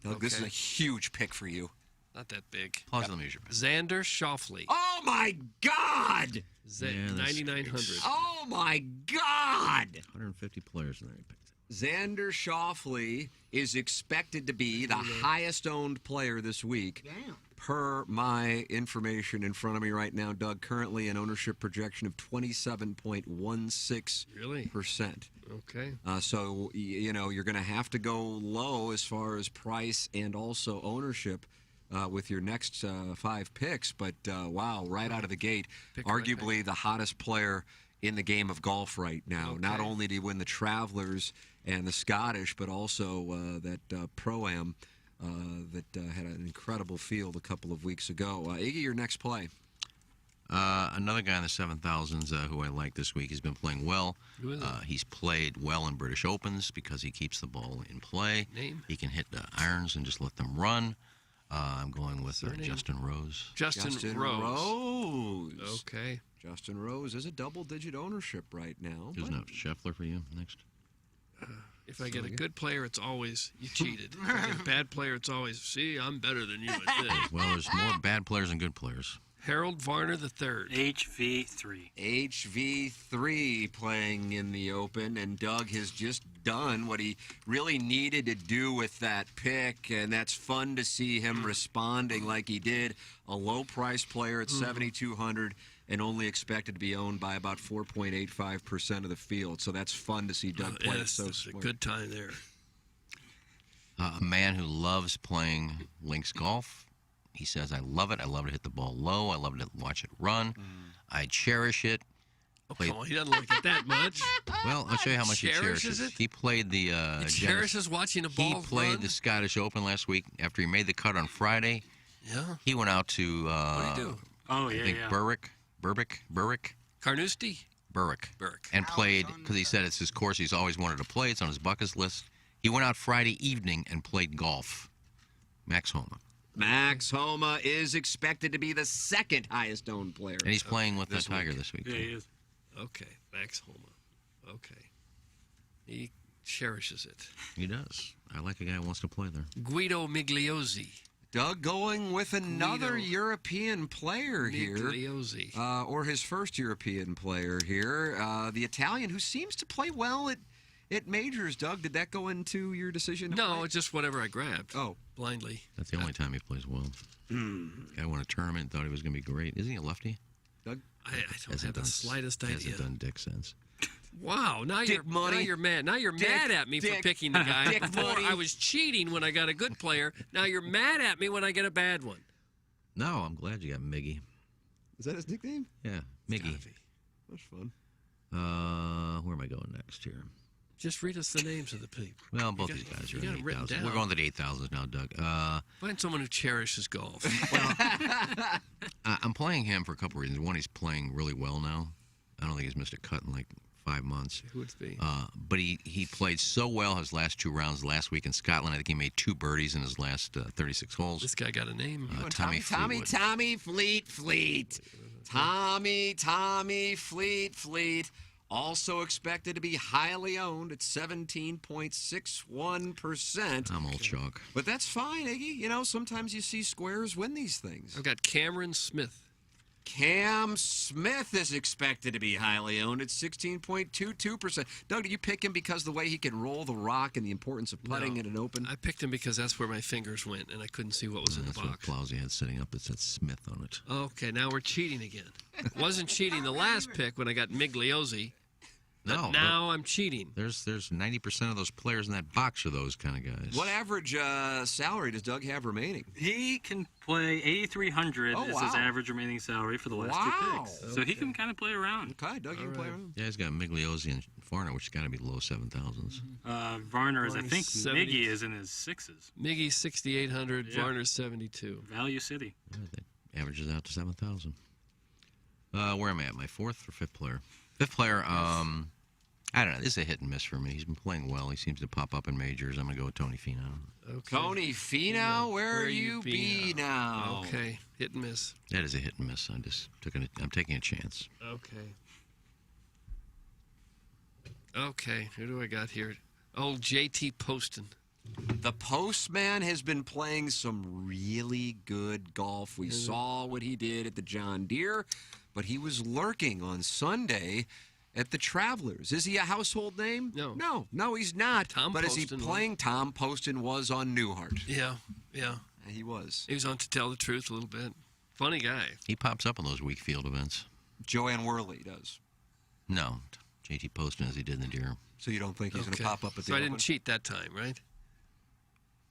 Doug, this is
Okay.
a huge pick for you.
Not that big.
Pause the music.
Xander Schauffele.
Oh, my God!
Yeah, that's
9,900.
Oh, my God!
150 players in there.
Xander Schauffele is expected to be the highest-owned player this week.
Damn.
Per my information in front of me right now, Doug, currently an ownership projection of 27.16%.
Really? Okay.
So, you're going to have to go low as far as price and also ownership with your next 5 picks. But, wow, right out of the gate, arguably the hottest player in the game of golf right now.
Okay.
Not only did he win the Travelers and the Scottish, but also that Pro-Am that had an incredible field a couple of weeks ago. Iggy, your next play.
Another guy in the 7,000s who I like this week. He's been playing well.
Who is it?
He's played well in British Opens because he keeps the ball in play.
Name?
He can hit the irons and just let them run. I'm going with Justin Rose.
Justin Rose. Okay.
Justin Rose is a double-digit ownership right now.
Who's not Scheffler for you next?
If I get a good player, it's always, you cheated. If I get a bad player, it's always, see, I'm better than you at this.
Well, there's more bad players than good players.
Harold Varner III.
HV3.
HV3 playing in the Open, and Doug has just done what he really needed to do with that pick, and that's fun to see him responding like he did. A low-price player at 7,200 and only expected to be owned by about 4.85% of the field. So that's fun to see Doug play.
Yes, it's a good time there.
A man who loves playing links golf. He says, I love it. I love to hit the ball low. I love to watch it run. I cherish it.
Come on, he doesn't like it that much.
Well, I'll show you how much he
Cherishes
cherishes
it?
He played the...
He cherishes watching a ball
He played
run?
the Scottish Open last week. After he made the cut on Friday,
Yeah.
he went out to...
What did he do?
Oh,
I
yeah,
think
yeah.
Berwick.
Carnoustie?
Berwick.
Berwick.
And played, because he said it's his course he's always wanted to play. It's on his bucket list. He went out Friday evening and played golf. Max Homa.
Max Homa is expected to be the second highest owned player.
And he's playing with the
this
Tiger
week.
this week.
Yeah,
too.
he is.
Okay, Max Homa. Okay. He cherishes it.
He does. I like a guy who wants to play there.
Guido Migliozzi.
Doug going with another
Guido
European player here.
Migliozzi.
Or his first European player here. The Italian who seems to play well at majors. Doug, did that go into your decision?
No, it's just whatever I grabbed.
Oh.
Blindly.
That's the only time he plays well. Guy won a tournament and thought he was going to be great. Isn't he a lefty?
Doug?
I don't have the slightest idea.
Hasn't done dick since.
Wow, now
Dick money.
now you're mad. Now you're mad at me for
Dick-
picking the guy.
Dick
Before
money.
I was cheating when I got a good player. Now you're mad at me when I get a bad one.
No, I'm glad you got Miggy.
Is that his nickname?
Yeah, Miggy.
That's fun.
Where am I going next here?
Just read us the names of the people.
Well, both these guys are
you got
in
it written
8,000.
down.
We're going to the 8,000s now, Doug.
Find someone who cherishes golf.
I'm playing him for a couple reasons. One, he's playing really well now. I don't think he's missed a cut in like 5 months.
Who would it be?
But he played so well his last 2 rounds last week in Scotland. I think he made 2 birdies in his last 36 holes.
This guy got a name.
Tommy Fleetwood.
Tommy Fleet. Tommy Fleet. Also expected to be highly owned at 17.61%.
I'm old chalk.
But that's fine, Iggy. You know, sometimes you see squares win these things.
I've got Cameron Smith.
Cam Smith is expected to be highly owned at 16.22%. Doug, did you pick him because of the way he can roll the rock and the importance of putting in an open?
I picked him because that's where my fingers went, and I couldn't see what was in the
That's what
box.
Plowsy had sitting up that said Smith on it.
Okay, now we're cheating again. Wasn't cheating the last pick when I got Migliozzi.
No,
now I'm cheating.
There's 90% of those players in that box are those kind of guys.
What average salary does Doug have remaining?
He can play 8,300
Oh,
is
wow.
his average remaining salary for the last 2 picks. So he can kind of play around.
Okay, Doug, you can play around.
Yeah, he's got Migliozzi and Varner, which has got to be low 7,000s.
Varner is, I think,
70.
Miggy is in his 6s.
Miggy 6,800,
Yeah.
Varner's 72.
Value City.
Yeah, that averages out to 7,000. Where am I at? My 4th or 5th player? 5th player, I don't know. This is a hit and miss for me. He's been playing well. He seems to pop up in majors. I'm going to go with Tony Finau.
Okay.
Tony Finau, where you be now?
Okay, hit and miss.
That is a hit and miss. I'm taking a chance.
Okay, who do I got here? Old JT Poston.
The Postman has been playing some really good golf. We saw what he did at the John Deere, but he was lurking on Sunday at the Travelers. Is he a household name? No, he's not.
Tom
but is he
Poston
playing? Tom Poston was on Newhart.
Yeah.
He was.
He was on To Tell the Truth a little bit. Funny guy.
He pops up on those weak field events.
Joanne Worley does.
No, JT Poston as he did in the Deer.
So you don't think he's going to pop up at the
So I
Open?
didn't cheat that time, right?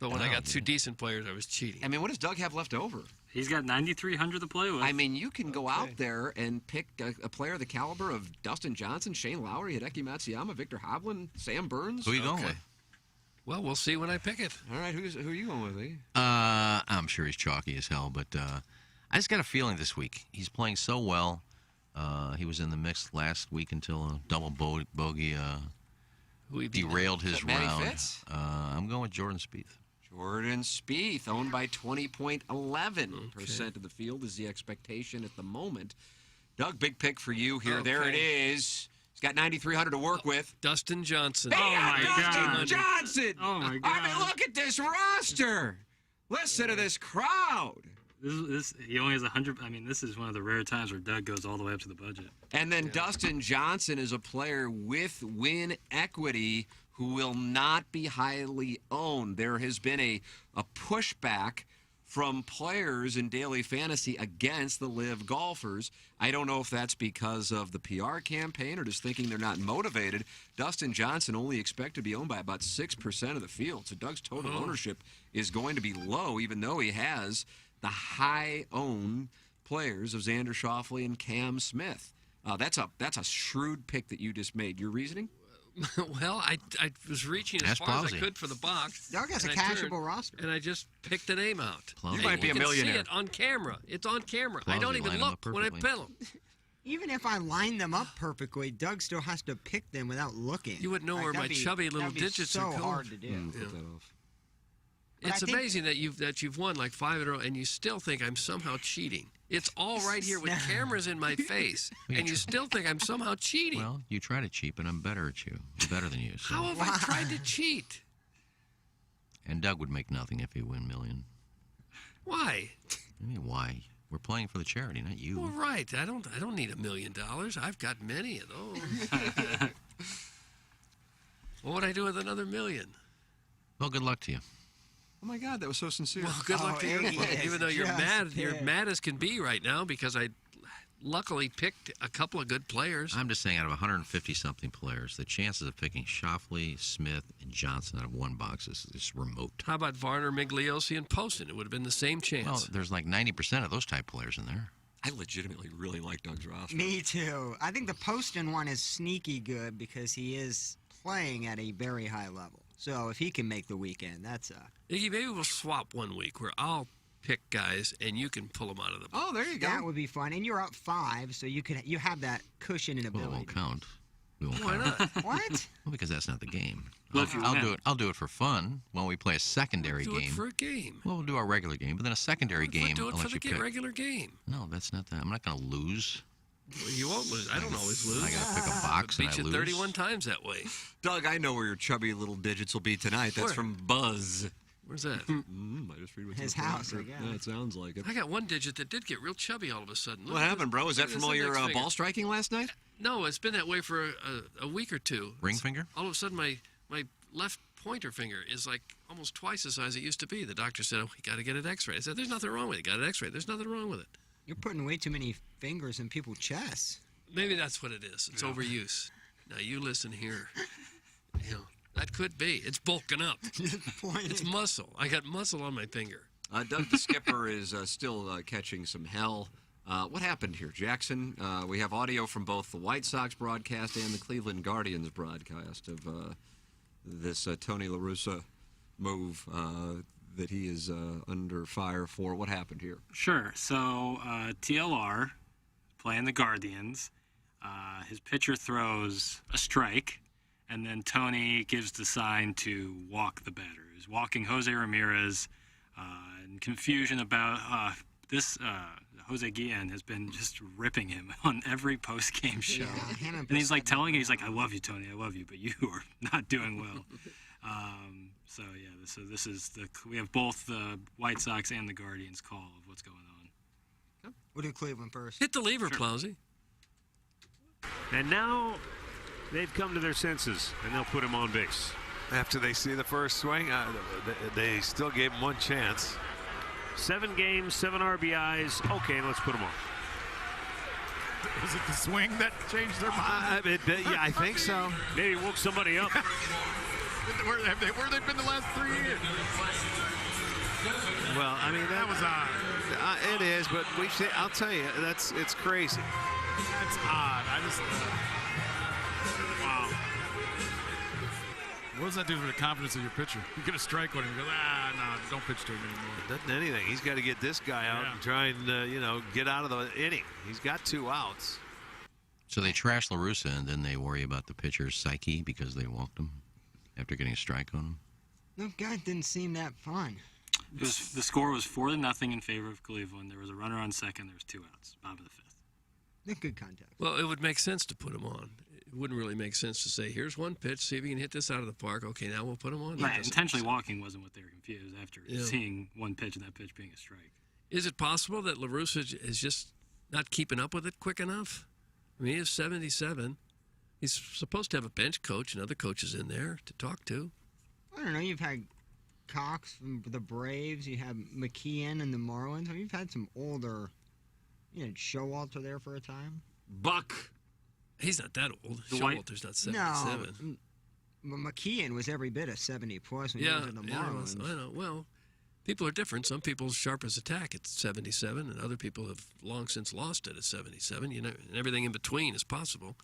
But when I got 2 decent players, I was cheating.
I mean, what does Doug have left over?
He's got 9,300 to play with.
I mean, you can go out there and pick a player the caliber of Dustin Johnson, Shane Lowry, Hideki Matsuyama, Victor Hovland, Sam Burns.
Who are you going with?
Well, we'll see when I pick it.
All right, who are you going with, Lee?
I'm sure he's chalky as hell, but I just got a feeling this week. He's playing so well. He was in the mix last week until a double bogey derailed his
Matty
round.
Fitz?
I'm going with Jordan Spieth.
Jordan Spieth, owned by 20.11% of the field, is the expectation at the moment. Doug, big pick for you here. There it is. He's got 9,300 to work with.
Dustin Johnson.
Dustin Johnson.
Oh, my
I
God.
mean, look at this roster. Listen to this crowd.
He only has 100. I mean, this is one of the rare times where Doug goes all the way up to the budget.
And then Dustin Johnson is a player with win equity who will not be highly owned. There has been a pushback from players in daily fantasy against the live golfers. I don't know if that's because of the PR campaign or just thinking they're not motivated. Dustin Johnson only expected to be owned by about 6% of the field. So Doug's total ownership is going to be low, even though he has the high-owned players of Xander Schauffele and Cam Smith. That's a shrewd pick that you just made. Your reasoning?
Well, I was reaching as
Ask
far as I
Plowsy.
could for the box.
Doug has a
and I
cashable
turned,
roster.
And I just picked a name out.
Plowsy.
And
might be a
can
millionaire.
see it on camera. It's on camera. I
Plowsy
don't even
lined 'em up
look when I
perfectly.
pin them.
Even if I line them up perfectly, Doug still has to pick them without looking.
You wouldn't know where my chubby little digits
so
are going.
hard to do.
Flip that off.
But
It's
I think-
amazing that you've won like 5 in a row, and you still think I'm somehow cheating. It's all right here with cameras in my face, and you still think I'm somehow cheating.
Well, you try to cheat, but I'm better at you. I'm better than you. So.
How have I tried to cheat?
And Doug would make nothing if he win $1 million.
Why?
I mean, why? We're playing for the charity, not you.
Well, right. I don't need $1 million. I've got many of those. What would I do with another $1 million?
Well, good luck to you.
Oh, my God, that was so sincere.
Well, good luck to you. Even though you're mad as can be right now because I luckily picked a couple of good players.
I'm just saying, out of 150-something players, the chances of picking Schauffele, Smith, and Johnson out of one box is just remote.
How about Varner, Migliozzi, and Poston? It would have been the same chance.
Well, there's like 90% of those type players in there.
I legitimately really like Doug's roster.
Me too. I think the Poston one is sneaky good because he is playing at a very high level. So if he can make the weekend, that's
Iggy, maybe we'll swap one week where I'll pick guys and you can pull them out of the box.
Oh, there you go. That would be fun. And you're up 5, so you have that cushion and
Well, it
ability.
won't count. We won't
Why
count.
not?
What?
Well, because that's not the game.
Well, if you win.
I'll do it for fun when we play a secondary
Do
game.
it for a game.
Well, we'll do our regular game, but then a secondary game.
Do it
I'll
for
let you
the
pick.
regular game.
No, that's not that. I'm not going to lose.
Well, you won't lose. I don't always lose.
I got to pick a box
I
and I
beat you
lose.
31 times that way.
Doug, I know where your chubby little digits will be tonight. That's
Where?
from Buzz.
Where's that?
I just read what's
His
in the
house,
paper.
I guess.
Yeah, it sounds like it.
I got one digit that did get real chubby all of a sudden. Look
What
at
happened,
this-
bro? Is
look
that
at
from
this
all your
index finger.
ball striking last night?
No, it's been that way for a week or two.
Ring finger?
All of a sudden, my left pointer finger is like almost twice the size it used to be. The doctor said, we got to get an x-ray. I said, there's nothing wrong with it. Got an x-ray. There's nothing wrong with it.
You're putting way too many fingers in people's chests.
Maybe that's what it is. It's overuse. Now, you listen here. You know, that could be. It's bulking up. It's muscle. I got muscle on my finger.
Doug the skipper is still catching some hell. What happened here, Jackson? We have audio from both the White Sox broadcast and the Cleveland Guardians broadcast of this Tony La Russa move that he is under fire for. What happened here?
Sure. So TLR playing the Guardians. His pitcher throws a strike, and then Tony gives the sign to walk the batter. He's walking Jose Ramirez, and confusion about this. Jose Guillen has been just ripping him on every post-game show.
Yeah,
and he's like telling him, he's like, I love you, Tony, I love you, but you are not doing well. So this is we have both the White Sox and the Guardians call of what's going on.
We'll do Cleveland first.
Hit the lever, Plowsy.
And now they've come to their senses, and they'll put him on base.
After they see the first swing, they still gave him one chance.
7 games, 7 RBIs. Okay, let's put him on.
Was it the swing that changed their mind? Yeah, I think so.
Maybe woke somebody up.
Where have they been the last 3 years? Well, I mean that was odd. It is, but I'll tell you, it's crazy. That's odd. I just wow.
What does that do for the confidence of your pitcher? You get a strike on him, you go, no, don't pitch to him anymore.
Doesn't anything. He's got to get this guy out and try and get out of the inning. He's got 2 outs.
So they trash La Russa, and then they worry about the pitcher's psyche because they walked him after getting a strike on him.
No, God didn't seem that fun.
The score was 4-0 in favor of Cleveland. There was a runner on second. There was 2 outs. Bottom of the 5th.
Good contact.
Well, it would make sense to put him on. It wouldn't really make sense to say, here's one pitch, see if you can hit this out of the park. Okay, now we'll put him on.
Right, intentionally walking wasn't what they were confused after seeing one pitch and that pitch being a strike.
Is it possible that La Russa is just not keeping up with it quick enough? I mean, he is 77. He's supposed to have a bench coach and other coaches in there to talk to.
I don't know. You've had Cox from the Braves. You have McKeon and the Marlins. I mean, you've had some older. You had Showalter there for a time.
Buck.
He's not that old. Showalter's not 77.
No, McKeon was every bit of 70 plus when he was in the Marlins.
I know. Well, people are different. Some people sharp as a tack at 77, and other people have long since lost it at 77. You know, and everything in between is possible.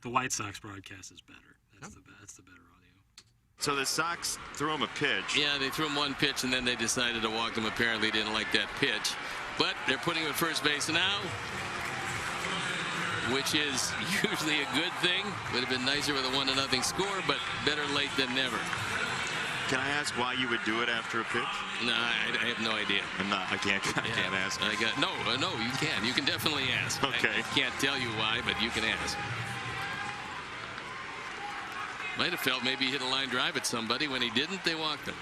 The White Sox broadcast is better. That's the better audio.
So the Sox threw him a pitch.
Yeah, they threw him one pitch, and then they decided to walk him. Apparently didn't like that pitch. But they're putting him at first base now, which is usually a good thing. Would have been nicer with a 1-0 score, but better late than never.
Can I ask why you would do it after a pitch?
No, I have no idea.
I can't ask.
No, you can. You can definitely ask.
Okay.
I can't tell you why, but you can ask. Might have felt maybe he hit a line drive at somebody. When he didn't, they walked him.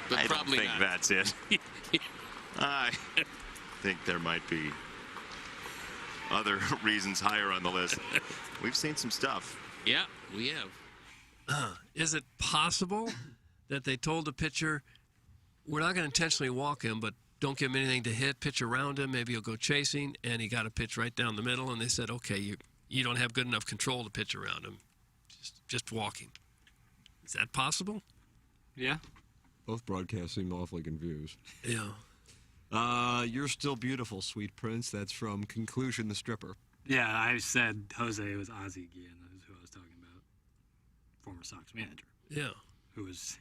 But
I
probably
don't think
not.
that's it. I think there might be other reasons higher on the list. We've seen some stuff.
Yeah, we have.
Is it possible that they told the pitcher, we're not going to intentionally walk him, but don't give him anything to hit, pitch around him, maybe he'll go chasing, and he got a pitch right down the middle, and they said, okay, you don't have good enough control to pitch around him. Just walk him. Is that possible?
Yeah.
Both broadcasts seem awfully confused.
Yeah.
You're still beautiful, sweet prince. That's from Conclusion the Stripper.
Yeah, I said Jose was Ozzie Guillen, is who I was talking about. Former Sox manager.
Yeah.
Who was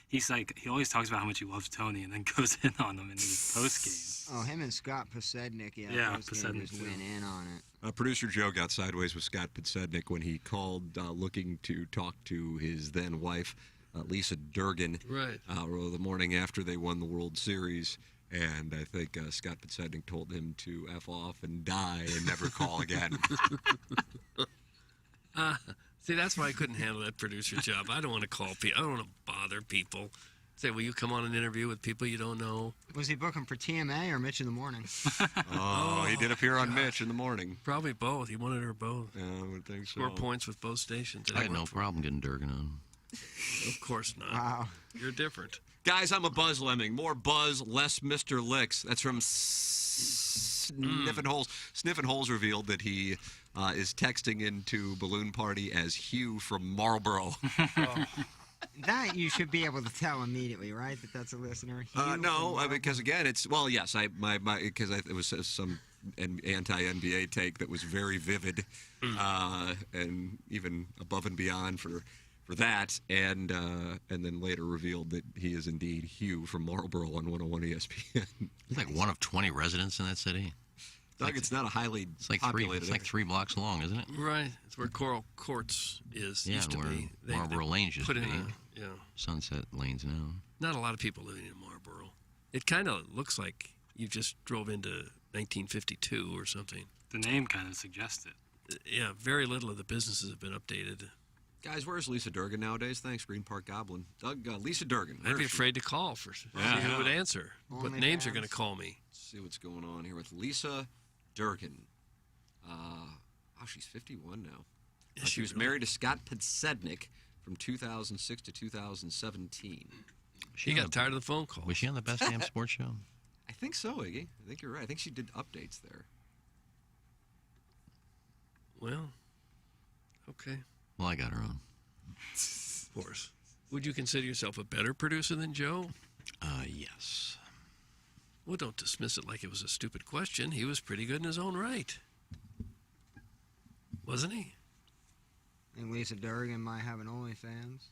he's like he always talks about how much he loves Tony and then goes in on him in his post game.
Oh, him and Scott Podsednik,
Yeah,
Podsednik just
Podsednik,
went in on it.
Producer Joe got sideways with Scott Podsednik when he called looking to talk to his then wife, Lisa Durgan,
Right.
The morning after they won the World Series. And I think Scott Podsednik told him to F off and die and never call again.
See, that's why I couldn't handle that producer job. I don't want to call people. I don't want to bother people. Say, will you come on an interview with people you don't know?
Was he booking for TMA or Mitch in the Morning?
He did appear on Mitch in the morning.
Probably both. He wanted her both.
Yeah, I would think so.
Score points with both stations.
I had no problem getting Durgan on.
Of course not.
Wow.
You're different.
Guys, I'm a Buzz Lemming. More Buzz, less Mr. Licks. That's from Sniffin' Holes. Sniffin' Holes revealed that he is texting into Balloon Party as Hugh from Marlboro.
That you should be able to tell immediately, right? That that's a listener.
No, because again, it's yes, it was some anti-NBA take that was very vivid, and even above and beyond for that, and then later revealed that he is indeed Hugh from Marlboro on 101 ESPN.
He's like one of 20 residents in that city.
Doug, it's not a highly populated.
It's like 3 blocks long, isn't it?
Right. It's where Coral Courts is.
Yeah,
used to
where
be.
Marlboro Lanes used
put
to
in
be.
yeah.
Sunset Lanes now.
Not a lot of people living in Marlboro. It kind of looks like you just drove into 1952 or something.
The name kind of suggests it.
Yeah, very little of the businesses have been updated.
Guys, where's Lisa Durgan nowadays? Thanks, Green Park Goblin. Doug, Lisa Durgan.
I'd be afraid to call for see who would answer. What names are going to call me?
Let's see what's going on here with Lisa Durgan. She's 51 now. She was married to Scott Podsednik from 2006 to 2017.
She got tired of the phone call.
Was she on the Best Damn Sports Show?
I think so, Iggy. I think you're right. I think she did updates there.
Well, okay.
Well, I got her on.
Of course. Would you consider yourself a better producer than Joe?
Yes.
Well, don't dismiss it like it was a stupid question. He was pretty good in his own right. Wasn't he?
And Lisa Durgan might have an OnlyFans.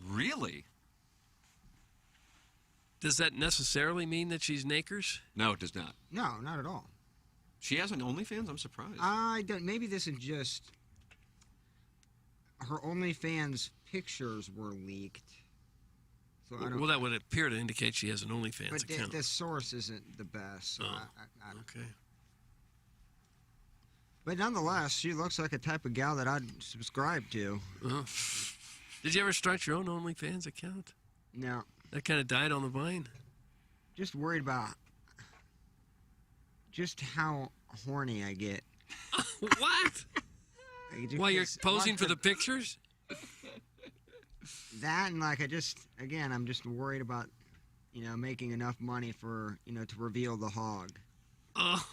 Really?
Does that necessarily mean that she's nakers?
No, it does not.
No, not at all.
She has an OnlyFans? I'm surprised.
I don't. Maybe this is just her OnlyFans pictures were leaked. So I don't.
Well, that would appear to indicate she has an OnlyFans
But
account.
the source isn't the best. So
Okay.
But nonetheless, she looks like a type of gal that I'd subscribe to.
Did you ever start your own OnlyFans account?
No.
That kind of died on the vine?
Just worried about just how horny I get.
What? While you're posing for the pictures?
That and like I'm just worried about, making enough money for, to reveal the hog.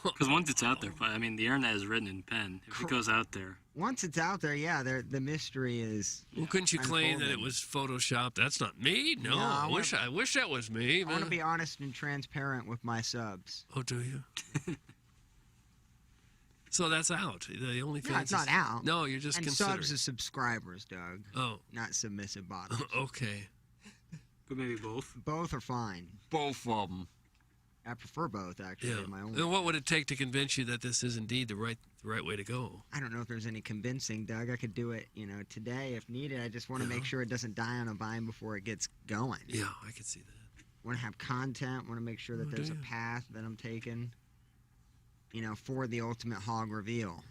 Because once it's out there, I mean, the internet is written in pen. If it goes out there.
Once it's out there, yeah, the mystery is.
Well, couldn't you claim that it was photoshopped? That's not me. No, I wish that was me.
I want to be honest and transparent with my subs.
Oh, do you? So that's out. The OnlyFans.
No, it's not out.
No, you're just
and
considering.
subs is subscribers, Doug.
Oh.
Not submissive bottoms.
Okay.
But maybe both.
Both are fine.
Both of them.
I prefer both, actually.
Yeah. And what would it take to convince you that this is indeed the right way to go?
I don't know if there's any convincing, Doug. I could do it, today if needed. I just want to make sure it doesn't die on a vine before it gets going.
Yeah, I can see that.
Want to have content. Want to make sure that there's a path that I'm taking, for the ultimate hog reveal.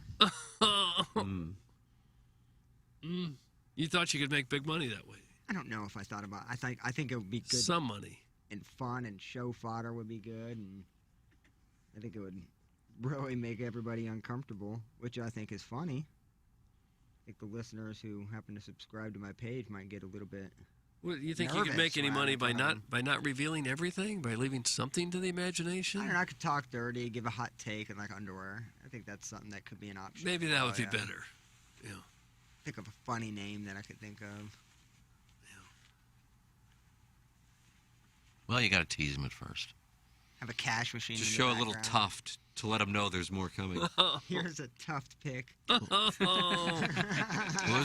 You thought you could make big money that way?
I don't know if I thought about it. I think it would be good.
Some money.
And fun and show fodder would be good, and I think it would really make everybody uncomfortable, which I think is funny. I think the listeners who happen to subscribe to my page might get a little bit.
Well, you think you could make any money by not revealing everything, by leaving something to the imagination?
I don't know. I could talk dirty, give a hot take, and like underwear. I think that's something that could be an option.
Maybe that would be better. Yeah.
Think of a funny name that I could think of.
Well, you got to tease him at first.
Have a cash machine.
To
in the
show a little
background.
tuft to let them know there's more coming.
Here's a tuft pick.
There was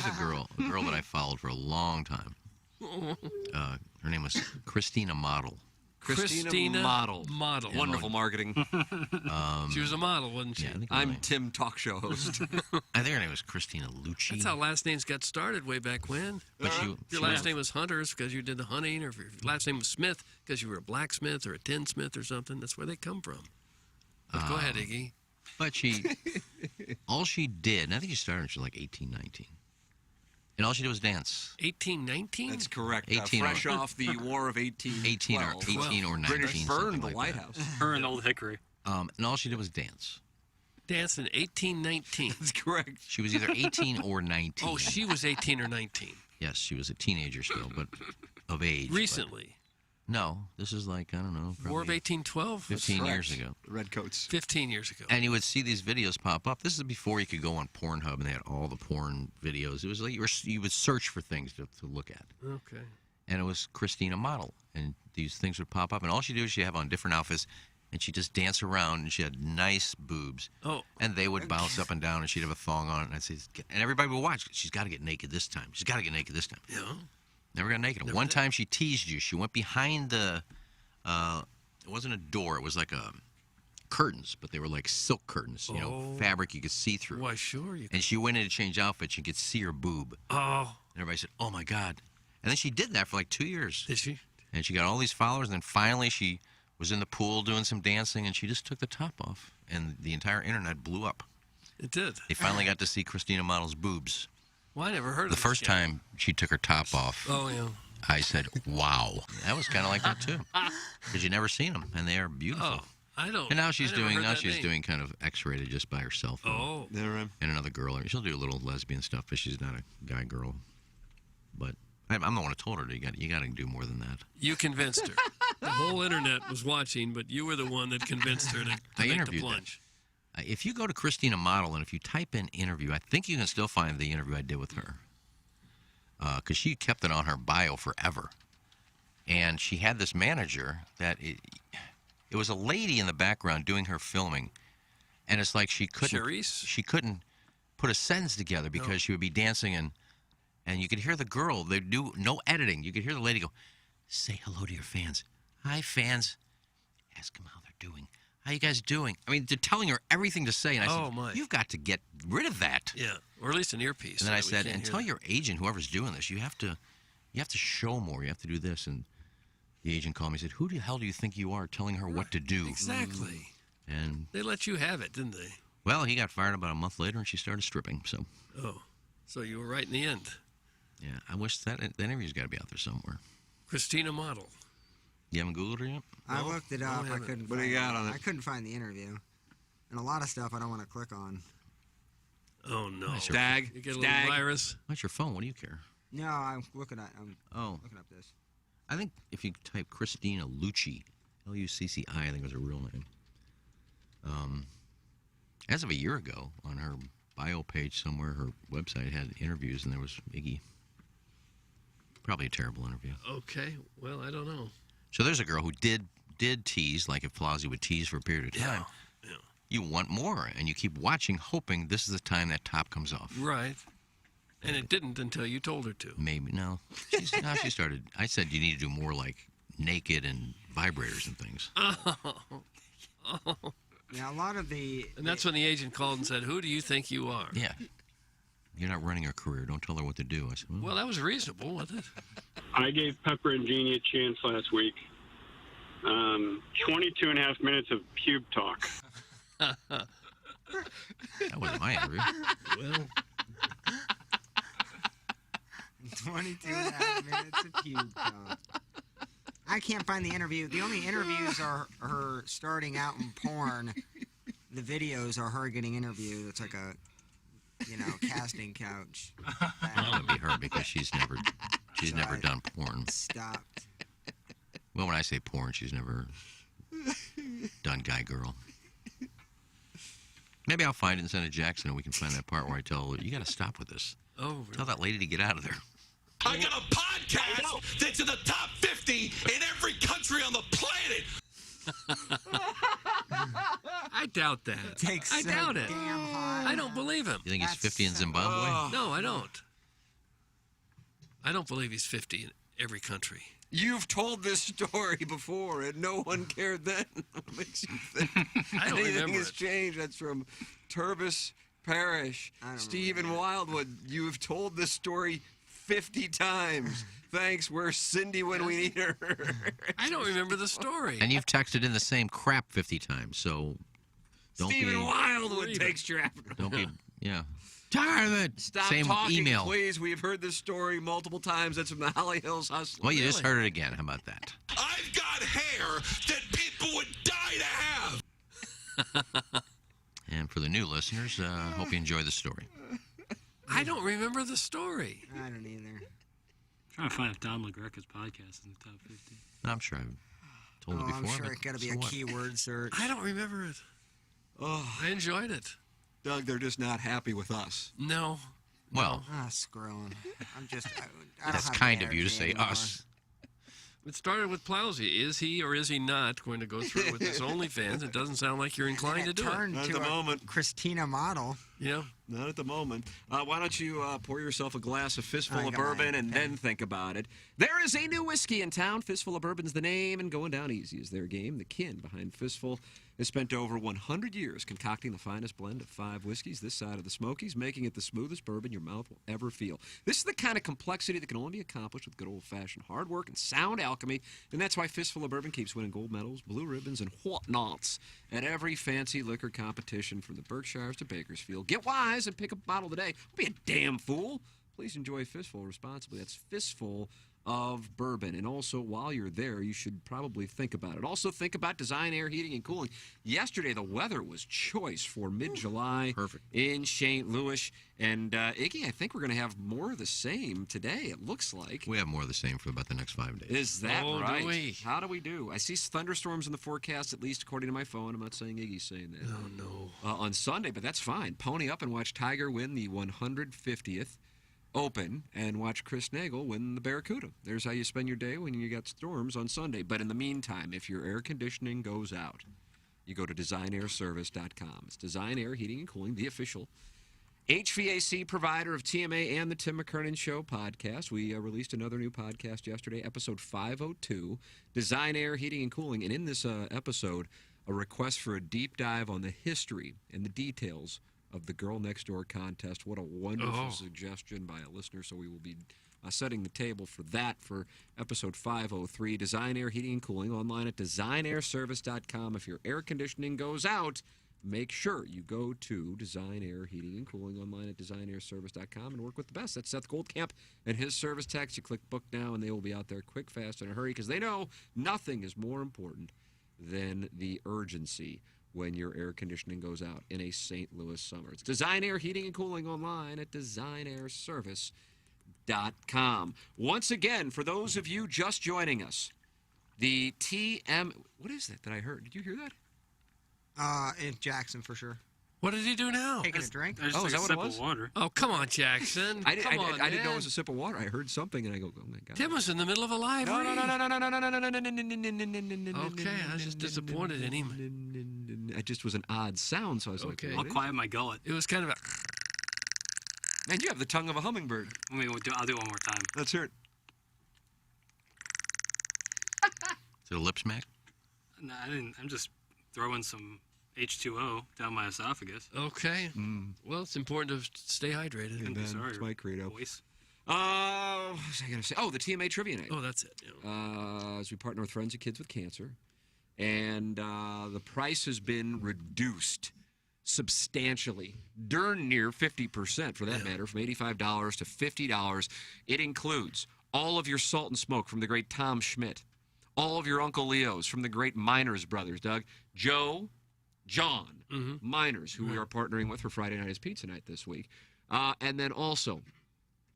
a girl that I followed for a long time. Her name was Christina Model.
Christina Model.
Model.
Wonderful marketing.
She was a model, wasn't she?
Yeah, I think
I'm Tim, talk show host.
I think her name was Christina Lucci.
That's how last names got started way back when.
But
If your last name was Hunter, it's because you did the hunting, or if your last name was Smith, because you were a blacksmith or a tinsmith or something. That's where they come from. But go ahead, Iggy.
But all she did, and I think she started when she was like 18, 19. And all she did was dance.
18, 19?
That's correct.
18
fresh
or-
off the War of
18 or 19.
British burned
something
the
like
White
that.
House.
Her and Old Hickory.
And all she did was dance.
Dance in 18, 19.
That's correct.
She was either 18 or 19.
Oh, she was 18 or 19.
Yes, she was a teenager still, but of age. but-
Recently.
No, this is like, I don't know.
War of
probably
1812?
15 years ago.
Redcoats.
15 years ago.
And you would see these videos pop up. This is before you could go on Pornhub and they had all the porn videos. It was like you would search for things to look at.
Okay.
And it was Christina Model. And these things would pop up. And all she'd do is she'd have on different outfits. And she'd just dance around. And she had nice boobs.
Oh.
And they would bounce up and down. And she'd have a thong on. And I'd say, and everybody would watch. She's got to get naked this time. She's got to get naked this time.
Yeah.
Never got naked. One time she teased you. She went behind the... it wasn't a door. It was like curtains, but they were like silk curtains. You know, fabric you could see through.
Why, sure. You
And she went in to change outfits. You could see her boob.
Oh.
And everybody said, "Oh my God!" And then she did that for like 2 years.
Did she?
And she got all these followers. And then finally, she was in the pool doing some dancing, and she just took the top off, and the entire internet blew up.
It did.
They finally got to see Christina Model's boobs.
Well, I never heard of
The
this
first
yet.
time she took her top off.
Oh, yeah.
I said, "Wow." That was kind of like that too, because you never seen them, and they are beautiful.
Oh, I don't.
And now she's
I never
doing
heard that name.
doing kind of X-rated just by herself.
Oh.
And another girl. She'll do a little lesbian stuff, but she's not a guy girl. But I'm the one who told her you got to do more than that.
You convinced her. The whole internet was watching, but you were the one that convinced her to
I
make the
interviewed them.
plunge.
If you go to Christina Model and if you type in interview, I think you can still find the interview I did with her. Because she kept it on her bio forever. And she had this manager that it was a lady in the background doing her filming. And it's like she couldn't put a sentence together because she would be dancing and you could hear the girl. They do no editing. You could hear the lady go, "Say hello to your fans. Hi, fans. Ask them how they're doing. How you guys doing?" I mean, they're telling her everything to say. And I said, "You've got to get rid of that."
Yeah, or at least an earpiece.
And then I
so that we
said,
can't
"And
hear
tell
that.
your agent, whoever's doing this, you have to show more. You have to do this." And the agent called me and said, "Who the hell do you think you are telling her what to do?"
Exactly.
And
They let you have it, didn't they?
well, he got fired about a month later, and she started stripping. So
Oh, so you were right in the end.
yeah, I wish that interview's got to be out there somewhere.
Christina Model.
You haven't Googled her yet?
I looked it up. I couldn't.
What do you got on it?
I couldn't find the interview, and a lot of stuff I don't want to click on.
Oh no.
Stag.
You get a little virus.
What's your phone? What do you care?
No, I'm looking at. I'm looking up this.
I think if you type Christina Lucci, Lucci, I think was her real name. As of a year ago, on her bio page somewhere, her website had interviews, and there was Iggy. Probably a terrible interview.
Okay. Well, I don't know.
So there's a girl who did tease, like if Flossie would tease for a period of time.
Yeah.
You want more, and you keep watching, hoping this is the time that top comes off.
Right. And it didn't until you told her to.
Maybe no. Now she started. I said you need to do more like naked and vibrators and things.
Oh.
Yeah, a lot of the.
And that's when the agent called and said, "Who do you think you are?"
Yeah. You're not running her career. Don't tell her what to do. I said,
Well, that was reasonable, wasn't it?
I gave Pepper and Jeannie a chance last week. 22 and a half minutes of pube talk.
That wasn't my interview.
Well,
22 and a half minutes of cube talk. I can't find the interview. The only interviews are her starting out in porn. The videos are her getting interviewed. It's like a, casting couch.
That would be her because she's never done porn.
Stopped.
Well, when I say porn, she's never done guy girl. Maybe I'll find it and send it to Jackson, and we can find that part where I tell her, "You got to stop with this.
Oh, really?
Tell that lady to get out of there."
I got a podcast that's in the top 50 in every country on the planet.
I doubt that. I doubt it. I don't believe him.
You think he's 50 in Zimbabwe?
No, I don't. I don't believe he's 50 in every country.
You've told this story before, and no one cared then. What makes you think
I don't
anything
remember
has
it.
changed? That's from Turvis Parish. Stephen Wildwood, you have told this story 50 times. Thanks, where's Cindy when we need her?
I don't remember the story.
And you've texted in the same crap 50 times, so don't
Stephen
be...
Wildwood takes traffic.
Don't be... Yeah. Tired of it.
Stop
Same
talking,
email.
please. We've heard this story multiple times. That's from the Holly Hills Hustler.
Well, you just heard it again. How about that?
I've got hair that people would die to have.
And for the new listeners, hope you enjoy the story.
I don't remember the story.
I don't either.
Trying to find if Don LaGreca's podcast is in the top 50.
I'm sure I've told it before.
I'm sure
but
it's got to be
so
a
what?
keyword search.
I don't remember it.
Oh,
I enjoyed it.
Doug, they're just not happy with us.
No.
Well,
screw 'em. I'm just. I don't
that's
have
kind
the
of you to
energy
say
anymore.
us.
It started with Plowsy. Is he or is he not going to go through with his OnlyFans? It doesn't sound like you're inclined to do it.
Turned
Not
to
at the
a
moment.
Christina model.
Yeah.
Not at the moment. Why don't you pour yourself a glass of Fistful
I
of
got
Bourbon
mine.
and then think about it. There is a new whiskey in town. Fistful of Bourbon's the name, and going down easy is their game. The kin behind Fistful has spent over 100 years concocting the finest blend of 5 whiskeys this side of the Smokies, making it the smoothest bourbon your mouth will ever feel. This is the kind of complexity that can only be accomplished with good old-fashioned hard work and sound alchemy, and that's why Fistful of Bourbon keeps winning gold medals, blue ribbons, and whatnots at every fancy liquor competition from the Berkshires to Bakersfield. Get wise and pick a bottle today. Don't be a damn fool. Please enjoy Fistful responsibly. That's Fistful of Bourbon. And also, while you're there, you should probably think about it. Also, think about Design Air Heating and Cooling. Yesterday, the weather was choice for mid-July in St. Louis. And, Iggy, I think we're going to have more of the same today, it looks like.
We have more of the same for about the next 5 days.
Is that
Oh, do
right?
we?
How do we do? I see thunderstorms in the forecast, at least according to my phone. I'm not saying Iggy's saying that.
Oh, no.
On Sunday, but that's fine. Pony up and watch Tiger win the 150th Open and watch Chris Nagel win the Barracuda. There's how you spend your day when you got storms on Sunday. But in the meantime, if your air conditioning goes out, you go to designairservice.com. It's Design Air Heating and Cooling, the official HVAC provider of TMA and the Tim McKernan Show podcast. We released another new podcast yesterday, episode 502, Design Air Heating and Cooling. And in this episode, a request for a deep dive on the history and the details of the Girl Next Door contest. What a wonderful suggestion by a listener. So we will be setting the table for that for episode 503, Design Air Heating and Cooling, online at designairservice.com. If your air conditioning goes out, make sure you go to Design Air Heating and Cooling online at designairservice.com and work with the best. That's Seth Goldcamp and his service techs. You click book now and they will be out there quick, fast, in a hurry because they know nothing is more important than the urgency when your air conditioning goes out in a St. Louis summer. It's Design Air Heating and Cooling online at designairservice.com. Once again, for those of you just joining us, the what is that I heard? Did you hear that?
In Jackson for sure.
What did he do now?
Taking a drink.
I just
Oh,
took
is
a
that what
sip
it was?
of water.
Oh, come on, Jackson.
I
Come on,
didn't know it
man.
was a sip of water. I heard something and I go, oh my God.
Tim was in the middle of a live
No, no,
read.
no, no, no, no, no, no, no, no, no, no, no, no.
Okay, I was just disappointed in him.
It just was an odd sound, so I was like,
Okay.
I'll quiet my gullet.
It was kind of a...
man, you have the tongue of a hummingbird.
I'll do it one more time.
Let's hear it.
Is it a lip smack?
No, I didn't. I'm just throwing some H2O down my esophagus.
Okay. Well, it's important to stay hydrated.
And then
Sorry,
it's my credo.
voice.
What was I going to say? Oh, the TMA Trivia Night.
Oh, that's it. Yeah.
As we partner with Friends of Kids with Cancer. And the price has been reduced substantially, darn near 50% for that matter, from $85 to $50. It includes all of your Salt and Smoke from the great Tom Schmidt, all of your Uncle Leo's from the great Miners Brothers, Doug, John Miners, who we are partnering with for Friday Night is Pizza Night this week, and then also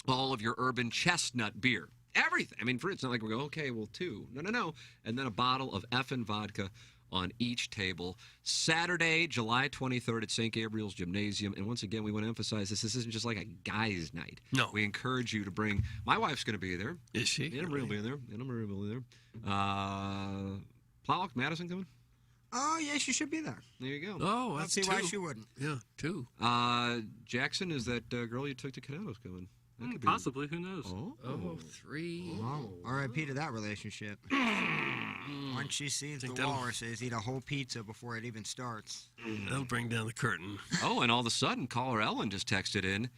all of your Urban Chestnut beer. Everything. I mean, it's not like we go, okay, well, 2. No. And then a bottle of effing vodka on each table. Saturday, July 23rd at St. Gabriel's Gymnasium. And once again, we want to emphasize this isn't just like a guy's night.
No.
We encourage you to bring... My wife's going to be there.
Is she?
Anna Marie will be there. Plowhawk Madison coming?
Oh, yeah, she should be there.
There you go.
Oh,
I don't
that's
see
two.
why she wouldn't.
Yeah, two.
Jackson is that girl you took to Canelo's coming. That could be-
Possibly, who knows?
Oh, three.
Well, R.I.P. to that relationship. Once she sees the
Think that'll-
walruses eat a whole pizza before it even starts.
That'll bring down the curtain.
Oh, and all of a sudden, caller Ellen just texted in,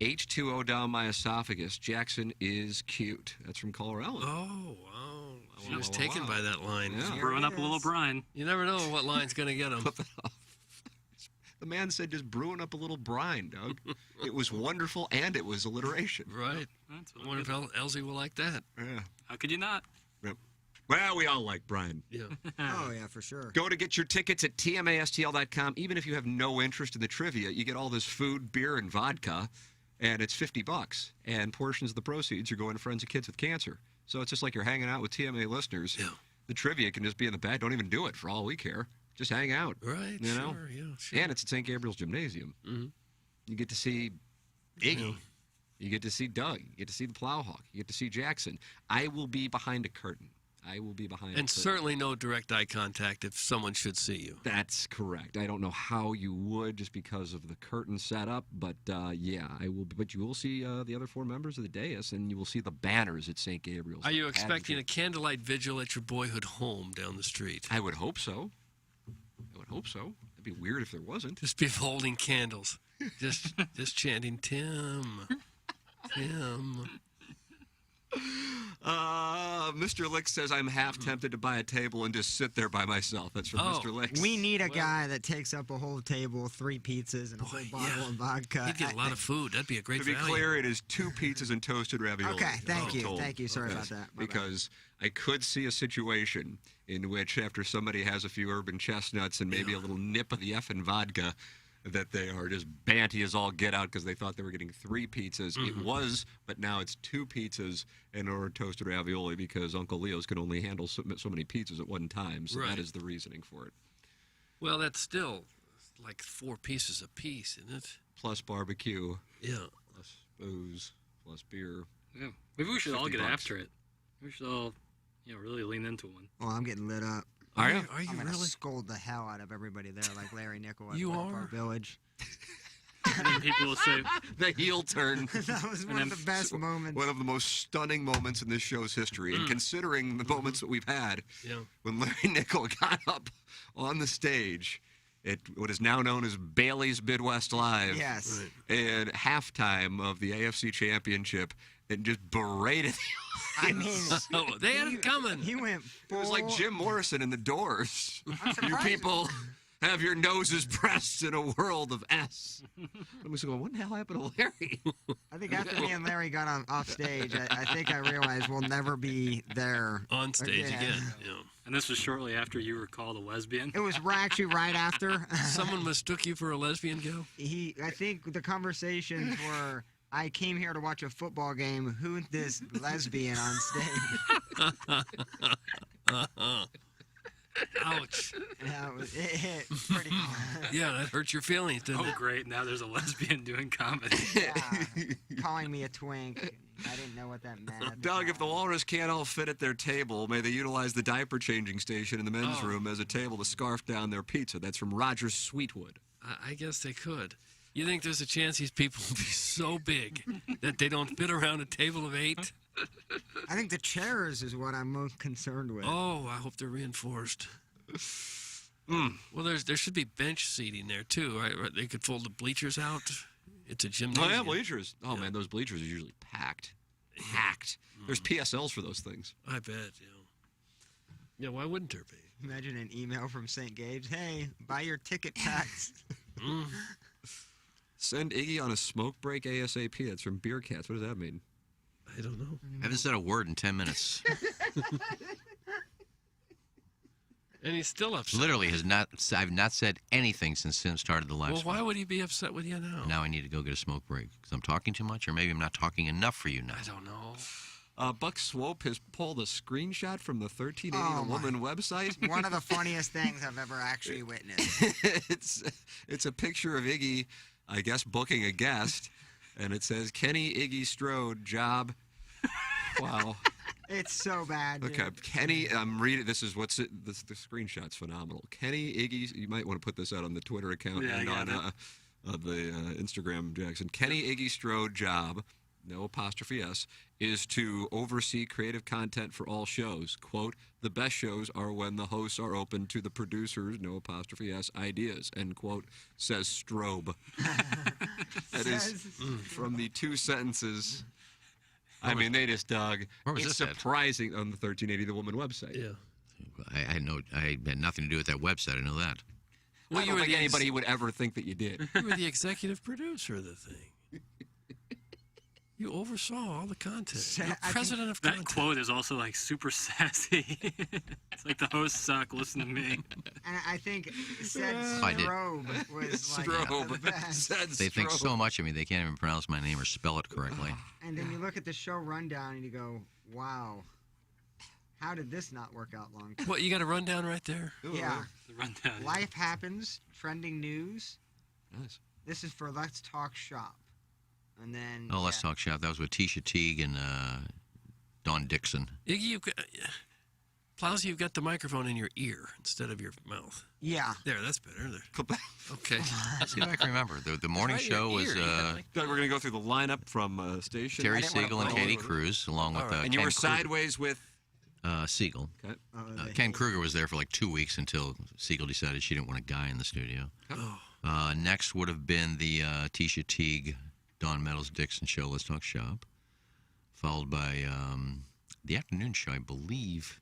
H2O down my esophagus. Jackson is cute. That's from caller Ellen.
Oh, wow. I was taken by that line.
Yeah.
Brewing up a little brine.
You never know what line's going to get him.
The man said just brewing up a little brine, Doug. It was wonderful, and it was alliteration.
Right. I wonder if Elsie will like that.
Yeah.
How could you not?
Yep. Well, we all like brine.
Yeah.
Oh, yeah, for sure.
Go to get your tickets at tmastl.com. Even if you have no interest in the trivia, you get all this food, beer, and vodka, and it's $50. And portions of the proceeds are going to Friends of Kids with Cancer. So it's just like you're hanging out with TMA listeners.
Yeah.
The trivia can just be in the back. Don't even do it for all we care. Just hang out.
Right,
You know?
sure, yeah, sure.
And it's at St. Gabriel's Gymnasium.
Mm-hmm.
You get to see Iggy. You get to see Doug. You get to see the Plowhawk. You get to see Jackson. I will be behind a curtain. I will be behind a
And
curtain.
certainly no direct eye contact if someone should see you.
That's correct. I don't know how you would just because of the curtain setup, but yeah, I will. But you will see the other four members of the dais, and you will see the banners at St. Gabriel's.
Are you expecting a candlelight vigil at your boyhood home down the street?
I would hope so. I would hope so. It'd be weird if there wasn't.
Just people holding candles, just chanting Tim, Tim.
Mr. Lick says I'm half tempted to buy a table and just sit there by myself. That's from Mr. Lick.
We need a guy that takes up a whole table, 3 pizzas, and a whole bottle of vodka.
You'd get a lot of food. That'd be a great
To be
value.
clear, it is 2 pizzas and toasted ravioli.
Okay, thank
I'm
you.
told.
Thank you. Sorry about
Yes,
that. My bad.
Because I could see a situation in which after somebody has a few urban chestnuts and maybe a little nip of the effing vodka, that they are just banty as all get out because they thought they were getting 3 pizzas. It was, but now it's 2 pizzas and or toasted ravioli because Uncle Leo's can only handle so many pizzas at one time. So
Right.
that is the reasoning for it.
Well, that's still like 4 pieces a piece, isn't it?
Plus barbecue.
Yeah.
Plus booze. Plus beer.
Yeah. Maybe we should all get
$50.
after it. We should all, really lean into one.
Oh, I'm getting lit up.
Are you?
Are you
I'm gonna
really?
scold the hell out of everybody there, like Larry Nickel at
You
Park
are?
Park Village.
And then people will say,
The heel turn.
That was one of the best moments.
One of the most stunning moments in this show's history. And considering the moments that we've had,
Yeah.
when Larry Nickel got up on the stage at what is now known as Bailey's Midwest Live,
Yes.
and halftime of the AFC Championship, and just berated the
I mean,
Oh, they had it coming.
he went
It was like
full-
Jim Morrison in The Doors. You
surprised.
people have your noses pressed in a world of S. I was going, what the hell happened to Larry?
I think after me and Larry got off stage, I think I realized we'll never be there
On stage again. Yeah.
and this was shortly after you were called a lesbian.
It was actually right after.
Someone mistook you for a lesbian, Gil?
I think the conversations were, I came here to watch a football game. Who's this lesbian on stage?
Ouch.
Yeah, it hit pretty hard.
Yeah, that hurt your feelings, didn't
Oh,
it?
great. Now there's a lesbian doing comedy.
Calling me a twink. I didn't know what that meant. at the
Doug, if the
time.
Walrus can't all fit at their table, may they utilize the diaper changing station in the men's
Oh.
room as a table to scarf down their pizza. That's from Roger Sweetwood.
I guess they could. You think there's a chance these people will be so big that they don't fit around a table of 8?
I think the chairs is what I'm most concerned with.
Oh, I hope they're reinforced. Well, there should be bench seating there too, right? They could fold the bleachers out. It's a
Oh,
gymnasium.
yeah, bleachers. Oh, man, those bleachers are usually packed. Packed. There's PSLs for those things.
I bet. Yeah, why wouldn't there be?
Imagine an email from St. Gabe's. Hey, buy your ticket packs.
Send Iggy on a smoke break ASAP. That's from Beer Cats. What does that mean?
I don't know.
I haven't said a word in 10 minutes.
And he's still upset.
Literally I've not said anything since Sim started the live
Well,
spot.
why would he be upset with you now?
Now I need to go get a smoke break because I'm talking too much, or maybe I'm not talking enough for you now.
I don't know.
Buck Swope has pulled a screenshot from the 1380
Oh, my.
Woman website.
One of the funniest things I've ever actually witnessed.
It's a picture of Iggy, I guess, booking a guest, and it says Kenny Iggy Strode job. Wow.
It's so bad. Dude.
Okay, Kenny, I'm reading. This is what's it. The screenshot's phenomenal. Kenny Iggy, you might want to put this out on the Twitter account
Yeah,
and
I got
on the Instagram, Jackson. Kenny Iggy Strode job, no apostrophe S, is to oversee creative content for all shows. Quote, the best shows are when the hosts are open to the producers, no apostrophe S, ideas, end quote, says Strobe. That is from the two sentences. I mean, they just dug.
Where was
It's
this at?
surprising on the 1380 The Woman website.
Yeah.
I had nothing to do with that website. I know that.
Well,
you
you
were
don't think
the
anybody would ever think that you did.
You were the executive producer of the thing. You oversaw all the content. You're president of
That
content.
quote is also like super sassy. It's like the hosts suck. Listen to me.
And I think said
I did.
Strobe was like the best.
They think so much of me they can't even pronounce my name or spell it correctly.
And then you look at the show rundown and you go, wow, how did this not work out long term?
What, you got a rundown right there?
Yeah.
The rundown.
Life happens, trending news.
Nice.
This is for Let's Talk Shop. And then.
Oh, Let's Talk Shop. That was with Tisha Teague and Don Dixon.
Iggy, you've got, Plowsy, you've got the microphone in your ear instead of your mouth.
Yeah.
There, that's better. There. Okay.
See if I can remember. The morning
Right in your
show was
ear,
We're going to go through the lineup from station.
Terry Siegel and Katie Cruz, along with
And you
Ken
were
Kruger.
sideways with.
Siegel.
Okay.
Ken Kruger was there for like 2 weeks until Siegel decided she didn't want a guy in the studio.
Oh.
Next would have been the Tisha Teague, Don Meadows Dixon show, Let's Talk Shop, followed by the afternoon show, I believe.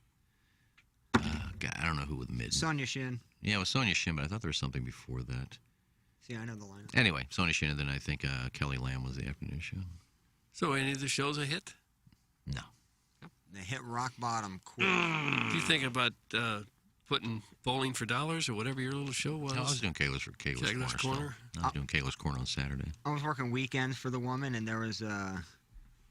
God, I don't know who was mid.
Sonia Shin.
Yeah, it was Sonia Shin, but I thought there was something before that.
See, I know the line.
Anyway, Sonia Shin, and then I think Kelly Lamb was the afternoon show.
So, any of the shows a hit?
No.
They hit rock bottom quick.
Do you think about putting Bowling for Dollars or whatever your little show was?
No, I was doing Kayla's
Kayla's
Corner.
Corner?
still. I was doing Kayla's Corner on Saturday.
I was working weekends for the woman, and there was a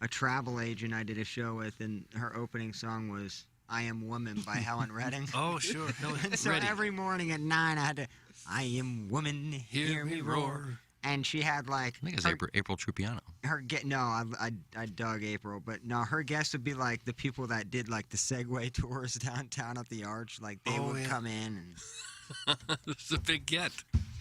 travel agent I did a show with, and her opening song was I Am Woman by Helen Redding.
Oh, sure. Helen
So
Redding.
every morning at 9, I had to, I am woman, hear me roar. And she had like.
I think it was April Trupiano.
I dug April, but no, her guests would be like the people that did like the Segway tours downtown at the Arch. Like they would come in and.
It's a big get.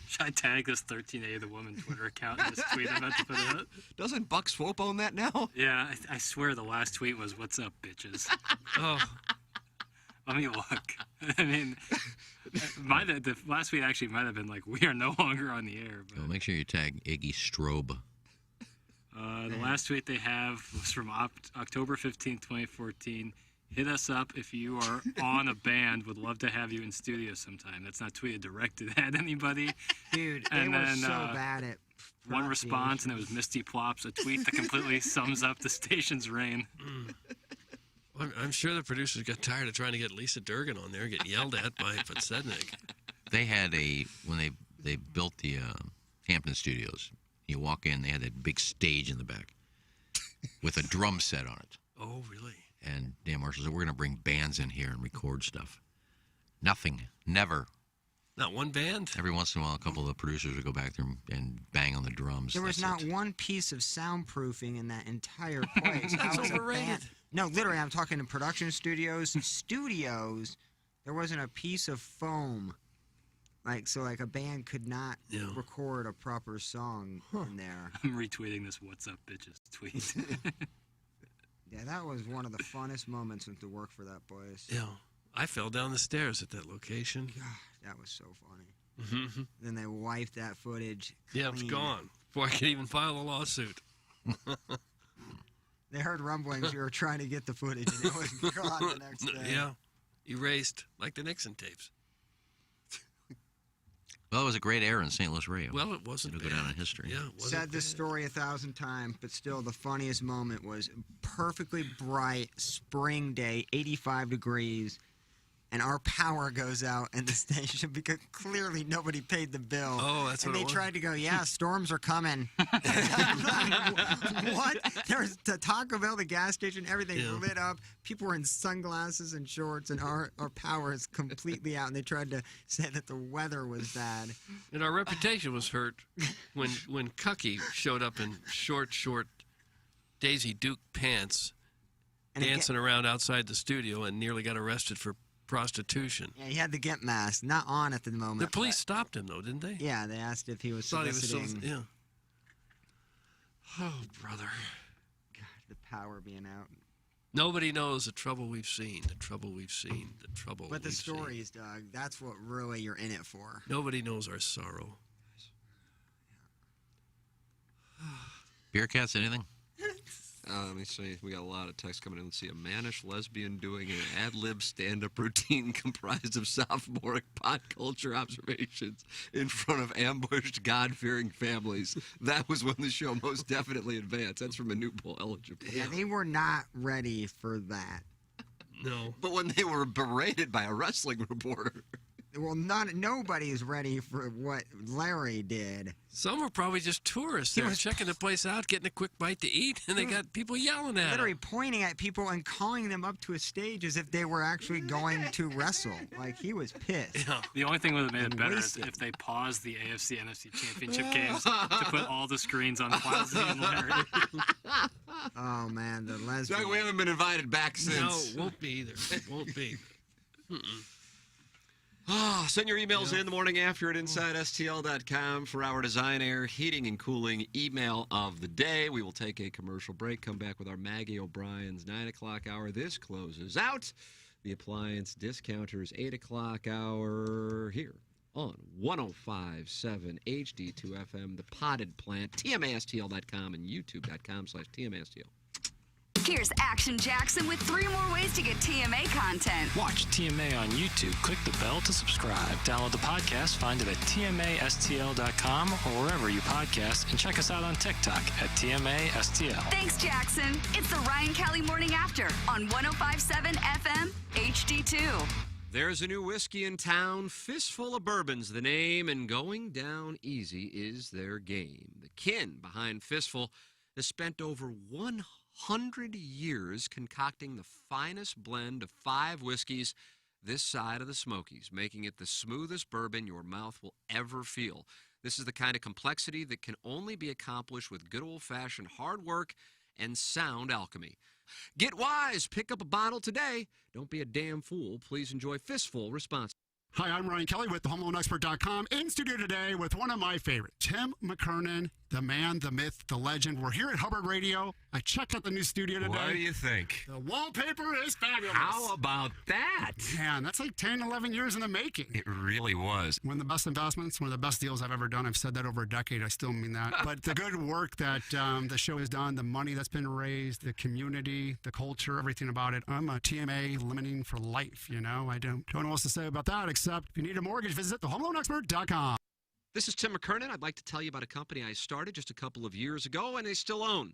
Should I tag this 13A The Woman Twitter account and just tweet about to put it out?
Doesn't Buck Swope own that now?
Yeah, I swear the last tweet was, "What's up, bitches?"
Oh.
Let me look. I mean, the last tweet actually might have been like, "We are no longer on the air." But
Well, make sure you tag Iggy Strobe.
the last tweet they have was from October 15, 2014. Hit us up if you are on a band. Would love to have you in studio sometime. That's not tweeted directed at anybody.
Dude,
and
they were
then,
so bad at.
One response, and it was Misty Plops, a tweet that completely sums up the station's reign.
I'm sure the producers got tired of trying to get Lisa Durgan on there and get yelled at by Podsednik.
They had when they built the Hampton Studios. You walk in, they had that big stage in the back with a drum set on it.
Oh, really?
And Dan Marshall said, we're going to bring bands in here and record stuff. Nothing. Never.
Not one band?
Every once in a while, a couple of the producers would go back there and bang on the drums.
There was
That's
not
it.
one piece of soundproofing in that entire place.
That's
How was a
overrated.
band- No, literally, I'm talking to production studios. Studios, there wasn't a piece of foam. Like a band could not record a proper song in there.
I'm retweeting this "What's up, bitches" tweet.
Yeah, that was one of the funnest moments to work for that place.
Yeah. I fell down the stairs at that location.
God, that was so funny.
Mm-hmm.
Then they wiped that footage.
Yeah, it was
clean.
gone before I could even file a lawsuit.
They heard rumblings you were trying to get the footage, and it was gone the next day.
Yeah. Erased, like the Nixon tapes.
Well, it was a great era in St. Louis radio.
Well, it wasn't
It'll go down in history.
Yeah, it wasn't
Said this story 1,000 times, but still the funniest moment was perfectly bright spring day, 85 degrees, and our power goes out in the station because clearly nobody paid the bill.
Oh, that's
and
what it
they
was?
tried to go, yeah, storms are coming. What? There's the Taco Bell, the gas station, everything
Yeah.
lit up. People were in sunglasses and shorts, and our power is completely out. And they tried to say that the weather was bad.
And our reputation was hurt when Cucky showed up in short Daisy Duke pants
And
dancing around outside the studio and nearly got arrested for prostitution.
Yeah, he had the GIMP mask, not on at the moment.
The police stopped him, though, didn't they?
Yeah, they asked if he was
Thought he was
soliciting.
yeah. Oh, brother.
God, the power being out.
Nobody knows the trouble we've seen, the trouble we've seen, the trouble
But the
we've seen.
stories, Doug, that's what really you're in it for.
Nobody knows our sorrow.
Bearcats, anything?
Let me see. We got a lot of text coming in. Let's see. A mannish lesbian doing an ad-lib stand-up routine comprised of sophomoric pot culture observations in front of ambushed, God-fearing families. That was when the show most definitely advanced. That's from a new poll eligible.
Yeah, they were not ready for that.
No.
But when they were berated by a wrestling reporter.
Well, nobody's ready for what Larry did.
Some were probably just tourists. They were checking the place out, getting a quick bite to eat, and they got people yelling at
Literally
them.
pointing at people and calling them up to a stage as if they were actually going to wrestle. Like, he was pissed.
The only thing that would have made it
And
better is
wasted.
if they paused the AFC NFC Championship games to put all the screens on Quasi and Larry.
Oh, man, the lesbian.
Doug, we haven't been invited back since.
No, won't be either. Won't be.
Send your emails in the morning after at InsideSTL.com for our Design Air Heating and Cooling email of the day. We will take a commercial break, come back with our Maggie O'Brien's 9 o'clock hour. This closes out the Appliance Discounters 8 o'clock hour here on 105.7 HD2 FM, The Potted Plant, TMASTL.com, and YouTube.com/TMASTL.
Here's Action Jackson with 3 more ways to get TMA content.
Watch TMA on YouTube. Click the bell to subscribe. Download the podcast. Find it at TMASTL.com or wherever you podcast. And check us out on TikTok at TMASTL.
Thanks, Jackson. It's the Ryan Kelly Morning After on 105.7 FM HD2.
There's a new whiskey in town, Fistful of Bourbon's the name, and going down easy is their game. The kin behind Fistful has spent over 100 years concocting the finest blend of 5 whiskeys this side of the Smokies, making it the smoothest bourbon your mouth will ever feel. This is the kind of complexity that can only be accomplished with good old-fashioned hard work and sound alchemy. Get wise. Pick up a bottle today. Don't be a damn fool. Please enjoy Fistful responsibly.
Hi, I'm Ryan Kelly with thehomeloanexpert.com. In studio today with one of my favorites, Tim McKernan, the man, the myth, the legend. We're here at Hubbard Radio. I checked out the new studio today.
What do you think?
The wallpaper is fabulous.
How about that?
Man, that's like 10, 11 years in the making.
It really was.
One of the best investments, one of the best deals I've ever done. I've said that over a decade. I still mean that. But the good work that the show has done, the money that's been raised, the community, the culture, everything about it. I'm a TMA limiting for life, you know. I don't know what else to say about that, except if you need a mortgage, visit thehomeloanexpert.com.
This is Tim McKernan. I'd like to tell you about a company I started just a couple of years ago and they still own.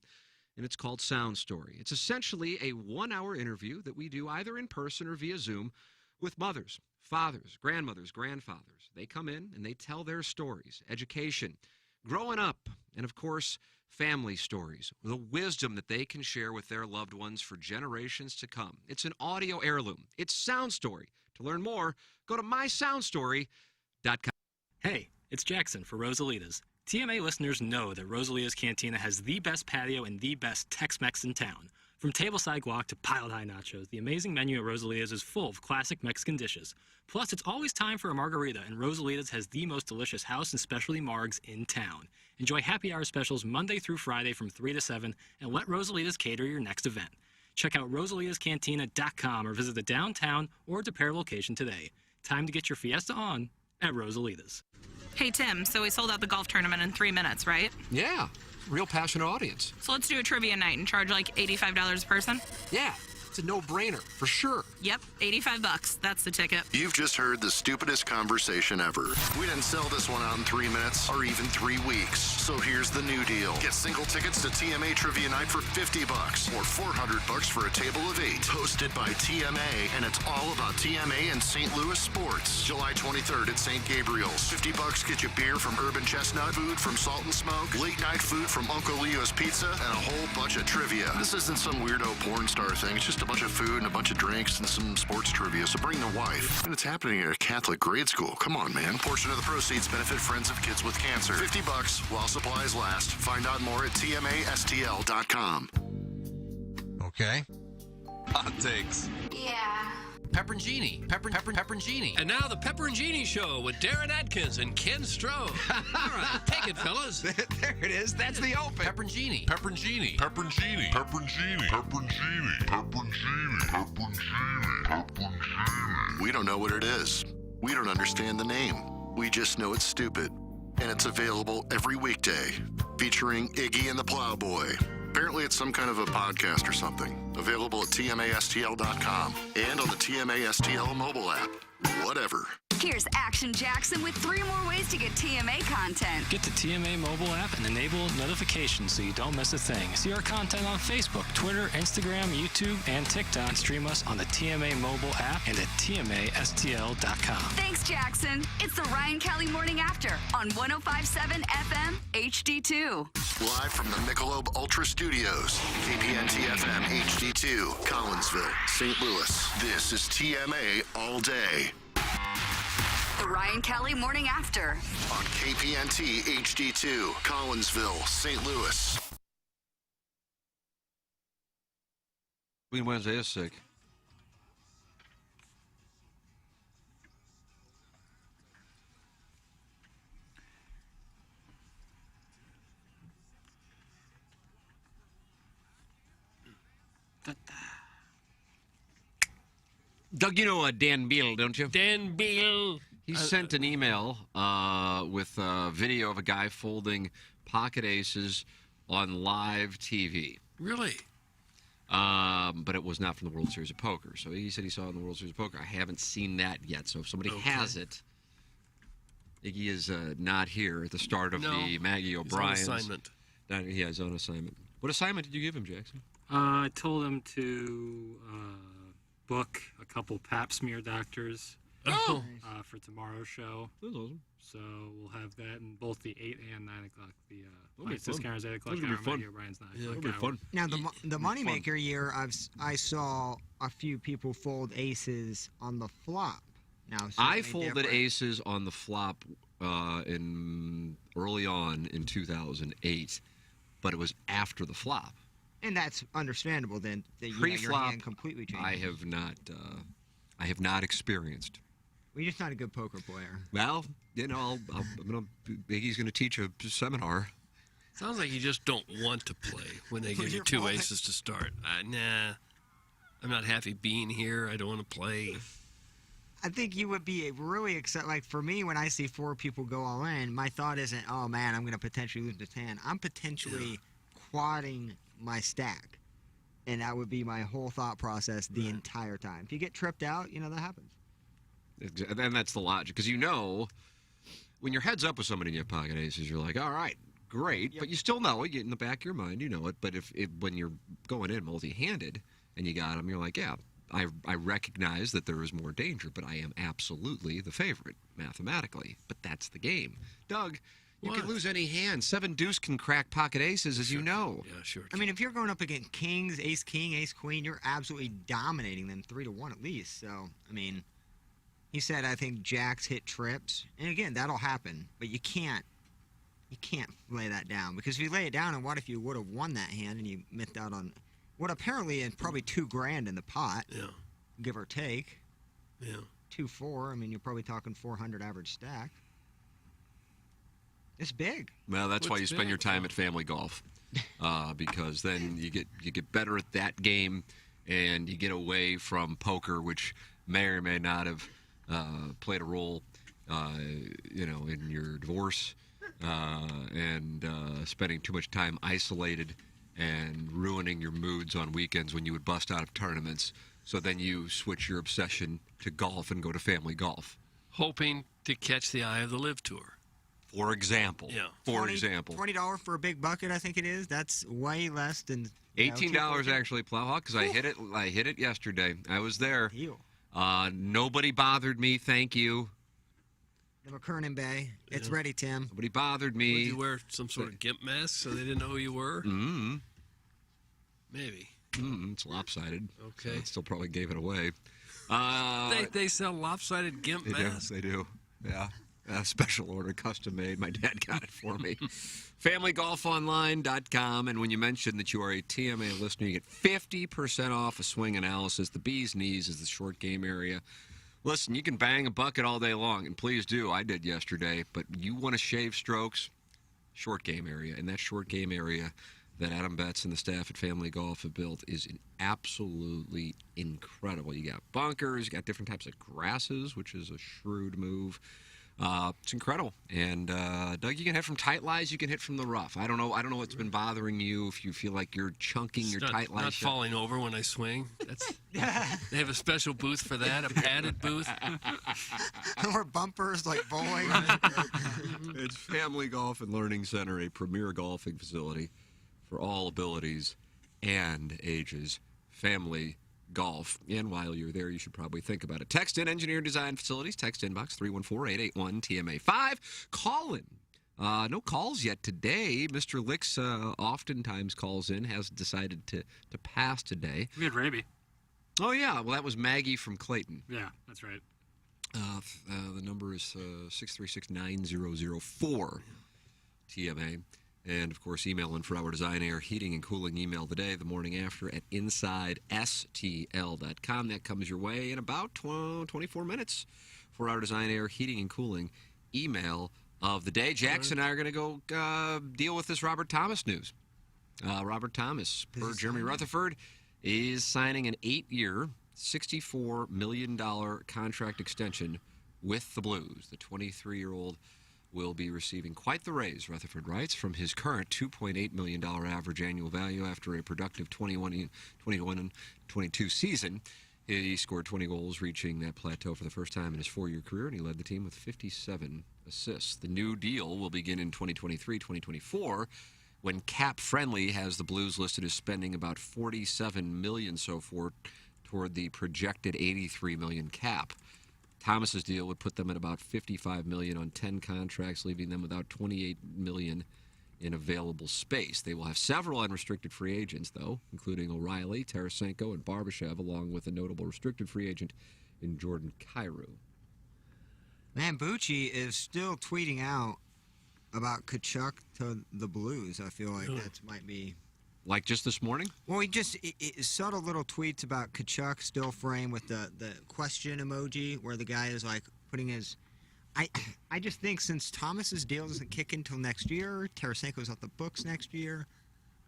And it's called Sound Story. It's essentially a 1-hour interview that we do either in person or via Zoom with mothers, fathers, grandmothers, grandfathers. They come in and they tell their stories, education, growing up, and of course, family stories, the wisdom that they can share with their loved ones for generations to come. It's an audio heirloom. It's Sound Story. To learn more, go to mysoundstory.com.
Hey, it's Jackson for Rosalitas. TMA listeners know that Rosalitas Cantina has the best patio and the best Tex-Mex in town. From tableside guac to piled high nachos, the amazing menu at Rosalitas is full of classic Mexican dishes. Plus, it's always time for a margarita, and Rosalitas has the most delicious house and specialty margs in town. Enjoy happy hour specials Monday through Friday from 3 to 7, and let Rosalitas cater your next event. Check out rosalitascantina.com or visit the downtown or DePere location today. Time to get your fiesta on at Rosalitas.
Hey, Tim, so we sold out the golf tournament in 3 minutes, right?
Yeah, real passionate audience.
So let's do a trivia night and charge like $85 a person?
Yeah, it's a no-brainer, for sure.
Yep, $85. That's the ticket.
You've just heard the stupidest conversation ever. We didn't sell this one out in 3 minutes or even 3 weeks. So here's the new deal. Get single tickets to TMA Trivia Night for $50 or $400 for a table of 8. Hosted by TMA, and it's all about TMA and St. Louis sports. July 23rd at St. Gabriel's. $50 get you beer from Urban Chestnut, food from Salt and Smoke, late night food from Uncle Leo's Pizza, and a whole bunch of trivia. This isn't some weirdo porn star thing. It's just a bunch of food and a bunch of drinks and some sports trivia, so bring the wife. And it's happening at a Catholic grade school. Come on, man. Portion of the proceeds benefit friends of kids with cancer. $50 while supplies last. Find out more at TMASTL.com.
Okay. Hot takes.
Yeah.
Pepper and Genie. Pepper and Genie.
And now the Pepper and Genie Show with Darren Atkins and Ken Strode. All right, take it, fellas.
There it is. That's the open.
Pepper and Genie.
Pepper and Genie. Pepper and Genie. Pepper and Genie. Pepper and Genie. Pepper and Genie. Pepper and Genie. Pepper and Genie.
We don't know what it is. We don't understand the name. We just know it's stupid. And it's available every weekday, featuring Iggy and the Plowboy. Apparently it's some kind of a podcast or something. Available at TMASTL.com and on the TMASTL mobile app. Whatever.
Here's Action Jackson with 3 more ways to get TMA content.
Get the TMA mobile app and enable notifications so you don't miss a thing. See our content on Facebook, Twitter, Instagram, YouTube, and TikTok. Stream us on the TMA mobile app and at TMASTL.com.
Thanks, Jackson. It's the Ryan Kelly Morning After on 105.7 FM HD2.
Live from the Michelob Ultra Studios, KPNT FM HD2, Collinsville, St. Louis. This is TMA All Day.
The Ryan Kelly Morning After
On KPNT HD2, Collinsville, St. Louis.
Queen Wednesday is sick. Doug, you know Dan Beal, don't you?
Dan Beal.
He sent an email with a video of a guy folding pocket aces on live TV.
Really?
But it was not from the World Series of Poker. So he said he saw it in the World Series of Poker. I haven't seen that yet. So if somebody has it, Iggy is not here at the start of the Maggie O'Brien's.
He's on assignment.
Yeah, he's on assignment. What assignment did you give him, Jackson?
I told him to book a couple pap smear doctors for tomorrow's show.
That's awesome.
So we'll have that in both the 8 and 9 o'clock. The
That'll be fun.
discount is 8 o'clock.
That'll be fun.
O'Brien's 9
Yeah,
o'clock.
that'll be fun.
Now, the moneymaker year, I saw a few people fold aces on the flop. Now,
I folded aces on the flop early on in 2008, but it was after the flop.
And that's understandable then. That, your
Pre-flop,
hand completely changed.
I have not experienced.
Well, you're just not a good poker player.
Well, you know, Iggy's going to teach a seminar.
Sounds like you just don't want to play when they give you 2 aces to start. Nah, I'm not happy being here. I don't want to play.
I think you would be really excited. Like for me, when I see 4 people go all in, my thought isn't, oh man, I'm going to potentially lose this hand. I'm potentially quadding my stack. And that would be my whole thought process the entire time. If you get tripped out, you know, that happens.
And that's the logic. Because you know, when your head's up with somebody and you have pocket aces, you're like, all right, great. But you still know it. In the back of your mind, you know it. But when you're going in multi-handed and you got them, you're like, yeah, I recognize that there is more danger, but I am absolutely the favorite mathematically. But that's the game. Doug, you can lose any hand. 7 deuce can crack pocket aces, as you know.
Yeah, sure.
I mean, if you're going up against kings, ace king, ace queen, you're absolutely dominating them 3-1 at least. So, I mean, he said, I think jacks hit trips. And again, that'll happen. But you can't lay that down. Because if you lay it down, and what if you would have won that hand and you missed out on what apparently is probably $2,000 in the pot, give or take.
Yeah.
2-4. I mean, you're probably talking 400 average stack. It's big.
Well, that's why you spend your time at family golf, because then you get better at that game, and you get away from poker, which may or may not have played a role, in your divorce, and spending too much time isolated and ruining your moods on weekends when you would bust out of tournaments. So then you switch your obsession to golf and go to family golf.
Hoping to catch the eye of the Live Tour.
For example.
Yeah.
$20 for a big bucket, I think it is. That's way less than
$18 actually, Plowhawk, because I hit it yesterday. I was there. Nobody bothered me. Thank you.
The McKernan Bay. It's ready, Tim.
Nobody bothered me.
Would you wear some sort of gimp mask so they didn't know who you were?
Mm-hmm.
Maybe.
It's lopsided.
Okay.
So it still probably gave it away.
They sell lopsided gimp masks.
They do. Yeah. Special order, custom made. My dad got it for me. FamilyGolfOnline.com. And when you mention that you are a TMA listener, you get 50% off a swing analysis. The bee's knees is the short game area. Listen, you can bang a bucket all day long, and please do. I did yesterday. But you want to shave strokes, short game area. And that short game area that Adam Betts and the staff at Family Golf have built is absolutely incredible. You got bunkers, you got different types of grasses, which is a shrewd move. It's incredible. And Doug, you can hit from tight lies, you can hit from the rough. I don't know what's been bothering you. If you feel like you're chunking your tight lies,
not falling over when I swing. That's they have a special booth for that, a padded booth.
Or bumpers like bowling.
It's Family Golf and Learning Center, a premier golfing facility for all abilities and ages. Family Golf. And while you're there, you should probably think about it. Text in Engineer Design Facilities. Text inbox 314-881-TMA5. Call in. No calls yet today. Mr. Licks oftentimes calls in, has decided to pass today.
We had Raby.
Oh, yeah. Well, that was Maggie from Clayton.
Yeah, that's right.
The number is 636-9004 TMA. And, of course, email in for our Design Air Heating and Cooling email today, the morning after, at InsideSTL.com. That comes your way in about 24 minutes for our Design Air Heating and Cooling email of the day. Jackson and I are going to go deal with this Robert Thomas news. Robert Thomas, per Jeremy Rutherford, is signing an 8-year, $64 million contract extension with the Blues. The 23-year-old will be receiving quite the raise, Rutherford writes, from his current $2.8 million average annual value after a productive 21-22 season. He scored 20 goals, reaching that plateau for the first time in his 4-year career, and he led the team with 57 assists. The new deal will begin in 2023-2024, when Cap Friendly has the Blues listed as spending about $47 million so far toward the projected $83 million cap. Thomas's deal would put them at about $55 million on 10 contracts, leaving them without $28 million in available space. They will have several unrestricted free agents, though, including O'Reilly, Tarasenko, and Barbashev, along with a notable restricted free agent in Jordan Kyrou.
Man, Bucci is still tweeting out about Tkachuk to the Blues. I feel like that might be...
Like just this morning?
Well, he just subtle little tweets about Tkachuk, still framed with the question emoji, where the guy is like putting his. I just think since Thomas's deal doesn't kick until next year, Tarasenko's off the books next year.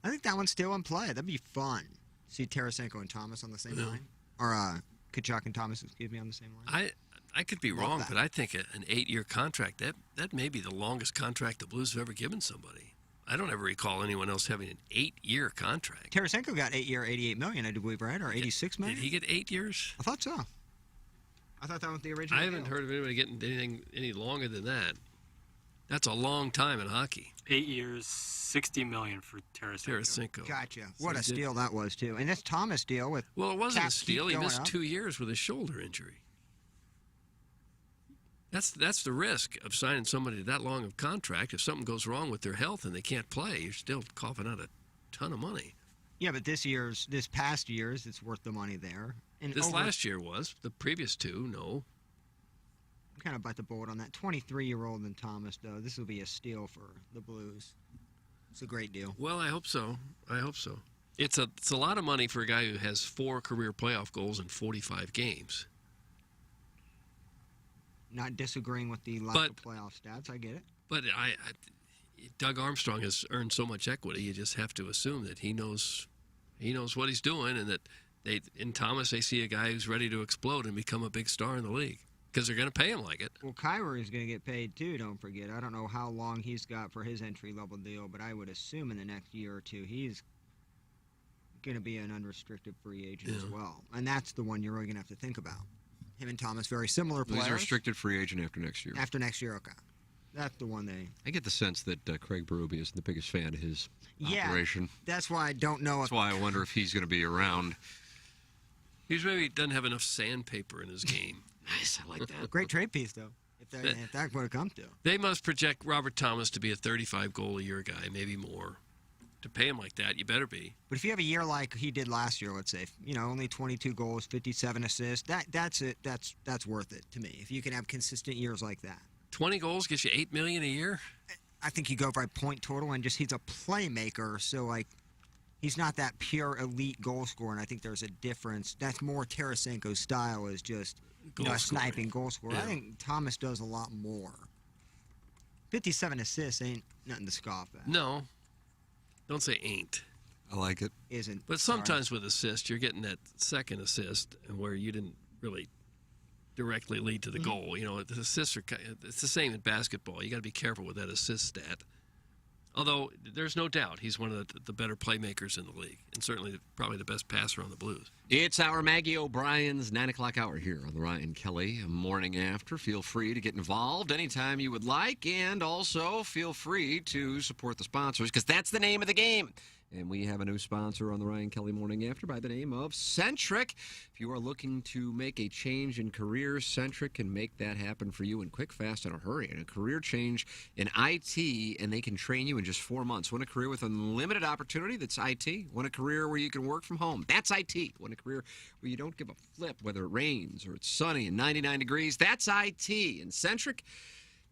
I think that one's still in play. That'd be fun. See Tarasenko and Thomas on the same line, or Tkachuk and Thomas, excuse me, on the same line.
I could be wrong, but I think an 8-year contract that may be the longest contract the Blues have ever given somebody. I don't ever recall anyone else having an 8-year contract.
Tarasenko got 8-year, $88 million, I do believe, right? Or $86 million?
Did he get 8 years?
I thought so. I thought that was the original.
I haven't heard of anybody getting anything any longer than that. That's a long time in hockey.
8 years, $60 million for Tarasenko.
Gotcha. What a steal that was, too. And this Thomas deal with...
Well, it wasn't a steal. He missed
up.
2 years with a shoulder injury. That's the risk of signing somebody that long of contract. If something goes wrong with their health and they can't play, you're still coughing out a ton of money.
Yeah, but this past year's, it's worth the money there. And
this last year was. The previous two, no.
I'm kind of bite the bullet on that. 23-year-old and Thomas, though. This will be a steal for the Blues. It's a great deal.
Well, I hope so. It's a lot of money for a guy who has 4 career playoff goals in 45 games.
Not disagreeing with the lack of playoff stats. I get it.
But Doug Armstrong has earned so much equity. You just have to assume that he knows what he's doing, and that in Thomas they see a guy who's ready to explode and become a big star in the league because they're going to pay him like it.
Well, Kyrou is going to get paid too. Don't forget. I don't know how long he's got for his entry-level deal, but I would assume in the next year or two he's going to be an unrestricted free agent as well, and that's the one you're really going to have to think about. Him and Thomas, very similar players.
He's a restricted free agent after next year.
After next year, okay. That's the one they...
I get the sense that Craig Berube isn't the biggest fan of his operation.
That's why I don't know
That's why I wonder if he's going to be around.
He maybe doesn't have enough sandpaper in his game.
Nice, I like that.
Great trade piece, though, if that's what it comes to.
They must project Robert Thomas to be a 35-goal-a-year guy, maybe more. To pay him like that, you better be.
But if you have a year like he did last year, let's say, only 22 goals, 57 assists, that's it. That's worth it to me. If you can have consistent years like that.
20 goals gets you $8 million a year.
I think you go by point total and just he's a playmaker. So, like, he's not that pure elite goal scorer, and I think there's a difference. That's more Tarasenko's style is just a sniping goal scorer.
Yeah.
I think Thomas does a lot more. 57 assists ain't nothing to scoff at.
No. Don't say ain't.
I like it.
Isn't.
But sometimes with assists, you're getting that second assist where you didn't really directly lead to the goal. You know, the assists are, it's the same in basketball. You got to be careful with that assist stat. Although there's no doubt he's one of the better playmakers in the league, and certainly probably the best passer on the Blues.
It's our Maggie O'Brien's 9 o'clock hour here on the Ryan Kelly Morning After. Feel free to get involved anytime you would like, and also feel free to support the sponsors, because that's the name of the game. And we have a new sponsor on the Ryan Kelly Morning After by the name of Centric. If you are looking to make a change in career, Centric can make that happen for you in quick, fast, and a hurry. And a career change in IT, and they can train you in just 4 months. Want a career with unlimited opportunity? That's IT. Want a career where you can work from home? That's IT. Want a career where you don't give a flip whether it rains or it's sunny and 99 degrees? That's IT. And Centric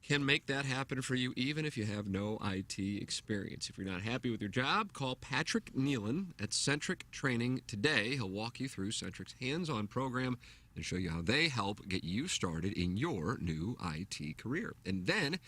can make that happen for you even if you have no IT experience. If you're not happy with your job, call Patrick Nealon at Centric Training today. He'll walk you through Centric's hands-on program and show you how they help get you started in your new IT career. And then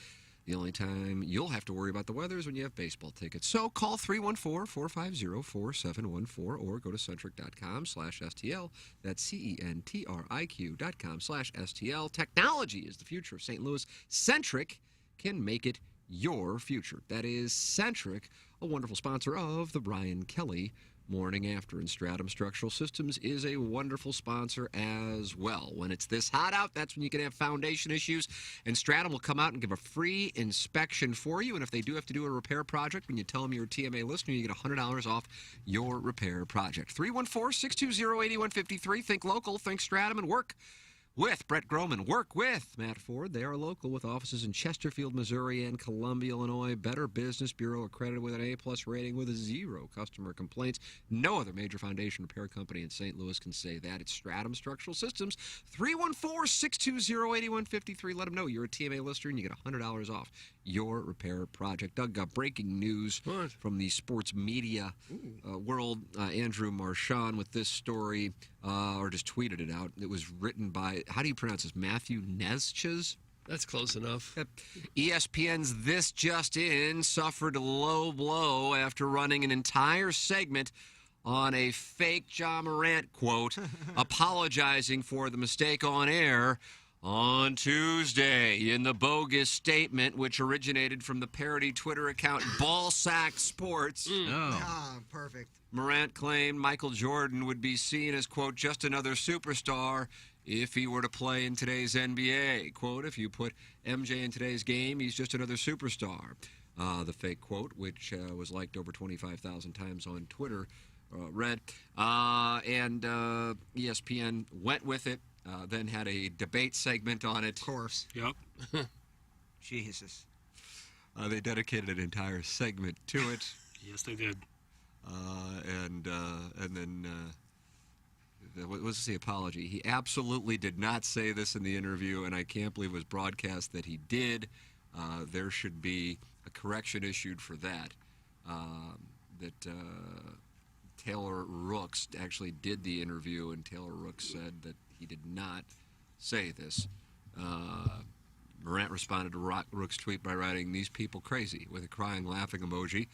the only time you'll have to worry about the weather is when you have baseball tickets. So call 314-450-4714 or go to centric.com/STL. That's CENTRIQ.com/STL. Technology is the future of St. Louis. Centric can make it your future. That is Centric, a wonderful sponsor of the Ryan Kelly Morning After. And Stratum Structural Systems is a wonderful sponsor as well. When it's this hot out, that's when you can have foundation issues, and Stratum will come out and give a free inspection for you. And if they do have to do a repair project, when you tell them you're a TMA listener, you get $100 off your repair project. 314-620-8153. Think local, think Stratum, and work with Brett Groman. Work with Matt Ford. They are local with offices in Chesterfield, Missouri, and Columbia, Illinois. Better Business Bureau accredited with an A+ rating with 0 customer complaints. No other major foundation repair company in St. Louis can say that. It's Stratum Structural Systems. 314-620-8153. Let them know you're a TMA listener and you get $100 off your repair project. Doug, breaking news from the sports media world. Andrew Marchand with this story, or just tweeted it out. It was written by, how do you pronounce this, Matthew Neschez?
That's close enough.
ESPN's This Just In suffered a low blow after running an entire segment on a fake Ja Morant quote, apologizing for the mistake on air on Tuesday. In the bogus statement, which originated from the parody Twitter account Ballsack Sports.
Perfect.
Morant claimed Michael Jordan would be seen as, quote, just another superstar if he were to play in today's NBA. Quote, if you put MJ in today's game, he's just another superstar. The fake quote, which was liked over 25,000 times on Twitter, read. And ESPN went with it, then had a debate segment on it.
Of course.
Yep.
Jesus.
They dedicated an entire segment to it.
Yes, they did.
And then what was the apology? He absolutely did not say this in the interview, and I can't believe it was broadcast that he did. There should be a correction issued for that. Taylor Rooks actually did the interview, and Taylor Rooks said that he did not say this. Morant responded to Rooks' tweet by writing, "These people crazy," with a crying, laughing emoji.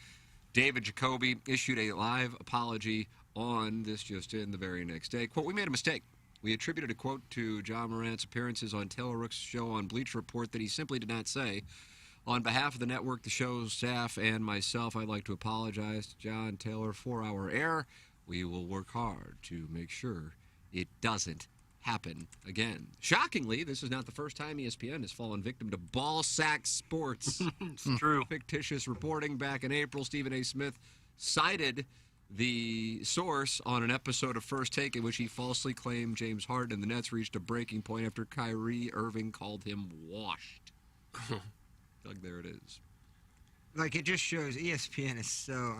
David Jacoby issued a live apology on This Just In the very next day. Quote, "We made a mistake. We attributed a quote to Ja Morant's appearances on Taylor Rooks' show on Bleacher Report that he simply did not say. On behalf of the network, the show's staff, and myself, I'd like to apologize to Ja and Taylor for our error. We will work hard to make sure it doesn't happen again." Shockingly, this is not the first time ESPN has fallen victim to Ballsack Sports.
It's true.
Fictitious reporting back in April. Stephen A. Smith cited the source on an episode of First Take in which he falsely claimed James Harden and the Nets reached a breaking point after Kyrie Irving called him washed. Doug, there it is.
Like, it just shows ESPN is so,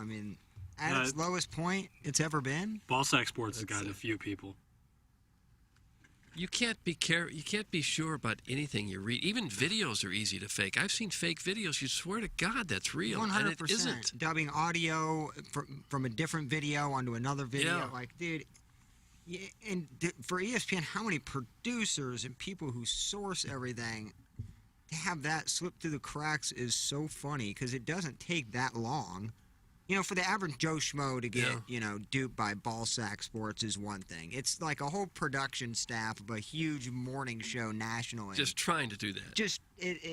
at its lowest point it's ever been.
Ballsack Sports has got a few people.
You can't be You can't be sure about anything you read. Even videos are easy to fake. I've seen fake videos. You swear to God that's real,
100%.
and it isn't.
Dubbing audio from a different video onto another video.
Yeah.
Like, dude, for ESPN, how many producers and people who source everything, to have that slip through the cracks is so funny because it doesn't take that long. You know, for the average Joe Schmo to get, duped by Ballsack Sports is one thing. It's like a whole production staff of a huge morning show nationally.
Just trying to do that.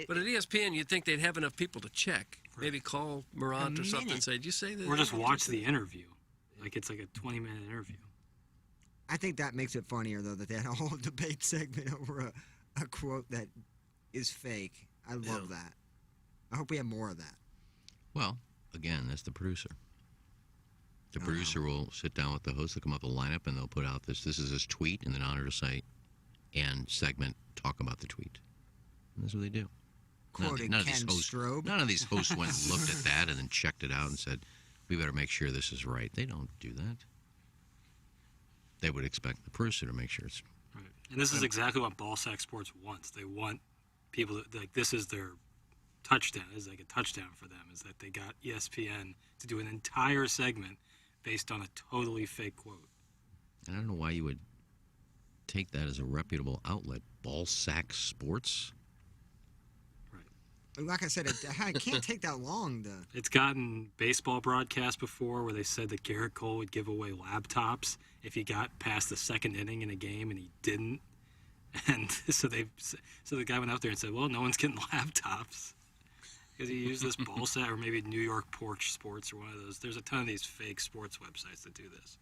But
at ESPN, you'd think they'd have enough people to check. Maybe call Morant or something and say, "Did you say that?"
Or just watch the interview. Like it's like a 20-minute interview.
I think that makes it funnier, though, that they had a whole debate segment over a quote that is fake. I love that. I hope we have more of that.
Well, again, that's the producer. The producer will sit down with the host, they'll come up with a lineup, and they'll put out this is his tweet, and then honor the site and segment, talk about the tweet. And that's what they do.
Quoted
None of
Ken
these hosts,
Strobe.
None of these hosts went and looked at that and then checked it out and said, we better make sure this is right. They don't do that. They would expect the producer to make sure it's
right. And this is exactly what Ballsack Sports wants. They want people to, like, this is their touchdown. It's like a touchdown for them, is that they got ESPN to do an entire segment based on a totally fake quote.
And I don't know why you would take that as a reputable outlet. Ballsack Sports?
Like I said, it can't take that long.
It's gotten baseball broadcasts before where they said that Garrett Cole would give away laptops if he got past the second inning in a game, and he didn't. And so the guy went out there and said, well, no one's getting laptops because he used this Ballsack, or maybe New York Porch Sports or one of those. There's a ton of these fake sports websites that do this.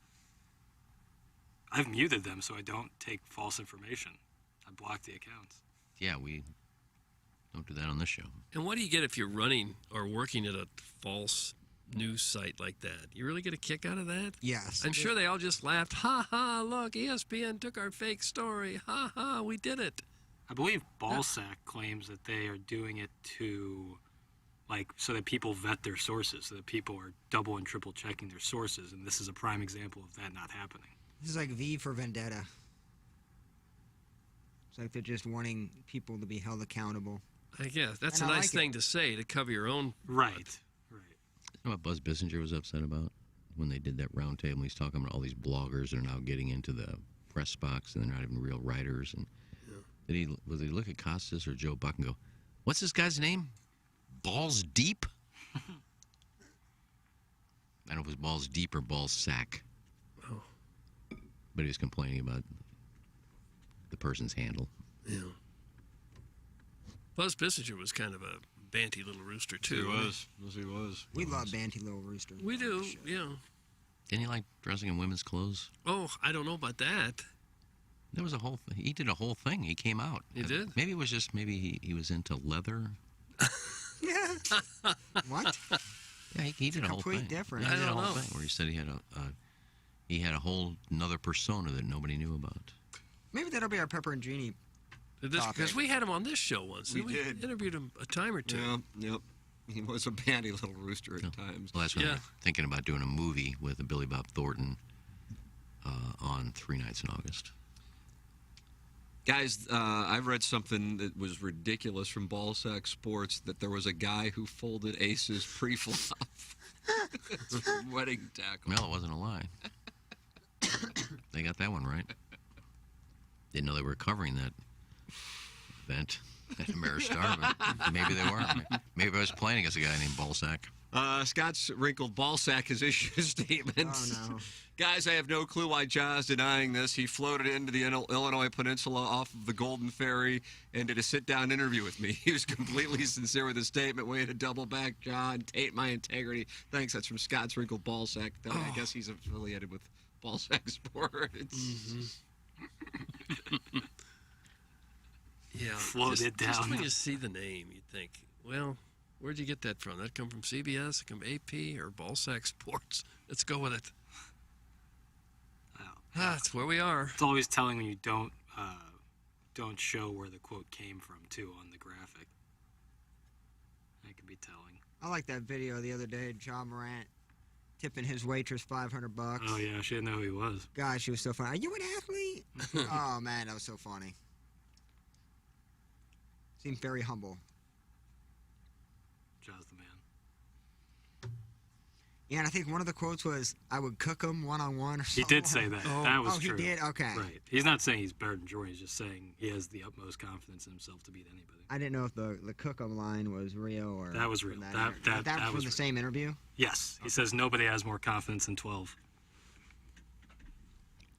I've muted them so I don't take false information. I block the accounts.
Yeah, we don't do that on this show.
And what do you get if you're running or working at a false news site like that? You really get a kick out of that?
Yes.
I'm sure they all just laughed. Ha ha, look, ESPN took our fake story. Ha ha, we did it.
I believe Ballsack claims that they are doing it to, like, so that people vet their sources, so that people are double and triple checking their sources, and this is a prime example of that not happening.
This is like V for Vendetta. It's like they're just wanting people to be held accountable.
I guess. That's
And
a
I
nice
like
thing to say to cover your own.
Right.
You know what Buzz Bissinger was upset about when they did that round table? He's talking about all these bloggers that are now getting into the press box and they're not even real writers. And did he look at Costas or Joe Buck and go, "What's this guy's name? Balls Deep?" I don't know if it was Balls Deep or Balls Sack.
Oh.
But he was complaining about the person's handle.
Yeah. Buzz Bissinger was kind of a banty little rooster, too.
He was. Yes, he was.
We love banty little rooster.
We do, yeah.
Didn't he like dressing in women's clothes?
Oh, I don't know about that.
There was a whole thing. He did a whole thing. He came out.
He did?
Maybe it was just, he was into leather.
Yeah. What?
Yeah, he did a whole thing.
Complete different.
Yeah, he did
I
a
don't
whole
know.
thing where he said he had a whole another persona that nobody knew about.
Maybe that'll be our Pepper and Genie.
Because we had him on this show once.
We did.
Interviewed him a time or two.
Yep. He was a bandy little rooster at times.
Well, that's what I'm thinking about, doing a movie with Billy Bob Thornton on 3 Nights in August.
Guys, I've read something that was ridiculous from Ballsack Sports, that there was a guy who folded Ace's pre-flop. Wedding tackle.
Well, it wasn't a lie. They got that one right. Didn't know they were covering that event at Ameristar, but maybe they were. Maybe I was playing against a guy named Ballsack.
Scott's wrinkled Ballsack has issued a statement.
Oh, no.
Guys, I have no clue why Ja's denying this. He floated into the Illinois Peninsula off of the Golden Ferry and did a sit-down interview with me. He was completely sincere with his statement. Way to double back, Ja, and taint my integrity. Thanks. That's from Scott's wrinkled Ballsack. I guess he's affiliated with Ballsack Sports.
Yeah.
Floated down.
Just when you see the name, you think, well, where'd you get that from? That come from CBS, it come AP, or Ballsack Sports? Let's go with it. That's where we are.
It's always telling when you don't show where the quote came from, too, on the graphic. That can be telling.
I like that video the other day. John Morant tipping his waitress $500.
Oh yeah, she didn't know who he was.
God, she was so funny. Are you an athlete? Oh man, that was so funny. Seemed very humble.
Jaws the man.
Yeah, and I think one of the quotes was, "I would cook him one-on-one." Or
He
something.
did say that.
Oh,
That was
oh,
true.
he did. Okay.
Right. He's not saying he's better than Jordan. He's just saying he has the utmost confidence in himself to beat anybody.
I didn't know if the cook 'em line was real or
That was real.
from
That
was from
was
the
real.
same interview.
Yes. He says nobody has more confidence than 12.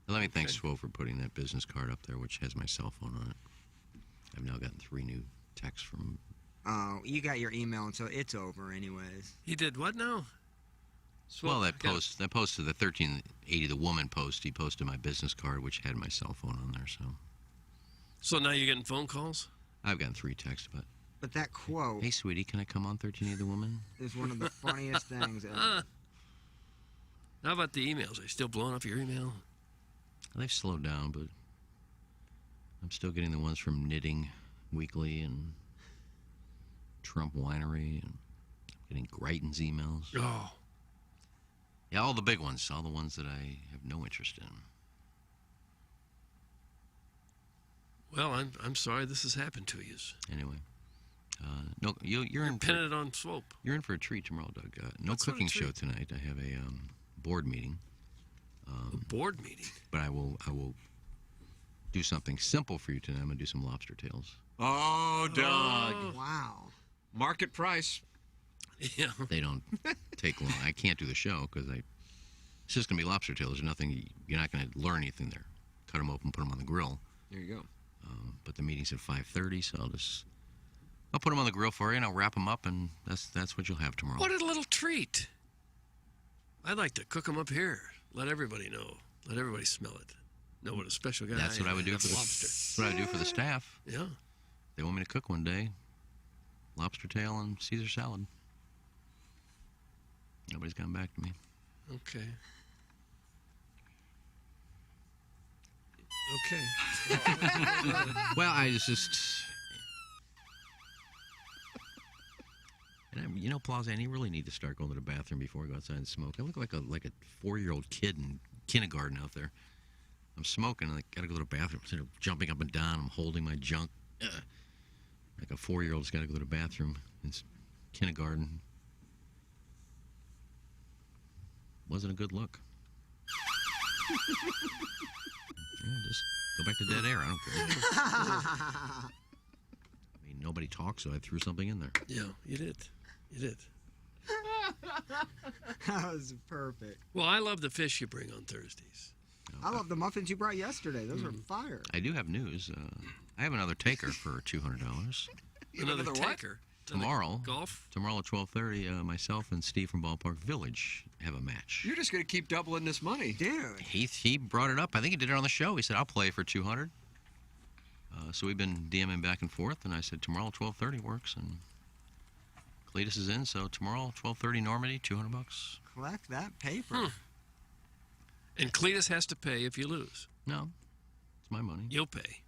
Let me thank Swope for putting that business card up there, which has my cell phone on it. I've now gotten 3 new texts from him.
Oh, you got your email, and so it's over anyways.
He did what now?
Well, that post to the 1380, the woman post, he posted my business card, which had my cell phone on there.
So now you're getting phone calls?
I've gotten 3 texts,
But that quote
hey, sweetie, can I come on 1380 the woman?
is one of the funniest things ever.
How about the emails? Are you still blowing up your email?
They've slowed down, but I'm still getting the ones from Knitting Weekly and Trump Winery, and I'm getting Greitens emails.
Oh.
Yeah, all the big ones, all the ones that I have no interest in.
Well, I'm sorry this has happened to you.
Anyway, no, you're in.
Pinning it on Swope.
You're in for a treat tomorrow, Doug. No
What sort of
cooking show
treat?
tonight. I have a board meeting.
A board meeting.
But I will do something simple for you tonight. I'm gonna do some lobster tails.
Oh, Doug.
Wow.
Market price.
Yeah.
They don't take long. I can't do the show because it's just gonna be lobster tails. There's nothing. You're not gonna learn anything there. Cut them open, put them on the grill.
There you go.
But the meeting's at 5:30, so I'll put them on the grill for you, and I'll wrap them up, and that's what you'll have tomorrow.
What a little treat. I'd like to cook them up here. Let everybody know. Let everybody smell it. Know what a special guy.
That's what I would do for the
lobster.
That's what I would do for the staff.
Yeah.
They want me to cook one day. Lobster tail and Caesar salad. Nobody's gotten back to me.
Okay. Okay.
Well, I just. And Plazan, you really need to start going to the bathroom before I go outside and smoke. I look like a 4-year-old kid in kindergarten out there. I'm smoking, and I gotta go to the bathroom. Instead of jumping up and down, I'm holding my junk. Like a 4-year-old's gotta go to the bathroom in kindergarten. Wasn't a good look. Yeah, just go back to dead air. I don't care. I mean, nobody talks, so I threw something in there.
Yeah, you did. You did.
That was perfect.
Well, I love the fish you bring on Thursdays.
I love the muffins you brought yesterday. Those are fire.
I do have news. I have another taker for $200.
Another taker.
Tomorrow,
golf?
Tomorrow at 12:30, myself and Steve from Ballpark Village have a match.
You're just going to keep doubling this money.
Dude.
He brought it up. I think he did it on the show. He said, I'll play for $200. So we've been DMing back and forth, and I said, tomorrow at 12:30 works. And Cletus is in, so tomorrow, 12:30 Normandy, $200.
Collect that paper.
And Cletus has to pay if you lose.
No, it's my money.
You'll pay.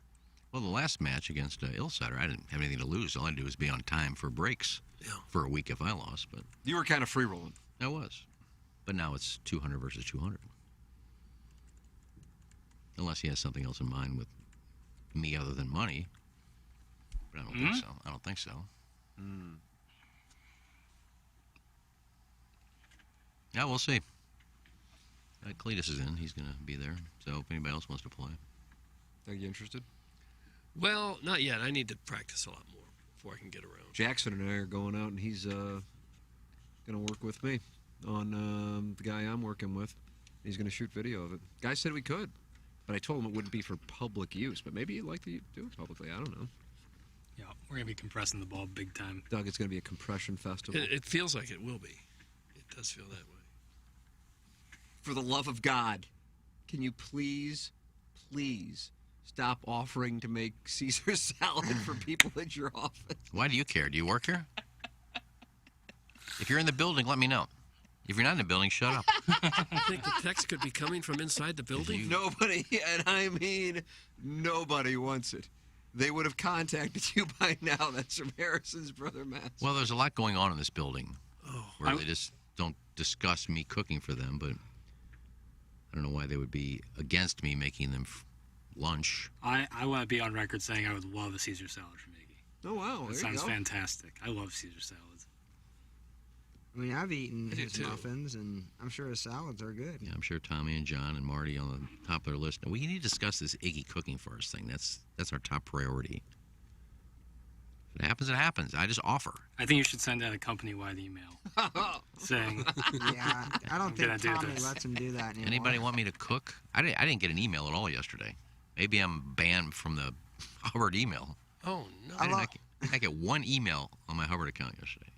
Well, the last match against Ilsider, I didn't have anything to lose. All I had to do was be on time for breaks for a week if I lost. But
you were kind of free rolling.
I was. But now it's 200 versus 200. Unless he has something else in mind with me other than money. But I don't think so. I don't think so. Yeah, we'll see. Cletus is in. He's going to be there. So if anybody else wants to play.
Are you interested?
Well, not yet. I need to practice a lot more before I can get around.
Jackson and I are going out, and he's going to work with me on the guy I'm working with. He's going to shoot video of it. Guy said we could, but I told him it wouldn't be for public use. But maybe he'd like to do it publicly. I don't know.
Yeah, we're going to be compressing the ball big time.
Doug, it's going to be a compression festival.
It feels like it will be. It does feel that way.
For the love of God, can you please stop offering to make Caesar salad for people at your office?
Why do you care? Do you work here? If you're in the building, let me know. If you're not in the building, shut up.
You think the text could be coming from inside the building?
Nobody, and I mean nobody wants it. They would have contacted you by now. That's from Harrison's brother, Matt.
Well, there's a lot going on in this building.
Oh,
where they just don't discuss me cooking for them, but I don't know why they would be against me making them lunch.
I want to be on record saying I would love a Caesar salad from Iggy.
Oh, wow.
That sounds fantastic. I love Caesar salads.
I mean, I've eaten
I do
his
too.
muffins, and I'm sure his salads are good.
Yeah, I'm sure Tommy and John and Marty on the top of their list. Now, we need to discuss this Iggy cooking for us thing. That's our top priority. If it happens, it happens. I just offer.
I think you should send out a company-wide email saying,
Yeah, I don't
I'm gonna
think
do
Tommy
this.
lets him do that anymore.
Anybody want me to cook? I didn't get an email at all yesterday. Maybe I'm banned from the Hubbard email.
Oh, no.
I get one email on my Hubbard account yesterday.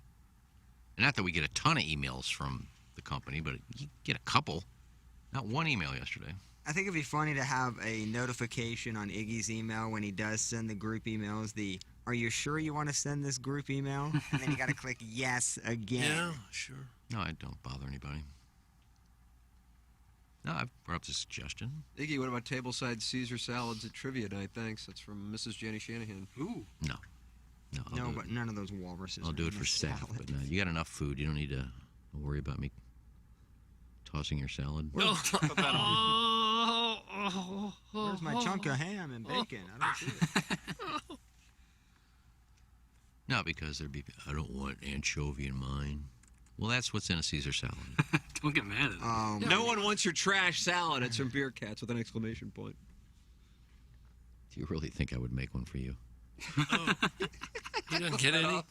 And not that we get a ton of emails from the company, but you get a couple. Not one email yesterday.
I think it'd be funny to have a notification on Iggy's email when he does send the group emails. Are you sure you want to send this group email? And then you got to click yes again.
Yeah, sure.
No, I don't bother anybody. No, I've brought up the suggestion.
Iggy, what about tableside Caesar salads at trivia night? Thanks. That's from Mrs. Jenny Shanahan.
Ooh.
No. I'll
No,
do
but
it.
none of those walruses.
I'll
are
do
in
it for
this
staff.
salad.
But no, you got enough food. You don't need to worry about me tossing your salad.
No.
Where's my chunk of ham and bacon? I don't see it.
No, because there'd be, I don't want anchovy in mine. Well, that's what's in a Caesar salad.
Don't get mad at it.
No one wants your trash salad. It's from Beer Cats with an exclamation point.
Do you really think I would make one for you?
You don't get any?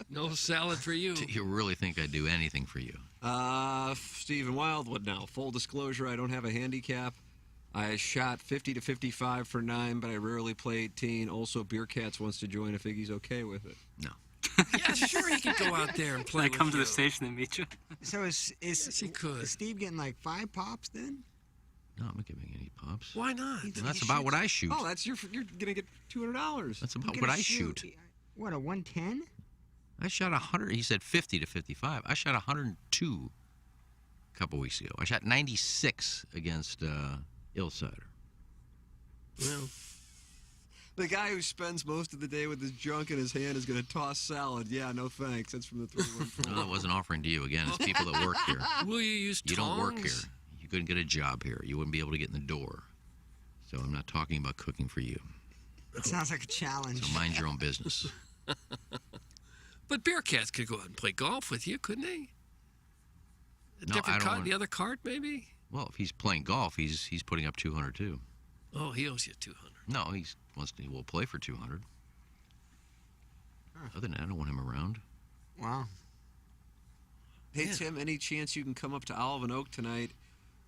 No salad for you.
Do you really think I'd do anything for you?
Stephen Wildwood now. Full disclosure, I don't have a handicap. I shot 50 to 55 for 9, but I rarely play 18. Also, Beer Cats wants to join if Iggy's okay with it.
No.
Yeah, sure he could go out there and play.
Can I come
with
to
you.
the station and meet you?
So is
he could.
Steve getting like 5 pops then?
No, I'm not giving any pops.
Why not?
And that's about what I shoot.
Oh, you're gonna get $200.
That's about what I shoot.
What, a 110?
I shot 100. He said 50 to 55. I shot 102 a couple weeks ago. I shot 96 against Illsider.
Well,
The guy who spends most of the day with his junk in his hand is going to toss salad. Yeah, no thanks. That's from the 314.
No, I wasn't offering to you. Again, it's people that work here.
will you use
You don't work here.
tongs?
You couldn't get a job here. You wouldn't be able to get in the door. So I'm not talking about cooking for you.
That sounds like a challenge.
So mind your own business.
But Beer Cats could go out and play golf with you, couldn't they? A
No,
different
I don't
card,
want-
the other card, maybe?
Well, if he's playing golf, he's putting up 200 too.
Oh, he owes you 200.
No, he will play for 200. Other than that, I don't want him around.
Wow.
Hey, Tim, any chance you can come up to Olive and Oak tonight?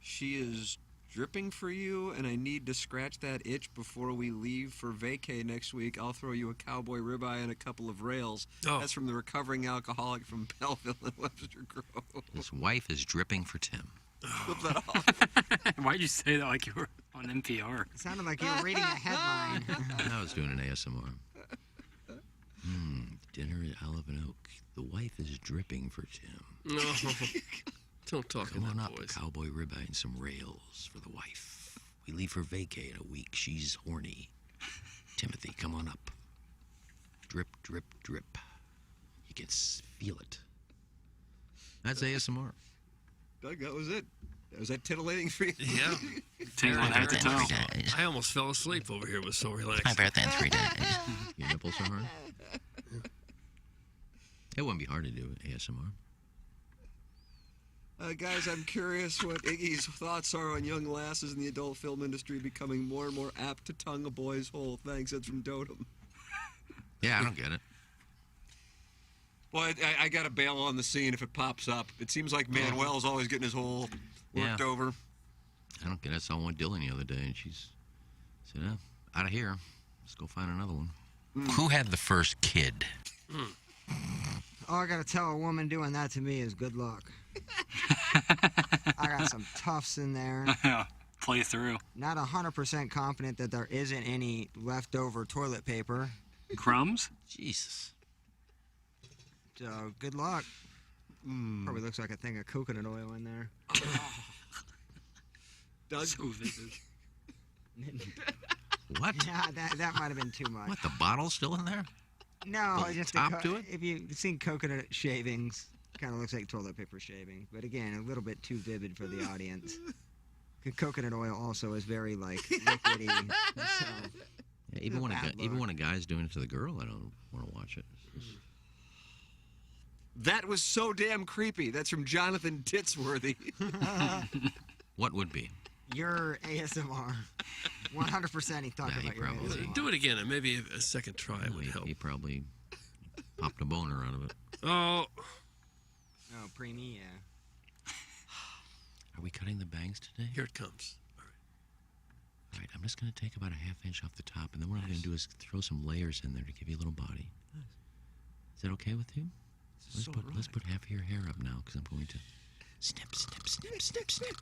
She is dripping for you, and I need to scratch that itch before we leave for vacay next week. I'll throw you a cowboy ribeye and a couple of rails.
Oh.
That's from the recovering alcoholic from Belleville and Webster Grove.
His wife is dripping for Tim.
Flip that off.
Why'd you say that like you were on NPR?
It sounded like you were reading a headline.
I was doing an ASMR. Dinner at Olive and Oak. The wife is dripping for Tim.
No. Don't talk
Come
in
on
that
up,
voice.
cowboy ribeye and some rails for the wife. We leave for vacay in a week. She's horny. Timothy, come on up. Drip, drip, drip. You can feel it. That's ASMR.
Doug, that was it. Was that tittillating for you?
Yeah.
Tingling head to toe.
I almost fell asleep over here. It was so relaxed.
My birthday in 3 days. Your nipples are hard? It wouldn't be hard to do ASMR.
Guys, I'm curious what Iggy's thoughts are on young lasses in the adult film industry becoming more and more apt to tongue a boy's hole. Thanks, that's from Dotem.
Yeah, I don't get it.
Well, I got to bail on the scene if it pops up. It seems like Manuel's always getting his hole worked
Yeah.
over.
I don't get it. I saw one Dylan the other day, and she's said, out of here. Let's go find another one. Who had the first kid?
All I gotta tell a woman doing that to me is good luck. I got some toughs in there.
Play through.
Not 100% confident that there isn't any leftover toilet paper.
Crumbs?
Jesus.
So, good luck. Probably looks like a thing of coconut oil in there.
Doug?
So vivid.
What?
Yeah, that might have been too much.
What, the bottle's still in there?
No,
Little
just
top to it?
if you've seen coconut shavings, Kind of looks like toilet paper shaving, but again, a little bit too vivid for the audience. Coconut oil also is very like liquidy. So.
Yeah, even when a guy's doing it to the girl, I don't want to watch it.
That was so damn creepy. That's from Jonathan Titsworthy.
What would be?
Your ASMR. 100% he thought about your ASMR.
Do it again, and maybe a second try would help.
He probably popped a boner out of it.
Oh.
Oh, preemie, yeah.
Are we cutting the bangs today?
Here it comes.
All right, I'm just going to take about a half inch off the top, and then what I'm going to do is throw some layers in there to give you a little body. Is that okay with you? Let's put half of your hair up now, because I'm going to snip, snip, snip, snip, snip.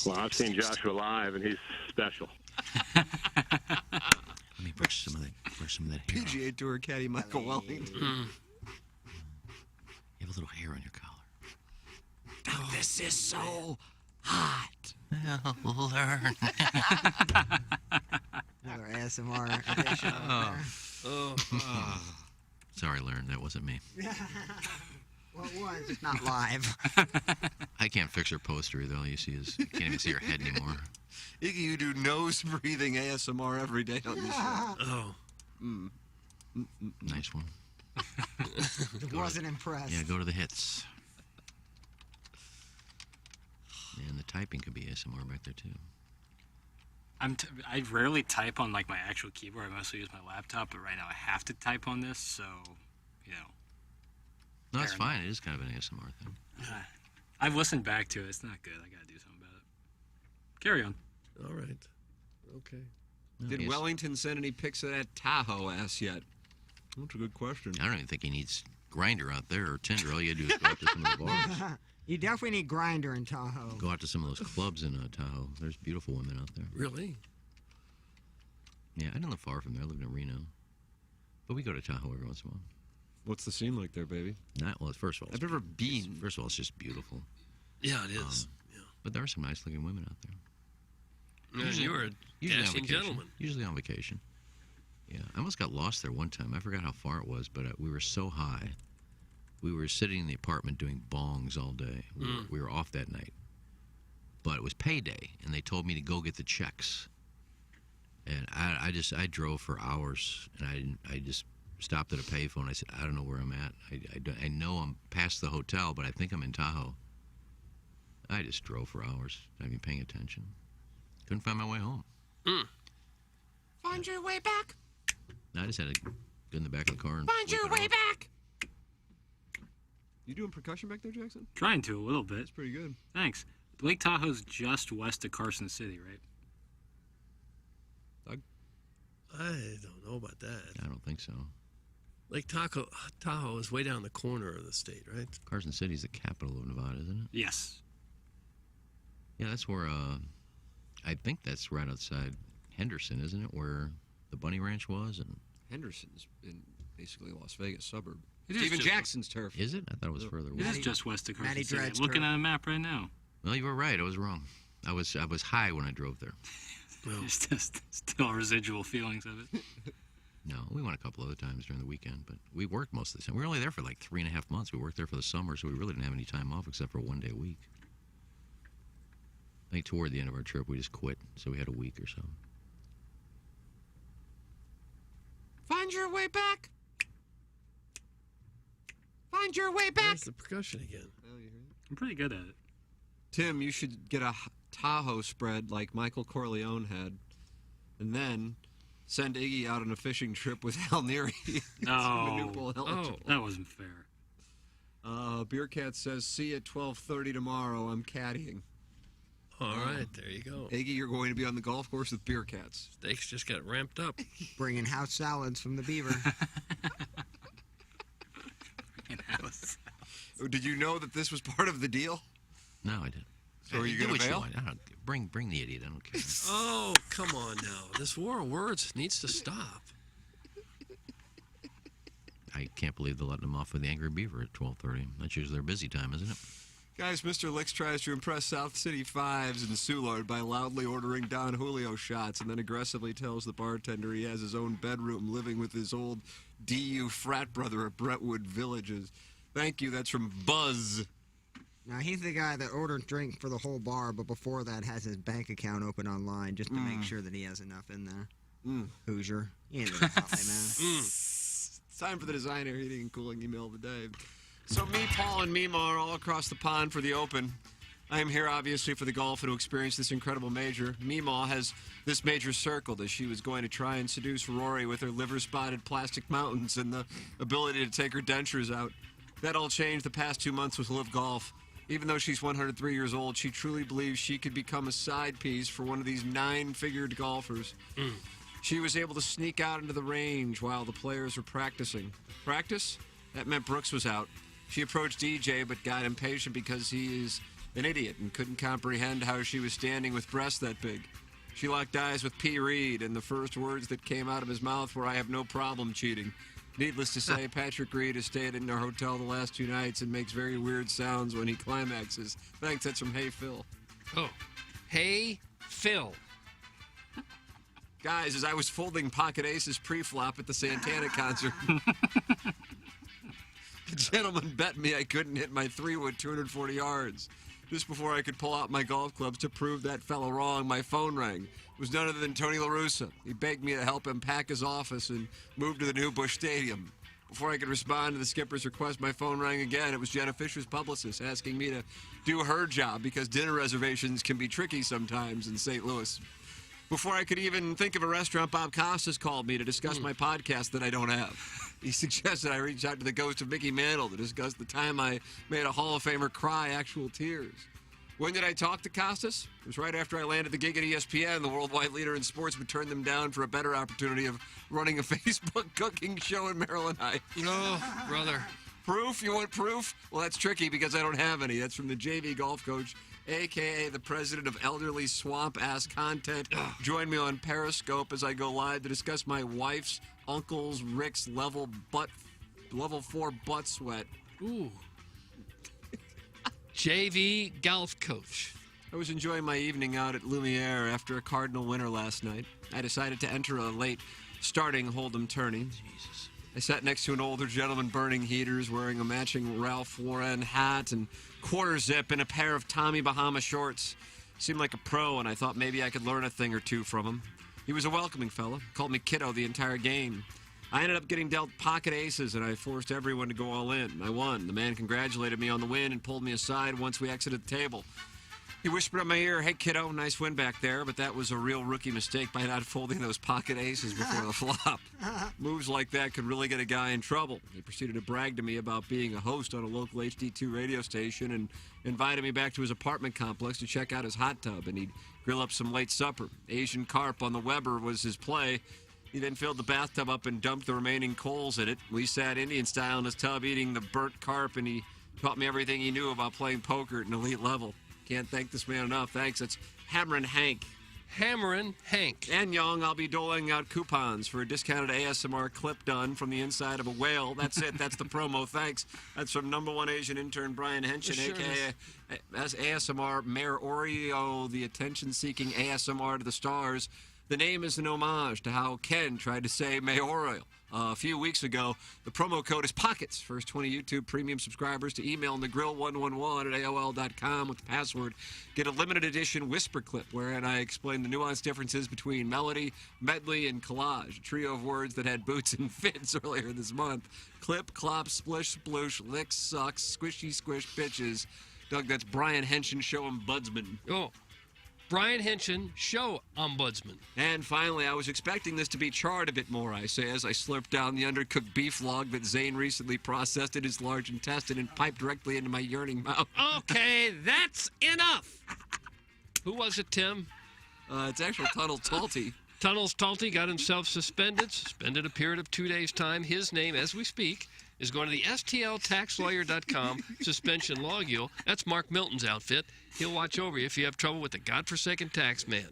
Well, I've seen Joshua live, and he's special.
Let me brush some of that hair off.
PGA Tour caddy Michael Wellington.
You have a little hair on your collar.
Oh, this is so hot.
I'll learn.
Another ASMR edition.
Sorry, Learn. That wasn't me.
Well, it was, just not live.
I can't fix her poster either. All you see is you can't even see her head anymore.
Iggy, you do nose breathing ASMR every day on this show.
Oh.
Nice one.
Wasn't impressed.
Yeah, go to the hits. And the typing could be ASMR back there too.
I rarely type on like my actual keyboard. I mostly use my laptop, but right now I have to type on this, so
No, that's fine. It is kind of an ASMR thing.
I've listened back to it. It's not good. I gotta do something about it. Carry on.
All right. Okay.
Did Wellington send any pics of that Tahoe ass yet? That's a good question.
I don't even think he needs Grindr out there or Tinder. All you do is go out to some of the bars.
You definitely need Grindr in Tahoe.
Go out to some of those clubs in Tahoe. There's beautiful women out there.
Really?
Yeah, I don't live far from there. I live in Reno. But we go to Tahoe every once in a while.
What's the scene like there, baby?
Well, first of all,
I've never been.
First of all, it's just beautiful.
Yeah, it is.
But there are some nice-looking women out there.
Yeah, you were a dashing gentleman.
Usually on vacation. Yeah, I almost got lost there one time. I forgot how far it was, but we were so high. We were sitting in the apartment doing bongs all day. We were off that night. But it was payday, and they told me to go get the checks. And I drove for hours, and I just stopped at a payphone. I said, I don't know where I'm at. I know I'm past the hotel, but I think I'm in Tahoe. I just drove for hours, not even paying attention. Couldn't find my way home.
Find your way back.
I just had to go in the back of the car and
Find your way back.
You doing percussion back there, Jackson?
Trying to a little bit.
That's pretty good.
Thanks. Lake Tahoe's just west of Carson City, right?
I don't know about that.
I don't think so.
Lake Tahoe is way down the corner of the state, right?
Carson City's the capital of Nevada, isn't it?
Yes.
Yeah, that's where, I think that's right outside Henderson, isn't it? Where the Bunny Ranch was? And
Henderson's in basically Las Vegas suburb.
It is
Stephen
just-
Jackson's turf.
Is it? I thought it was further
It
west.
is just west of Carson
Matty
City. I'm
Dread's
looking
turf.
at a map right now.
Well, you were right. I was wrong. I was high when I drove there.
There's just still residual feelings of it.
No, we went a couple other times during the weekend, but we worked most of the time. We were only there for like 3.5 months. We worked there for the summer, so we really didn't have any time off except for one day a week. I think toward the end of our trip, we just quit, so we had a week or so.
Find your way back. Find your way back.
There's the percussion again.
I'm pretty good at it.
Tim, you should get a Tahoe spread like Michael Corleone had, and then send Iggy out on a fishing trip with Al Neary.
No. That wasn't fair.
Beer Cat says, see you at 12:30 tomorrow. I'm caddying.
All right, there you go.
Iggy, you're going to be on the golf course with Beer Cats.
Stakes just got ramped up.
Bringing house salads from the Beaver.
Did you know that this was part of the deal?
No, I didn't.
So are you
Do
going
what
to
you
bail?
want. I don't bring the idiot. I don't care.
Oh, come on now. This war of words needs to stop.
I can't believe they're letting them off with the Angry Beaver at 12:30. That's usually their busy time, isn't it?
Guys, Mr. Licks tries to impress South City Fives and Soulard by loudly ordering Don Julio shots and then aggressively tells the bartender he has his own bedroom living with his old DU frat brother at Brentwood Villages. Thank you. That's from Buzz.
Now, he's the guy that ordered drink for the whole bar, but before that has his bank account open online just to make sure that he has enough in there. Hoosier. He ain't living that way, man.
It's time for the designer heating and cooling email of the day. So me, Paul, and Mima are all across the pond for the Open. I am here, obviously, for the golf and to experience this incredible major. Mima has this major circled as she was going to try and seduce Rory with her liver-spotted plastic mountains and the ability to take her dentures out. That all changed the past 2 months with Live Golf. Even though she's 103 years old, she truly believes she could become a side piece for one of these 9-figured golfers. She was able to sneak out into the range while the players were practicing. Practice? That meant Brooks was out. She approached DJ but got impatient because he is an idiot and couldn't comprehend how she was standing with breasts that big. She locked eyes with P. Reed, and the first words that came out of his mouth were, "I have no problem cheating." Needless to say, Patrick Reed has stayed in our hotel the last 2 nights and makes very weird sounds when he climaxes. Thanks, that's from Hey Phil.
Oh, Hey Phil.
Guys, as I was folding Pocket Aces pre-flop at the Santana concert, a gentleman bet me I couldn't hit my 3-wood 240 yards. Just before I could pull out my golf clubs to prove that fellow wrong, my phone rang. It was none other than Tony La Russa. He begged me to help him pack his office and move to the new Busch Stadium. Before I could respond to the skipper's request, my phone rang again. It was Jenna Fisher's publicist asking me to do her job because dinner reservations can be tricky sometimes in St. Louis. Before I could even think of a restaurant, Bob Costas called me to discuss my podcast that I don't have. He suggested I reach out to the ghost of Mickey Mantle to discuss the time I made a Hall of Famer cry actual tears. When did I talk to Costas? It was right after I landed the gig at ESPN, the worldwide leader in sports, but turned them down for a better opportunity of running a Facebook cooking show in Maryland Heights.
Oh, brother.
Proof? You want proof? Well, that's tricky because I don't have any. That's from the JV golf coach, a.k.a. the president of Elderly Swamp-Ass Content. Join me on Periscope as I go live to discuss my wife's uncle's Rick's level 4 butt sweat.
Ooh. JV golf coach.
I was enjoying my evening out at Lumiere after a Cardinal winner last night. I decided to enter a late starting Hold'em tourney. Jesus. I sat next to an older gentleman burning heaters, wearing a matching Ralph Lauren hat and quarter zip and a pair of Tommy Bahama shorts. Seemed like a pro, and I thought maybe I could learn a thing or two from him. He was a welcoming fella, called me kiddo the entire game. I ended up getting dealt pocket aces, and I forced everyone to go all in. I won. The man congratulated me on the win and pulled me aside once we exited the table. He whispered in my ear, "Hey, kiddo, nice win back there," but that was a real rookie mistake by not folding those pocket aces before the flop. Moves like that could really get a guy in trouble. He proceeded to brag to me about being a host on a local HD2 radio station and invited me back to his apartment complex to check out his hot tub, and he'd grill up some late supper. Asian carp on the Weber was his play. He then filled the bathtub up and dumped the remaining coals in it. We sat Indian style in his tub eating the burnt carp, and he taught me everything he knew about playing poker at an elite level. Can't thank this man enough. Thanks. That's Hammerin' Hank.
Hammerin' Hank.
And Young, I'll be doling out coupons for a discounted ASMR clip done from the inside of a whale. That's it. That's the promo. Thanks. That's from #1 Asian intern Brian Henshin,
Sure
a.k.a. as ASMR Mayor Oreo, the attention-seeking ASMR to the stars. The name is an homage to how Ken tried to say mayoral a few weeks ago. The promo code is POCKETS. First 20 YouTube premium subscribers to email thegrill111@AOL.com with the password. Get a limited edition whisper clip wherein I explain the nuanced differences between melody, medley, and collage. A trio of words that had boots and fits earlier this month. Clip, clop, splish, sploosh, lick, sucks, squishy, squish, bitches. Doug, that's Brian Henshin, show ombudsman.
Oh. Brian Henshin, show ombudsman.
And finally, I was expecting this to be charred a bit more, I say, as I slurped down the undercooked beef log that Zane recently processed in his large intestine and piped directly into my yearning mouth.
Okay, that's enough. Who was it, Tim?
It's actually Tunnels Talty.
Tunnels Talty got himself suspended a period of 2 days' time. His name, as we speak, is going to the STLTaxLawyer.com suspension logule. That's Mark Milton's outfit. He'll watch over you if you have trouble with the godforsaken tax man.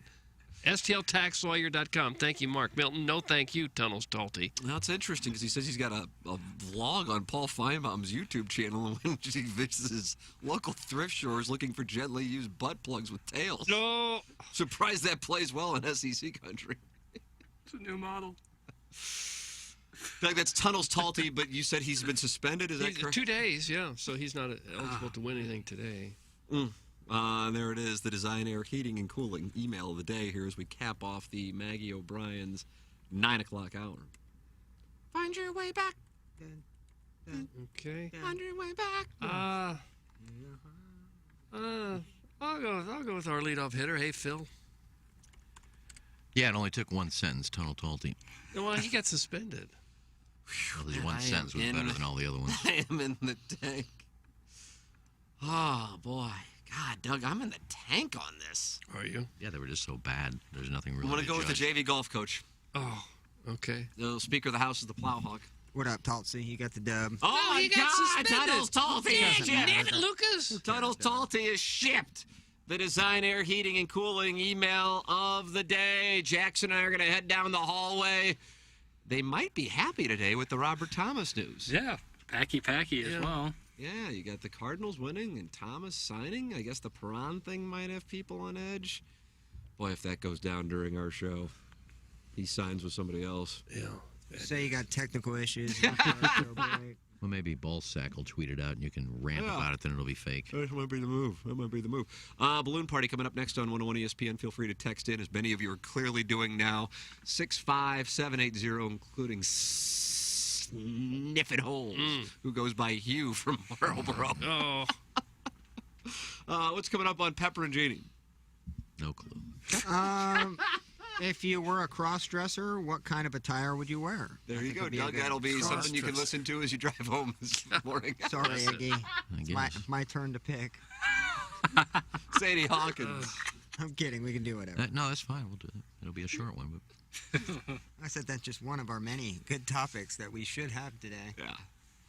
STLTaxLawyer.com. Thank you, Mark Milton. No thank you, Tunnels Talty.
Now, it's interesting because he says he's got a vlog on Paul Feinbaum's YouTube channel in which he visits his local thrift stores looking for gently used butt plugs with tails.
No.
Surprised that plays well in SEC country.
It's a new model.
Doug, that's Tunnels Talty, but you said he's been suspended. Is that correct?
2 days, yeah. So he's not eligible to win anything today.
There it is, the Design Air Heating and Cooling email of the day here as we cap off the Maggie O'Brien's 9 o'clock hour.
Find your way back.
Okay.
Find your way back.
I'll go with our leadoff hitter. Hey, Phil.
Yeah, it only took one sentence, Tunnel Talty.
Well, he got suspended.
Well, his one sentence was better than all the other ones.
I am in the tank. Oh, boy. God, Doug, I'm in the tank on this.
Are you?
Yeah, they were just so bad. There's nothing really
I'm going to go
judge.
with the JV golf coach.
Oh, okay.
The Speaker of the House is the Plowhawk.
What up, Taltsy? You got the dub.
Oh, my
he got
God!
suspended.
Tunnels Talty is shipped.
Damn it, Lucas.
Tunnels Talty is shipped. The Design Air Heating and Cooling email of the day. Jackson and I are going to head down the hallway. They might be happy today with the Robert Thomas news.
Yeah, Packy as well.
Yeah, you got the Cardinals winning and Thomas signing. I guess the Perron thing might have people on edge. Boy, if that goes down during our show, he signs with somebody else.
Yeah.
Say you got technical issues.
Well, maybe Ballsack will tweet it out and you can rant about it, then it'll be fake.
That might be the move. Balloon Party coming up next on 101 ESPN. Feel free to text in, as many of you are clearly doing now. 65780, including Sniffin' Holes, who goes by Hugh from Marlboro. What's coming up on Pepper and Genie?
No clue.
If you were a cross-dresser, what kind of attire would you wear?
There you go, Doug. That'll be something you can listen to as you drive home this morning.
Sorry, Iggy. It's my turn to pick.
Sadie Hawkins.
I'm kidding. We can do whatever.
No, that's fine. We'll do it. It'll be a short one. But...
I said that's just one of our many good topics that we should have today.
Yeah.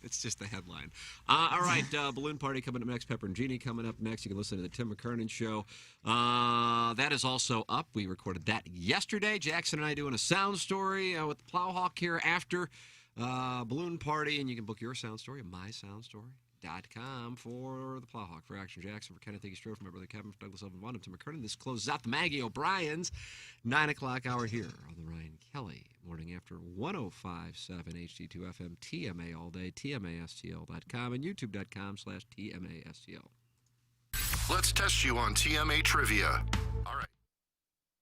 It's just the headline. All right, Balloon Party coming up next. Pepper and Genie coming up next. You can listen to the Tim McKernan Show. That is also up. We recorded that yesterday. Jackson and I doing a sound story with the Plowhawk here after Balloon Party. And you can book your sound story at mysoundstory.com for the Plowhawk. For Action Jackson, for Kenneth Iggy Strode, for my brother Kevin, for Douglas Elvin Vaughn, Tim McKernan. This closes out the Maggie O'Brien's 9 o'clock hour here on the Ryan Kelly Morning After 105.7 HD2 FM, TMA all day, TMASTL.com, and YouTube.com/TMASTL.
Let's test you on TMA Trivia.